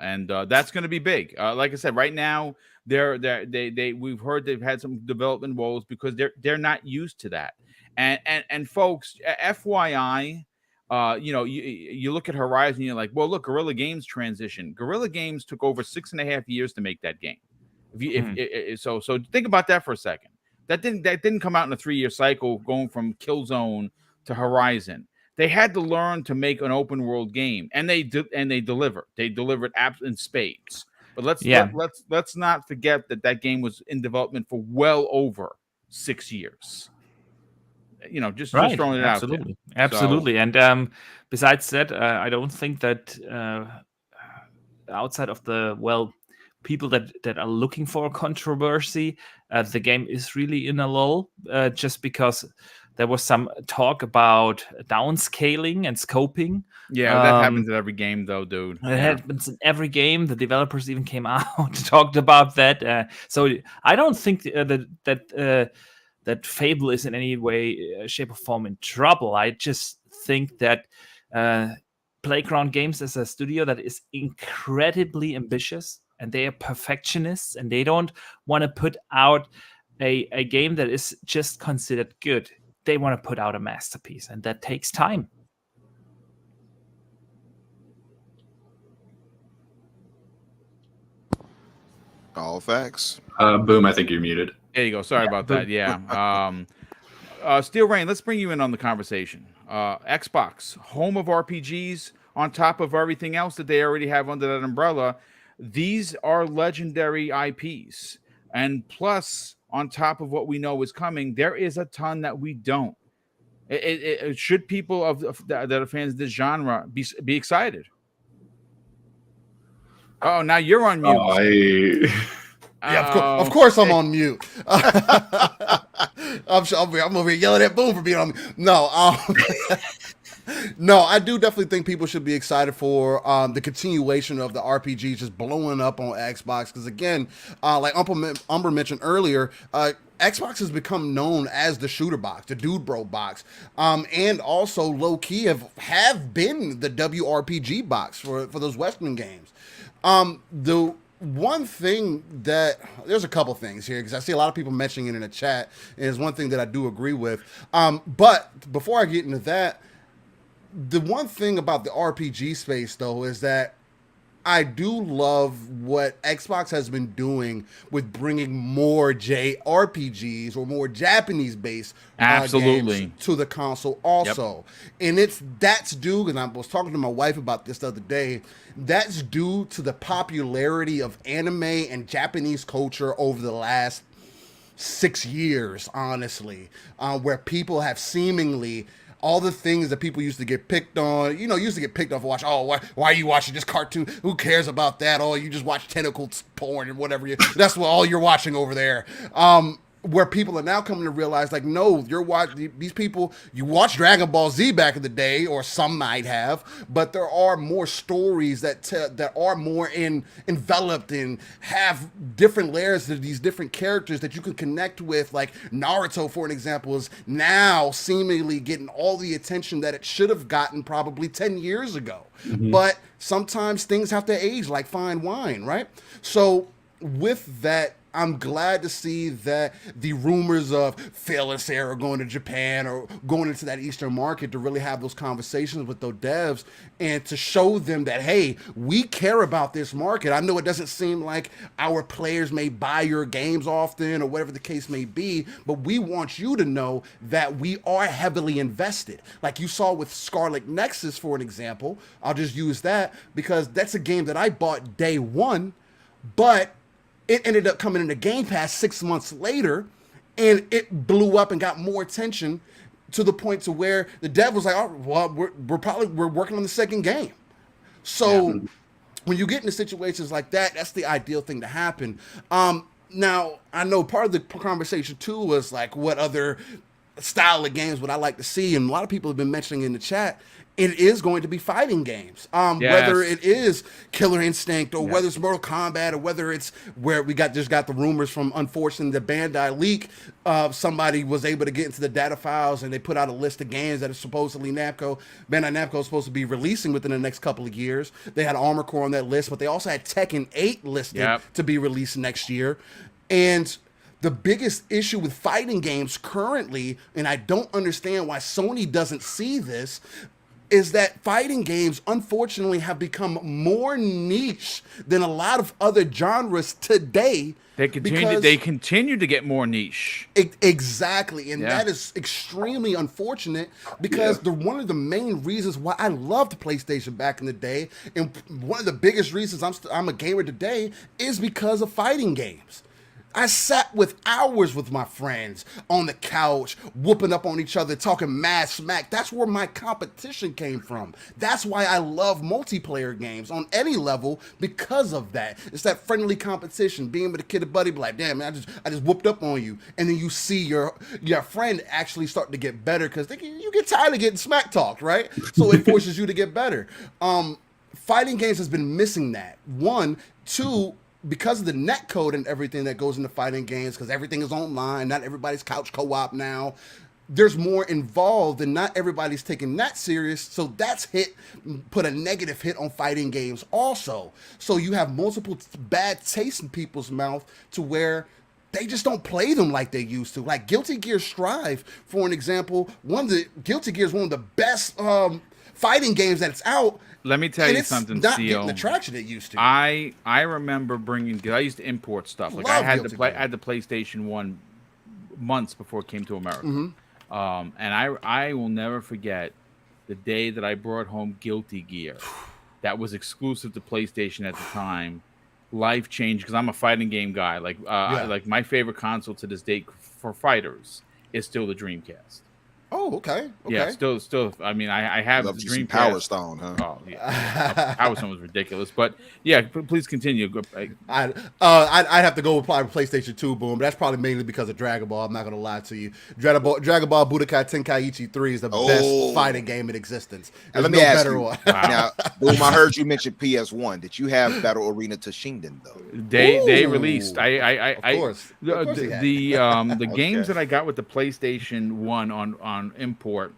And that's going to be big. Like I said, right now we've heard they've had some development woes because they're not used to that. And folks, FYI. You look at Horizon, you're like, well, look, Guerrilla Games transition. Guerrilla Games took over 6.5 years to make that game. So think about that for a second. That didn't come out in a 3-year cycle, going from Killzone to Horizon. They had to learn to make an open world game, and they delivered. They delivered apps in spades. But let's not forget that game was in development for well over 6 years. Just throwing it out there. Absolutely. So, and besides that, I don't think that outside of the people that are looking for controversy, the game is really in a lull, just because there was some talk about downscaling and scoping. Yeah, that happens in every game, though, dude. It happens in every game. The developers even came out and talked about that. So I don't think that Fable is in any way, shape, or form in trouble. I just think that Playground Games is a studio that is incredibly ambitious, and they are perfectionists, and they don't want to put out a game that is just considered good. They want to put out a masterpiece, and that takes time. All facts. Boom, I think you're muted. There you go. Sorry about that. Yeah. Steel Rain, let's bring you in on the conversation. Xbox, home of RPGs, on top of everything else that they already have under that umbrella. These are legendary IPs. And plus, on top of what we know is coming, there is a ton that we don't. Should people that are fans of this genre be excited? Oh, now you're on mute. Yeah, of course I'm on mute. I'm over here yelling at Boom for being on mute. No, no, I do definitely think people should be excited for the continuation of the RPGs just blowing up on Xbox. Because again, like Umber mentioned earlier, Xbox has become known as the shooter box, the dude bro box, and also low key have been the WRPG box for those Western games. The one thing that there's a couple things here because I see a lot of people mentioning it in the chat, and it's one thing that I do agree with. But before I get into that, the one thing about the RPG space though is that I do love what Xbox has been doing with bringing more JRPGs or more Japanese-based games to the console also. Yep. And that's due, and I was talking to my wife about this the other day, that's due to the popularity of anime and Japanese culture over the last 6 years, honestly, where people have seemingly all the things that people used to get picked on, used to get picked on for watching. Oh, why are you watching this cartoon? Who cares about that? Oh, you just watch tentacle porn and whatever. That's what all you're watching over there. Where people are now coming to realize, like, no, you're watching these people. You watch Dragon Ball Z back in the day, or some might have, but there are more stories that are more enveloped and have different layers to these different characters that you can connect with. Like Naruto, for an example, is now seemingly getting all the attention that it should have gotten probably 10 years ago. Mm-hmm. But sometimes things have to age like fine wine, right? So with that, I'm glad to see that the rumors of Phil and Sarah going to Japan or going into that Eastern market to really have those conversations with those devs and to show them that, hey, we care about this market. I know it doesn't seem like our players may buy your games often or whatever the case may be, but we want you to know that we are heavily invested. Like you saw with Scarlet Nexus, for an example. I'll just use that because that's a game that I bought day one, but it ended up coming into Game Pass 6 months later, and it blew up and got more attention to the point to where the dev was like, "Oh, well, we're working on the second game." So when you get into situations like that, that's the ideal thing to happen. Now, I know part of the conversation too was like, what other style of games would I like to see? And a lot of people have been mentioning in the chat, it is going to be fighting games. Whether it is Killer Instinct or whether it's Mortal Kombat or whether it's where we just got the rumors from, unfortunately, the Bandai leak. Somebody was able to get into the data files and they put out a list of games that are supposedly Bandai Namco is supposed to be releasing within the next couple of years. They had Armored Core on that list, but they also had Tekken 8 listed to be released next year. And the biggest issue with fighting games currently, and I don't understand why Sony doesn't see this, is that fighting games, unfortunately, have become more niche than a lot of other genres today. They continue to get more niche. Exactly, and that is extremely unfortunate because one of the main reasons why I loved PlayStation back in the day, and one of the biggest reasons I'm a gamer today, is because of fighting games. I sat with hours with my friends on the couch, whooping up on each other, talking mad smack. That's where my competition came from. That's why I love multiplayer games on any level, because of that. It's that friendly competition, being with a kid, a buddy, be like, damn, man, I just whooped up on you. And then you see your friend actually start to get better because you get tired of getting smack talked, right? So it forces you to get better. Fighting games has been missing that. 1, 2, because of the net code and everything that goes into fighting games, because everything is online, not everybody's couch co-op now, there's more involved and not everybody's taking that serious. So that's put a negative hit on fighting games also. So you have multiple bad taste in people's mouth to where they just don't play them like they used to. Like Guilty Gear Strive, for an example, Guilty Gear is one of the best fighting games that's out, Let me tell And you it's something, not Theo. getting the traction it used to. I remember bringing. 'Cause I used to import stuff. Like I Love had the Guilty play. Gear. I had the PlayStation 1 months before it came to America. Mhm. And I will never forget the day that I brought home Guilty Gear. That was exclusive to PlayStation at the time. Life changed because I'm a fighting game guy. Like my favorite console to this day for fighters is still the Dreamcast. Oh, okay. Yeah, still. I mean, I have Love the you some Dreamcast. Power Stone, huh? Oh yeah, Power Stone was ridiculous. But yeah, please continue. I'd have to go with probably PlayStation 2, Boom. But that's probably mainly because of Dragon Ball. I'm not gonna lie to you. Dragon Ball Budokai Tenkaichi 3 is the best fighting game in existence. Now, There's let me no ask better you. one. Now, Boom, I heard you mention PS1. Did you have Battle Arena Toshinden though? They Ooh. released. Of course. Of course he had. The games that I got with the PlayStation 1 on import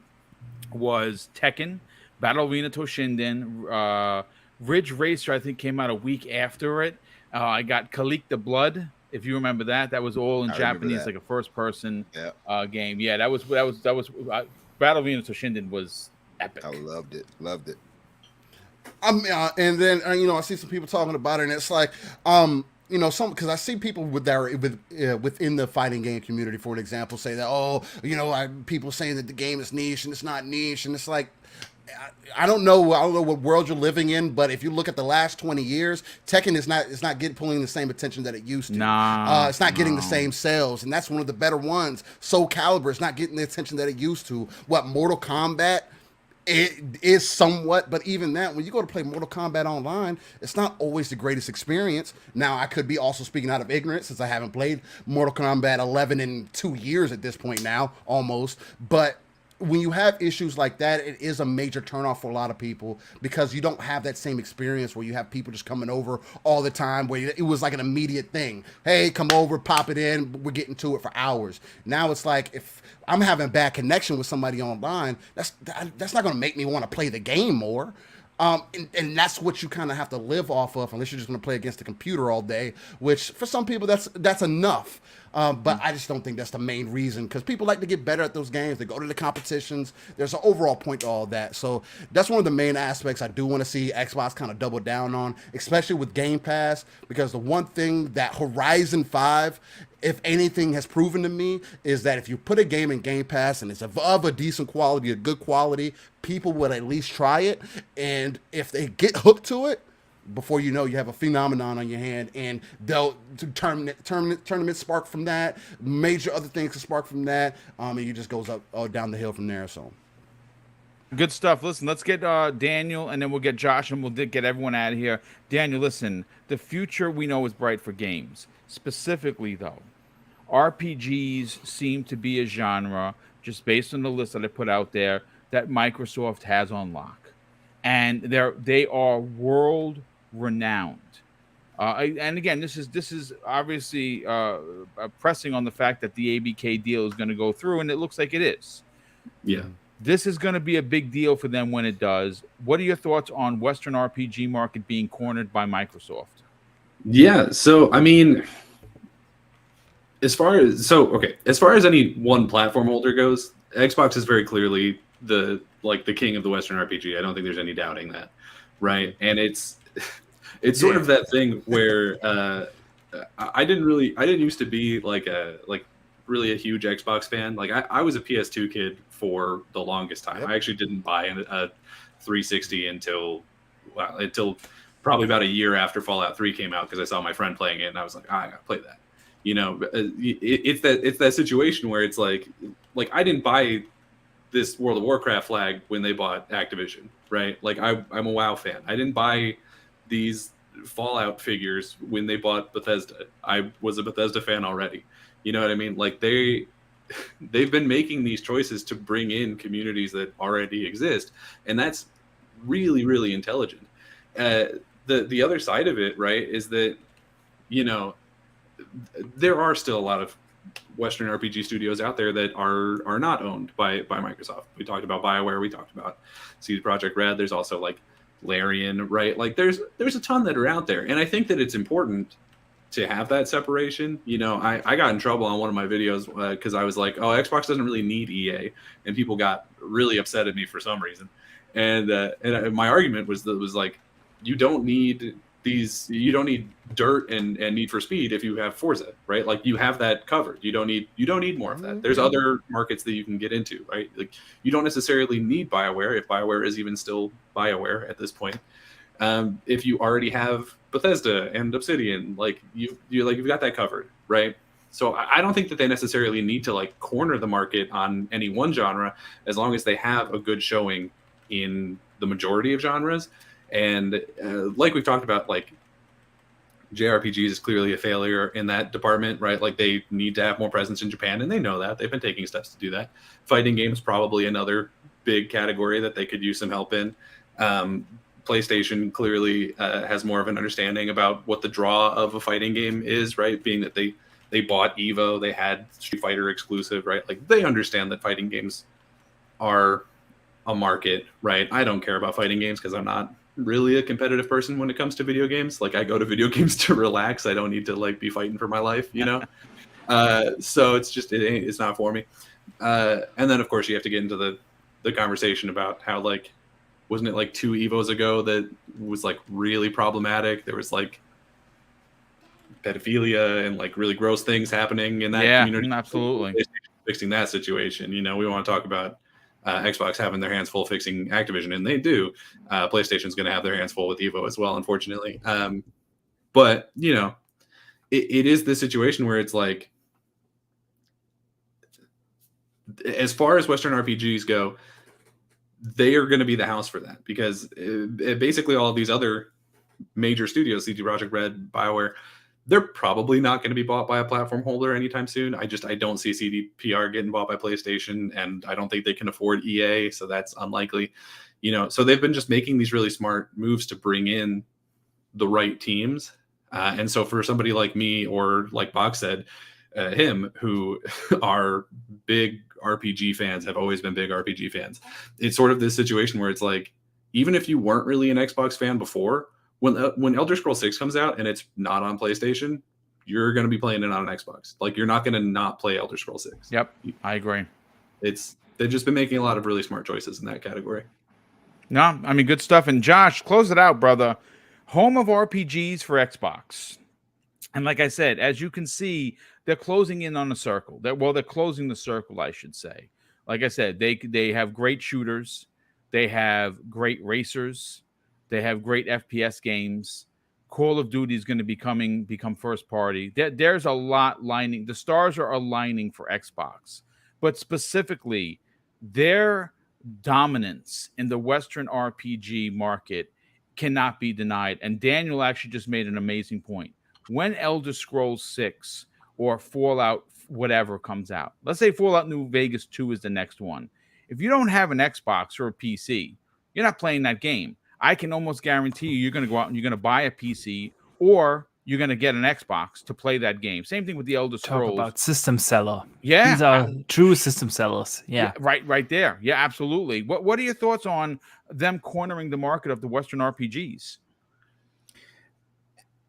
was Tekken, Battle Arena Toshinden, Ridge Racer. I think came out a week after it. I got Kalik the Blood. If you remember that, that was all in I remember Japanese, that. like a first-person game. Yeah, that was Battle Arena Toshinden was epic. I loved it. Loved it. And then I see some people talking about it, and it's like, because I see people within the fighting game community, for an example, say that people saying that the game is niche and it's not niche, and it's like, I don't know what world you're living in, but if you look at the last 20 years, Tekken is not pulling the same attention that it used to. It's not getting the same sales, and that's one of the better ones. Soul Calibur is not getting the attention that it used to. Mortal Kombat. It is somewhat, but even that, when you go to play Mortal Kombat online, it's not always the greatest experience. Now, I could be also speaking out of ignorance since I haven't played Mortal Kombat 11 in 2 years at this point now, almost. But when you have issues like that, it is a major turnoff for a lot of people because you don't have that same experience where you have people just coming over all the time, where it was like an immediate thing. Hey, come over, pop it in, we're getting to it for hours. Now it's like, if I'm having a bad connection with somebody online, that's not going to make me want to play the game more. And that's what you kind of have to live off of, unless you're just going to play against the computer all day, which for some people that's enough. But I just don't think that's the main reason, because people like to get better at those games. They go to the competitions. There's an overall point to all that. So that's one of the main aspects I do want to see Xbox kind of double down on, especially with Game Pass, because the one thing that Horizon 5, if anything, has proven to me is that if you put a game in Game Pass and it's of a decent quality, a good quality, people would at least try it. And if they get hooked to it, before you know, you have a phenomenon on your hand, and they'll tournament spark from that, major other things can spark from that, and it just goes up down the hill from there. So good stuff. Listen, let's get Daniel, and then we'll get Josh, and we'll get everyone out of here. Daniel, listen, the future we know is bright for games. Specifically, though, RPGs seem to be a genre, just based on the list that I put out there, that Microsoft has on lock, and they are world renowned. And again, this is obviously pressing on the fact that the ABK deal is going to go through, and it looks like it is. Yeah. This is going to be a big deal for them when it does. What are your thoughts on Western RPG market being cornered by Microsoft? Yeah, so I mean, as far as any one platform holder goes, Xbox is very clearly the king of the Western RPG. I don't think there's any doubting that, right? And it's sort of that thing where I didn't used to be really a huge Xbox fan. Like I was a PS2 kid for the longest time. I actually didn't buy a 360 until probably about a year after Fallout 3 came out, because I saw my friend playing it and I was like, I gotta play that. It's that situation where it's like I didn't buy this World of Warcraft flag when they bought Activision, right? Like I'm a WoW fan. I didn't buy these Fallout figures when they bought Bethesda. I was a Bethesda fan already. You know what I mean? Like they've been making these choices to bring in communities that already exist, and that's really, really intelligent. The other side of it, right, is that there are still a lot of Western RPG studios out there that are not owned by Microsoft. We talked about BioWare. We talked about CD Projekt Red. There's also like Larian, right? Like there's a ton that are out there, and I think that it's important to have that separation. I got in trouble on one of my videos because I was like, oh, Xbox doesn't really need EA, and people got really upset at me for some reason. And my argument was like, you don't need dirt and Need for Speed if you have Forza, right? Like you have that covered. You don't need more of that. There's other markets that you can get into, right? Like you don't necessarily need BioWare if BioWare is even still BioWare at this point. If you already have Bethesda and Obsidian, like you've got that covered, right? So I don't think that they necessarily need to like corner the market on any one genre, as long as they have a good showing in the majority of genres. And like we've talked about, like JRPGs is clearly a failure in that department, right? Like they need to have more presence in Japan, and they know that. They've been taking steps to do that. Fighting games probably another big category that they could use some help in. PlayStation clearly has more of an understanding about what the draw of a fighting game is, right? Being that they bought Evo, they had Street Fighter exclusive, right? Like they understand that fighting games are a market, right? I don't care about fighting games because I'm not really a competitive person when it comes to video games. Like I go to video games to relax. I don't need to like be fighting for my life, you know? So it's just, it's not for me. And then of course you have to get into the conversation about how like, wasn't it like 2 Evos ago that was like really problematic? There was like pedophilia and like really gross things happening in that community. Absolutely. Fixing that situation. You know, we want to talk about Xbox having their hands full fixing Activision, and they do. PlayStation's going to have their hands full with Evo as well, unfortunately. But, you know, it is the situation where it's like, as far as Western RPGs go, they are going to be the house for that, because basically all of these other major studios, CD Projekt Red, BioWare, they're probably not going to be bought by a platform holder anytime soon. I don't see CDPR getting bought by PlayStation, and I don't think they can afford EA, so that's unlikely. You know, so they've been just making these really smart moves to bring in the right teams. And so for somebody like me, or like Bach said, him, who are big RPG fans, have always been big RPG fans, it's sort of this situation where it's like, even if you weren't really an Xbox fan before, when Elder Scrolls 6 comes out and it's not on PlayStation, you're going to be playing it on an Xbox. Like you're not going to not play Elder Scrolls 6. Yep, I agree. They've just been making a lot of really smart choices in that category. No, I mean, good stuff. And Josh, close it out, brother. Home of RPGs for Xbox. And like I said, as you can see, they're closing in on a circle. They're closing the circle, I should say. Like I said, they have great shooters. They have great racers. They have great FPS games. Call of Duty is going to become first party. There's a lot lining. The stars are aligning for Xbox. But specifically, their dominance in the Western RPG market cannot be denied. And Daniel actually just made an amazing point. When Elder Scrolls 6 or Fallout whatever comes out, let's say Fallout New Vegas 2 is the next one. If you don't have an Xbox or a PC, you're not playing that game. I can almost guarantee you're going to go out and you're going to buy a PC, or you're going to get an Xbox to play that game. Same thing with the Elder Scrolls. Talk about system seller. Yeah. These are true system sellers. Yeah. Right there. Yeah, absolutely. What are your thoughts on them cornering the market of the Western RPGs?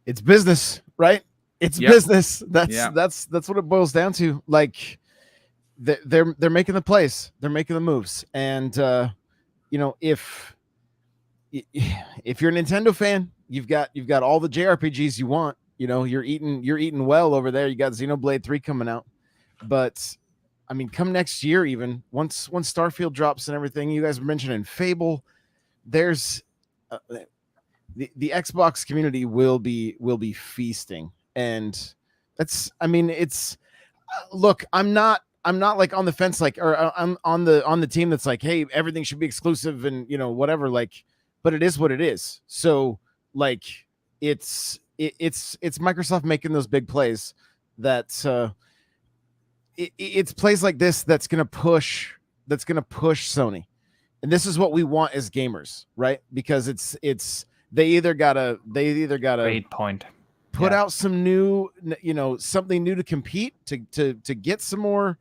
It's business, right? It's business. That's what it boils down to. Like they're making the plays, they're making the moves, and you know, if you're a Nintendo fan, you've got all the JRPGs you want. You know, you're eating well over there. You got Xenoblade 3 coming out, but I mean, come next year, even once Starfield drops and everything, you guys were mentioning Fable. There's the Xbox community will be feasting, and that's, I mean, it's look, I'm not like on the fence, like, or I'm on the team that's like, hey, everything should be exclusive and, you know, whatever, like, but it is what it is. So like it's Microsoft making those big plays that it's plays like this that's gonna push Sony, and this is what we want as gamers, right? Because it's they either gotta Great point. Put out some new, you know, something new to compete to get some more,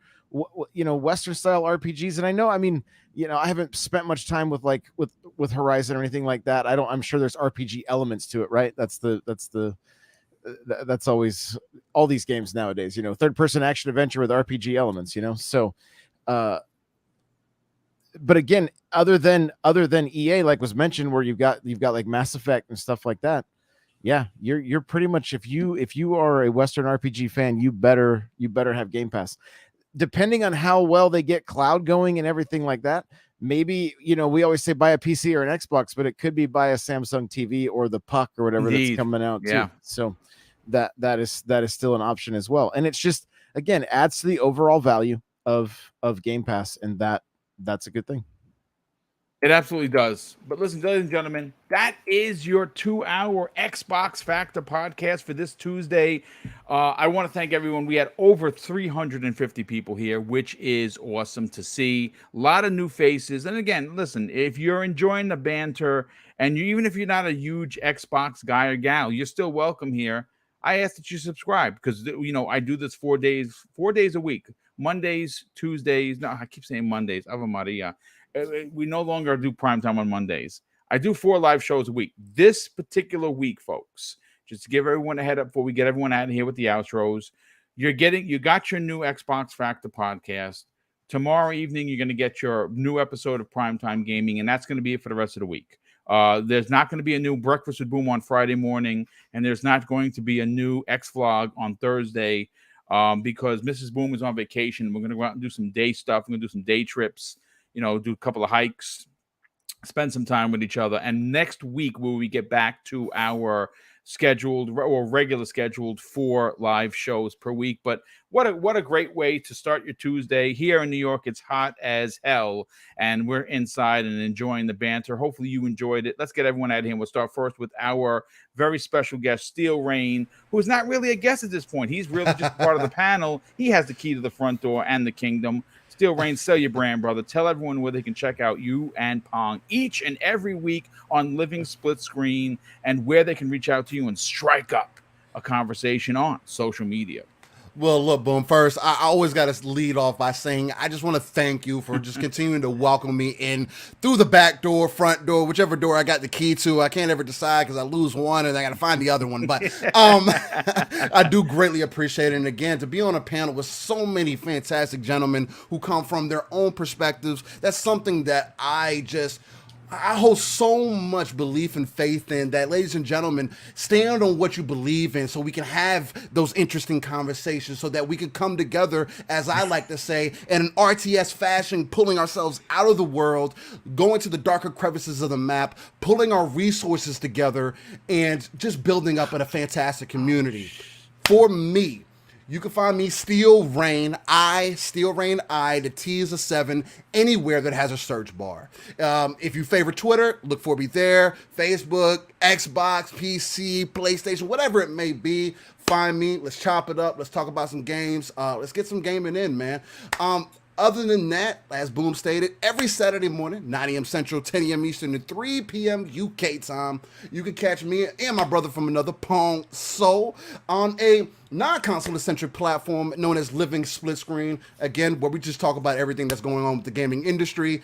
you know, Western style RPGs. And I know, I mean, you know, I haven't spent much time with Horizon or anything like that. I'm sure there's RPG elements to it, right? That's always all these games nowadays, you know, third person action adventure with RPG elements, you know? So, but again, other than EA, like was mentioned, where you've got like Mass Effect and stuff like that. Yeah, you're pretty much, if you are a Western RPG fan, you better have Game Pass. Depending on how well they get cloud going and everything like that, maybe, we always say buy a PC or an Xbox, but it could be buy a Samsung TV or the Puck or whatever that's coming out too. So that is still an option as well. And it's just, again, adds to the overall value of Game Pass, and that's a good thing. It absolutely does. But listen, ladies and gentlemen, that is your 2-hour Xbox Factor podcast for this Tuesday. I want to thank everyone. We had over 350 people here, which is awesome to see. A lot of new faces. And again, listen, if you're enjoying the banter, and even if you're not a huge Xbox guy or gal, you're still welcome here. I ask that you subscribe, because I do this 4 days a week. Mondays, Tuesdays. No, I keep saying Mondays. Ave Maria. We no longer do primetime on Mondays. I do 4 live shows a week. This particular week, folks, just to give everyone a head up before we get everyone out of here with the outros, you got your new Xbox Factor podcast. Tomorrow evening, you're going to get your new episode of Primetime Gaming, and that's going to be it for the rest of the week. There's not going to be a new Breakfast with Boom on Friday morning, and there's not going to be a new X-Vlog on Thursday because Mrs. Boom is on vacation. We're going to go out and do some day stuff. We're going to do some day trips. Do a couple of hikes, spend some time with each other. And next week, will we get back to our regular scheduled 4 live shows per week. But what a great way to start your Tuesday. Here in New York, it's hot as hell, and we're inside and enjoying the banter. Hopefully you enjoyed it. Let's get everyone out of here. We'll start first with our very special guest, Steel Rain, who is not really a guest at this point. He's really just part of the panel. He has the key to the front door and the kingdom. Steel Rain, sell your brand, brother. Tell everyone where they can check out you and Pong each and every week on Living Split Screen, and where they can reach out to you and strike up a conversation on social media. Well, look, Boom, first, I always got to lead off by saying I just want to thank you for just continuing to welcome me in through the back door, front door, whichever door I got the key to. I can't ever decide because I lose one and I got to find the other one. But I do greatly appreciate it. And again, to be on a panel with so many fantastic gentlemen who come from their own perspectives, that's something that I hold so much belief and faith in, that, ladies and gentlemen, stand on what you believe in so we can have those interesting conversations, so that we can come together, as I like to say, in an RTS fashion, pulling ourselves out of the world, going to the darker crevices of the map, pulling our resources together, and just building up in a fantastic community. For me, you can find me, Steel Rain, the T is a 7, anywhere that has a search bar. If you favor Twitter, look for me there. Facebook, Xbox, PC, PlayStation, whatever it may be, find me. Let's chop it up. Let's talk about some games. Let's get some gaming in, man. Other than that, as Boom stated, every Saturday morning, 9 a.m. Central, 10 a.m. Eastern, and 3 p.m. UK time, you can catch me and my brother from another, Pong Soul, on a non-console-centric platform known as Living Split Screen. Again, where we just talk about everything that's going on with the gaming industry,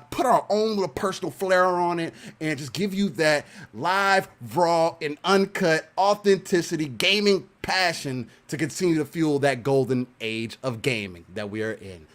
put our own little personal flair on it, and just give you that live, raw, and uncut authenticity, gaming passion to continue to fuel that golden age of gaming that we are in.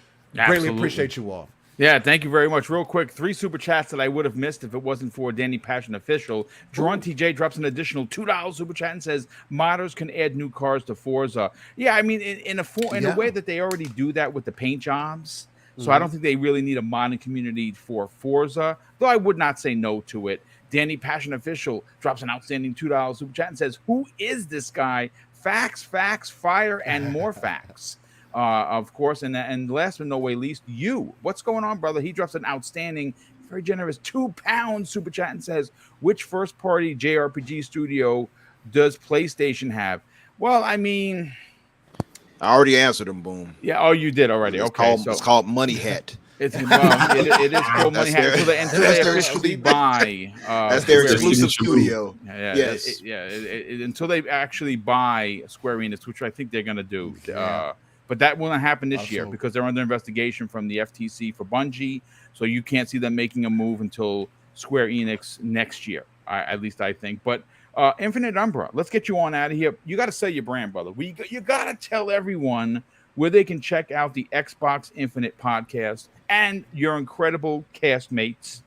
Greatly appreciate you all. Yeah, thank you very much. Real quick, 3 super chats that I would have missed if it wasn't for Danny Passion Official. Drawn TJ drops an additional $2 super chat and says modders can add new cars to Forza. Yeah, I mean, in a way that they already do that with the paint jobs. So I don't think they really need a modding community for Forza, though I would not say no to it. Danny Passion Official drops an outstanding $2 super chat and says, who is this guy? Facts, fire, and more facts. Of course, and last but no way least, you. What's going on, brother? He drops an outstanding, very generous £2 super chat and says, which first-party JRPG studio does PlayStation have? Well, I mean, I already answered him, Boom. Yeah, oh, you did already. It's called Money Hat. It is called Money Hat until they officially buy. That's their exclusive studio. Yes. Until they actually buy Square Enix, which I think they're going to do. But that will not happen this year because they're under investigation from the FTC for Bungie. So you can't see them making a move until Square Enix next year, at least I think. But Infinite Umbra, let's get you on out of here. You got to sell your brand, brother. You got to tell everyone where they can check out the Xbox Infinite podcast and your incredible castmates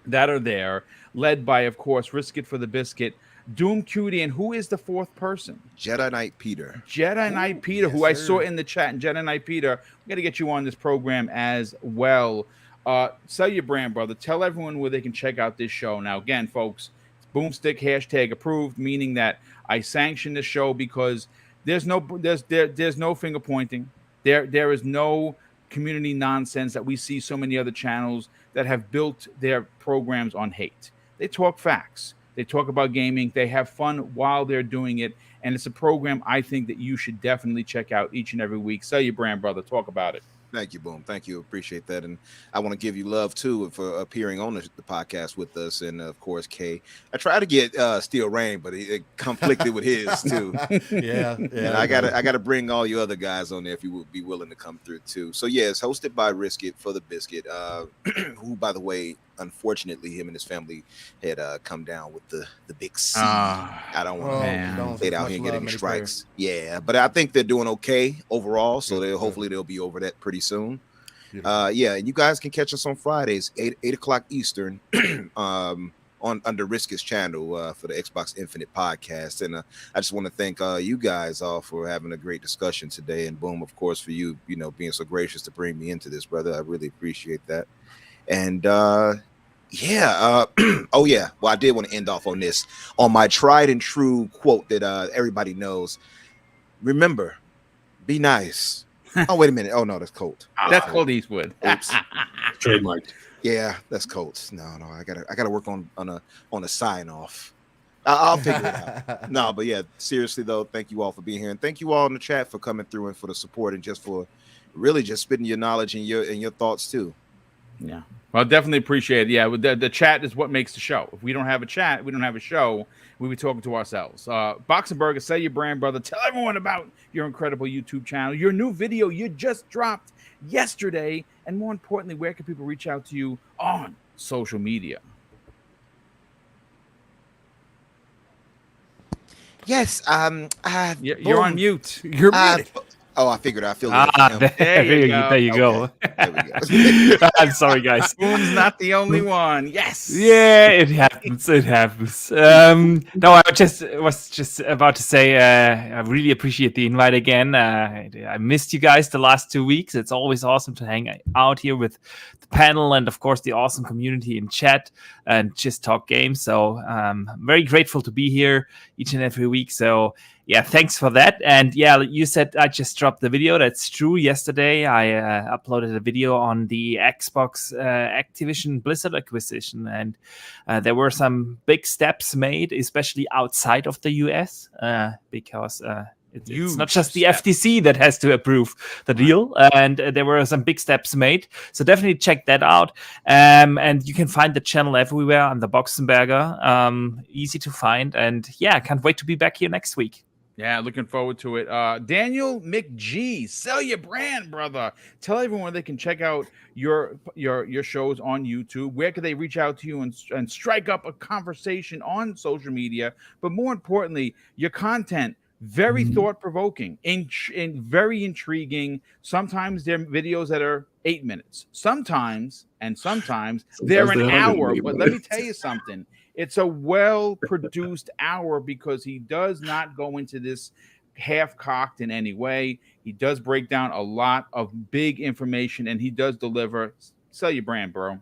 that are there, led by, of course, Risk It for the Biscuit, Doom Cutie, and who is the fourth person? Jedi Knight Peter. Jedi Knight Peter, yes, who I sir. saw in the chat. And Jedi Knight Peter, we got to get you on this program as well. Sell your brand, brother. Tell everyone where they can check out this show. Now, again, folks, it's BoomStick hashtag approved, meaning that I sanction the show because there's no finger pointing. There is no community nonsense that we see so many other channels that have built their programs on hate. They talk facts. They talk about gaming. They have fun while they're doing it. And it's a program I think that you should definitely check out each and every week. Sell your brand, brother. Talk about it. Thank you, Boom. Thank you. Appreciate that. And I want to give you love, too, for appearing on the podcast with us. And, of course, Kay. I tried to get Steel Rain, but it conflicted with his, too. Yeah. And I gotta bring all you other guys on there if you would be willing to come through, too. So, yeah, it's hosted by Risk It for the Biscuit, who, by the way, unfortunately, him and his family had come down with the big C. I don't want to stay out here and get any strikes. Yeah, but I think they're doing okay overall. So hopefully they'll be over that pretty soon. Yeah, and you guys can catch us on Fridays, 8 o'clock Eastern, on under Risk's channel for the Xbox Infinite podcast. And I just want to thank you guys all for having a great discussion today. And Boom, of course, for you being so gracious to bring me into this, brother. I really appreciate that. And oh yeah, well, I did want to end off on this, on my tried and true quote that everybody knows. Remember, be nice. Oh, wait a minute. Oh no, that's Colt. That's Colt Eastwood. Oops. Trademarked. Yeah, that's Colt. No, I gotta work on a sign off. I'll figure it out. No, but yeah, seriously though, thank you all for being here, and thank you all in the chat for coming through and for the support, and just for really just spitting your knowledge and your thoughts too. Yeah, well, definitely appreciate it. Yeah, the chat is what makes the show. If we don't have a chat, we don't have a show. We'll be talking to ourselves. Boxenberger, sell your brand, brother. Tell everyone about your incredible YouTube channel, your new video you just dropped yesterday, and more importantly, where can people reach out to you on social media? Yes, you're on mute. You're muted. Oh, I figured I feel there you go. Okay. There we go. I'm sorry, guys. Boom's not the only one. Yes. Yeah, it happens. It happens. No, I was just about to say I really appreciate the invite again. I missed you guys the last 2 weeks. It's always awesome to hang out here with the panel and, of course, the awesome community in chat and just talk games. So I'm very grateful to be here each and every week. So yeah, thanks for that. And yeah, you said I just dropped the video. That's true. Yesterday, I uploaded a video on the Xbox Activision Blizzard acquisition. And there were some big steps made, especially outside of the US, because it's not just the FTC that has to approve the deal. And there were some big steps made. So definitely check that out. And you can find the channel everywhere on the Boxenberger. Easy to find. And yeah, can't wait to be back here next week. Yeah, looking forward to it. Daniel McG, sell your brand, brother. Tell everyone they can check out your shows on YouTube. Where can they reach out to you and strike up a conversation on social media? But more importantly, your content, very thought-provoking and very intriguing. Sometimes they're videos that are 8 minutes. Sometimes they're an hour. But let me tell you something. It's a well-produced hour because he does not go into this half-cocked in any way. He does break down a lot of big information, and he does deliver. Sell your brand, bro.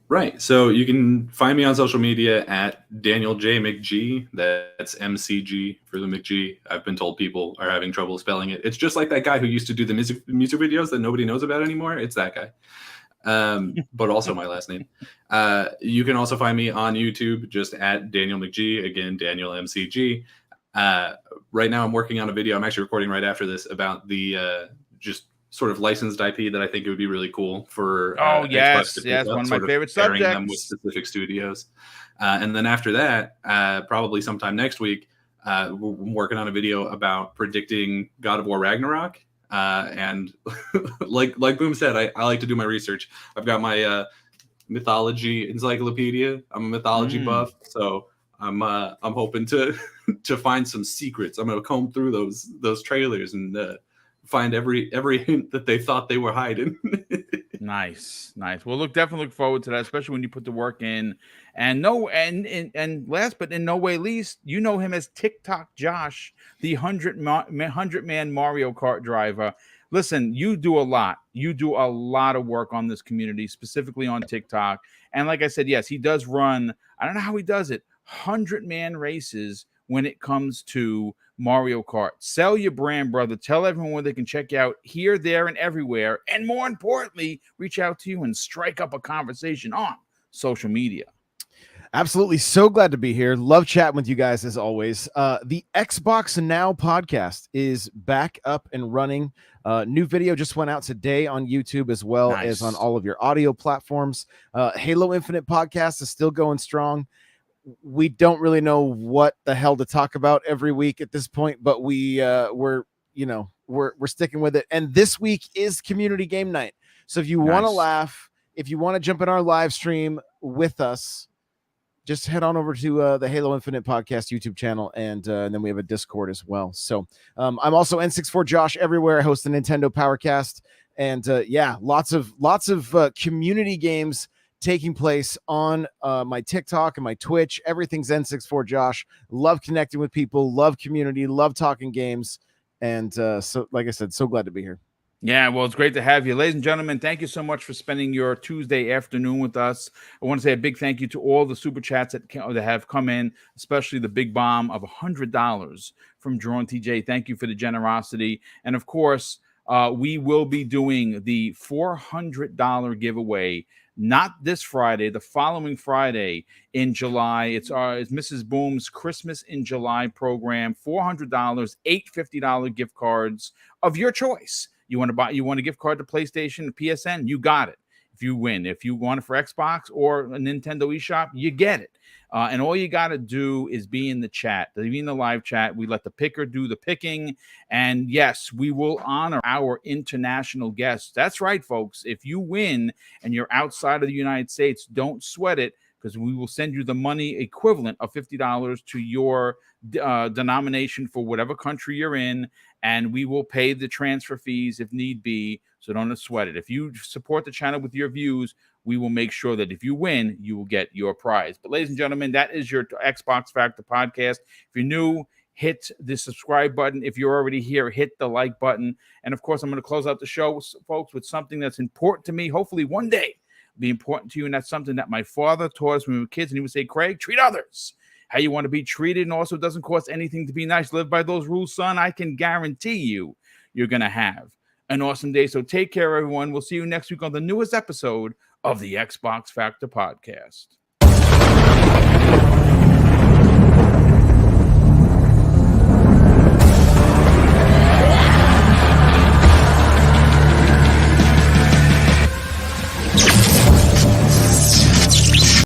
Right. So you can find me on social media at Daniel J. McG. That's MCG for the McG. I've been told people are having trouble spelling it. It's just like that guy who used to do the music videos that nobody knows about anymore. It's that guy. But also my last name. You can also find me on YouTube just at Daniel McG. Again, Daniel MCG. Right now I'm working on a video. I'm actually recording right after this about the just sort of licensed IP that I think it would be really cool for yes, one of my favorite subjects. Them with specific studios. And then after that, probably sometime next week, we're working on a video about predicting God of War Ragnarok. And like Boom said, I like to do my research. I've got my mythology encyclopedia. I'm a mythology buff, so I'm hoping to find some secrets. I'm gonna comb through those trailers and find every hint that they thought they were hiding. Nice. Well, definitely look forward to that, especially when you put the work in. And last but in no way least, you know him as TikTok Josh, the 100-man Mario Kart driver. Listen, you do a lot. You do a lot of work on this community, specifically on TikTok. And like I said, yes, he does run. I don't know how he does it. 100-man races when it comes to Mario Kart. Sell your brand, brother. Tell everyone where they can check you out here, there, and everywhere. And more importantly, reach out to you and strike up a conversation on social media. Absolutely. So glad to be here. Love chatting with you guys as always. The Xbox Now podcast is back up and running. New video just went out today on YouTube as well as on all of your audio platforms. Halo Infinite podcast is still going strong. We don't really know what the hell to talk about every week at this point, but we're sticking with it. And this week is community game night. So if you want to laugh, if you want to jump in our live stream with us, just head on over to the Halo Infinite podcast YouTube channel, and then we have a Discord as well. So I'm also N64 Josh everywhere. I host the Nintendo Powercast, and lots of community games taking place on my TikTok and my Twitch. Everything's N64 Josh. Love connecting with people, love community, love talking games, and so like I said, so glad to be here. Yeah, well, it's great to have you. Ladies and gentlemen, thank you so much for spending your Tuesday afternoon with us. I want to say a big thank you to all the super chats that have come in, especially the big bomb of $100 from Drawn TJ. Thank you for the generosity. And of course, we will be doing the $400 giveaway, not this Friday, the following Friday in July. It's Mrs. Boom's Christmas in July program. $400, 8 $50 gift cards of your choice. You want a gift card to PlayStation, PSN, you got it. If you win, if you want it for Xbox or a Nintendo eShop, you get it. And all you got to do is be in the chat, be in the live chat. We let the picker do the picking. And yes, we will honor our international guests. That's right, folks. If you win and you're outside of the United States, don't sweat it, because we will send you the money equivalent of $50 to your denomination for whatever country you're in, and we will pay the transfer fees if need be, so don't sweat it. If you support the channel with your views, we will make sure that if you win, you will get your prize. But ladies and gentlemen, that is your Xbox Factor podcast. If you're new, hit the subscribe button. If you're already here, hit the like button. And of course, I'm going to close out the show, folks, with something that's important to me. Hopefully one day be important to you, and that's something that my father taught us when we were kids, and he would say, Craig, treat others how you want to be treated, and also it doesn't cost anything to be nice. Live by those rules, son. I can guarantee you're going to have an awesome day. So take care, everyone. We'll see you next week on the newest episode of the Xbox Factor podcast.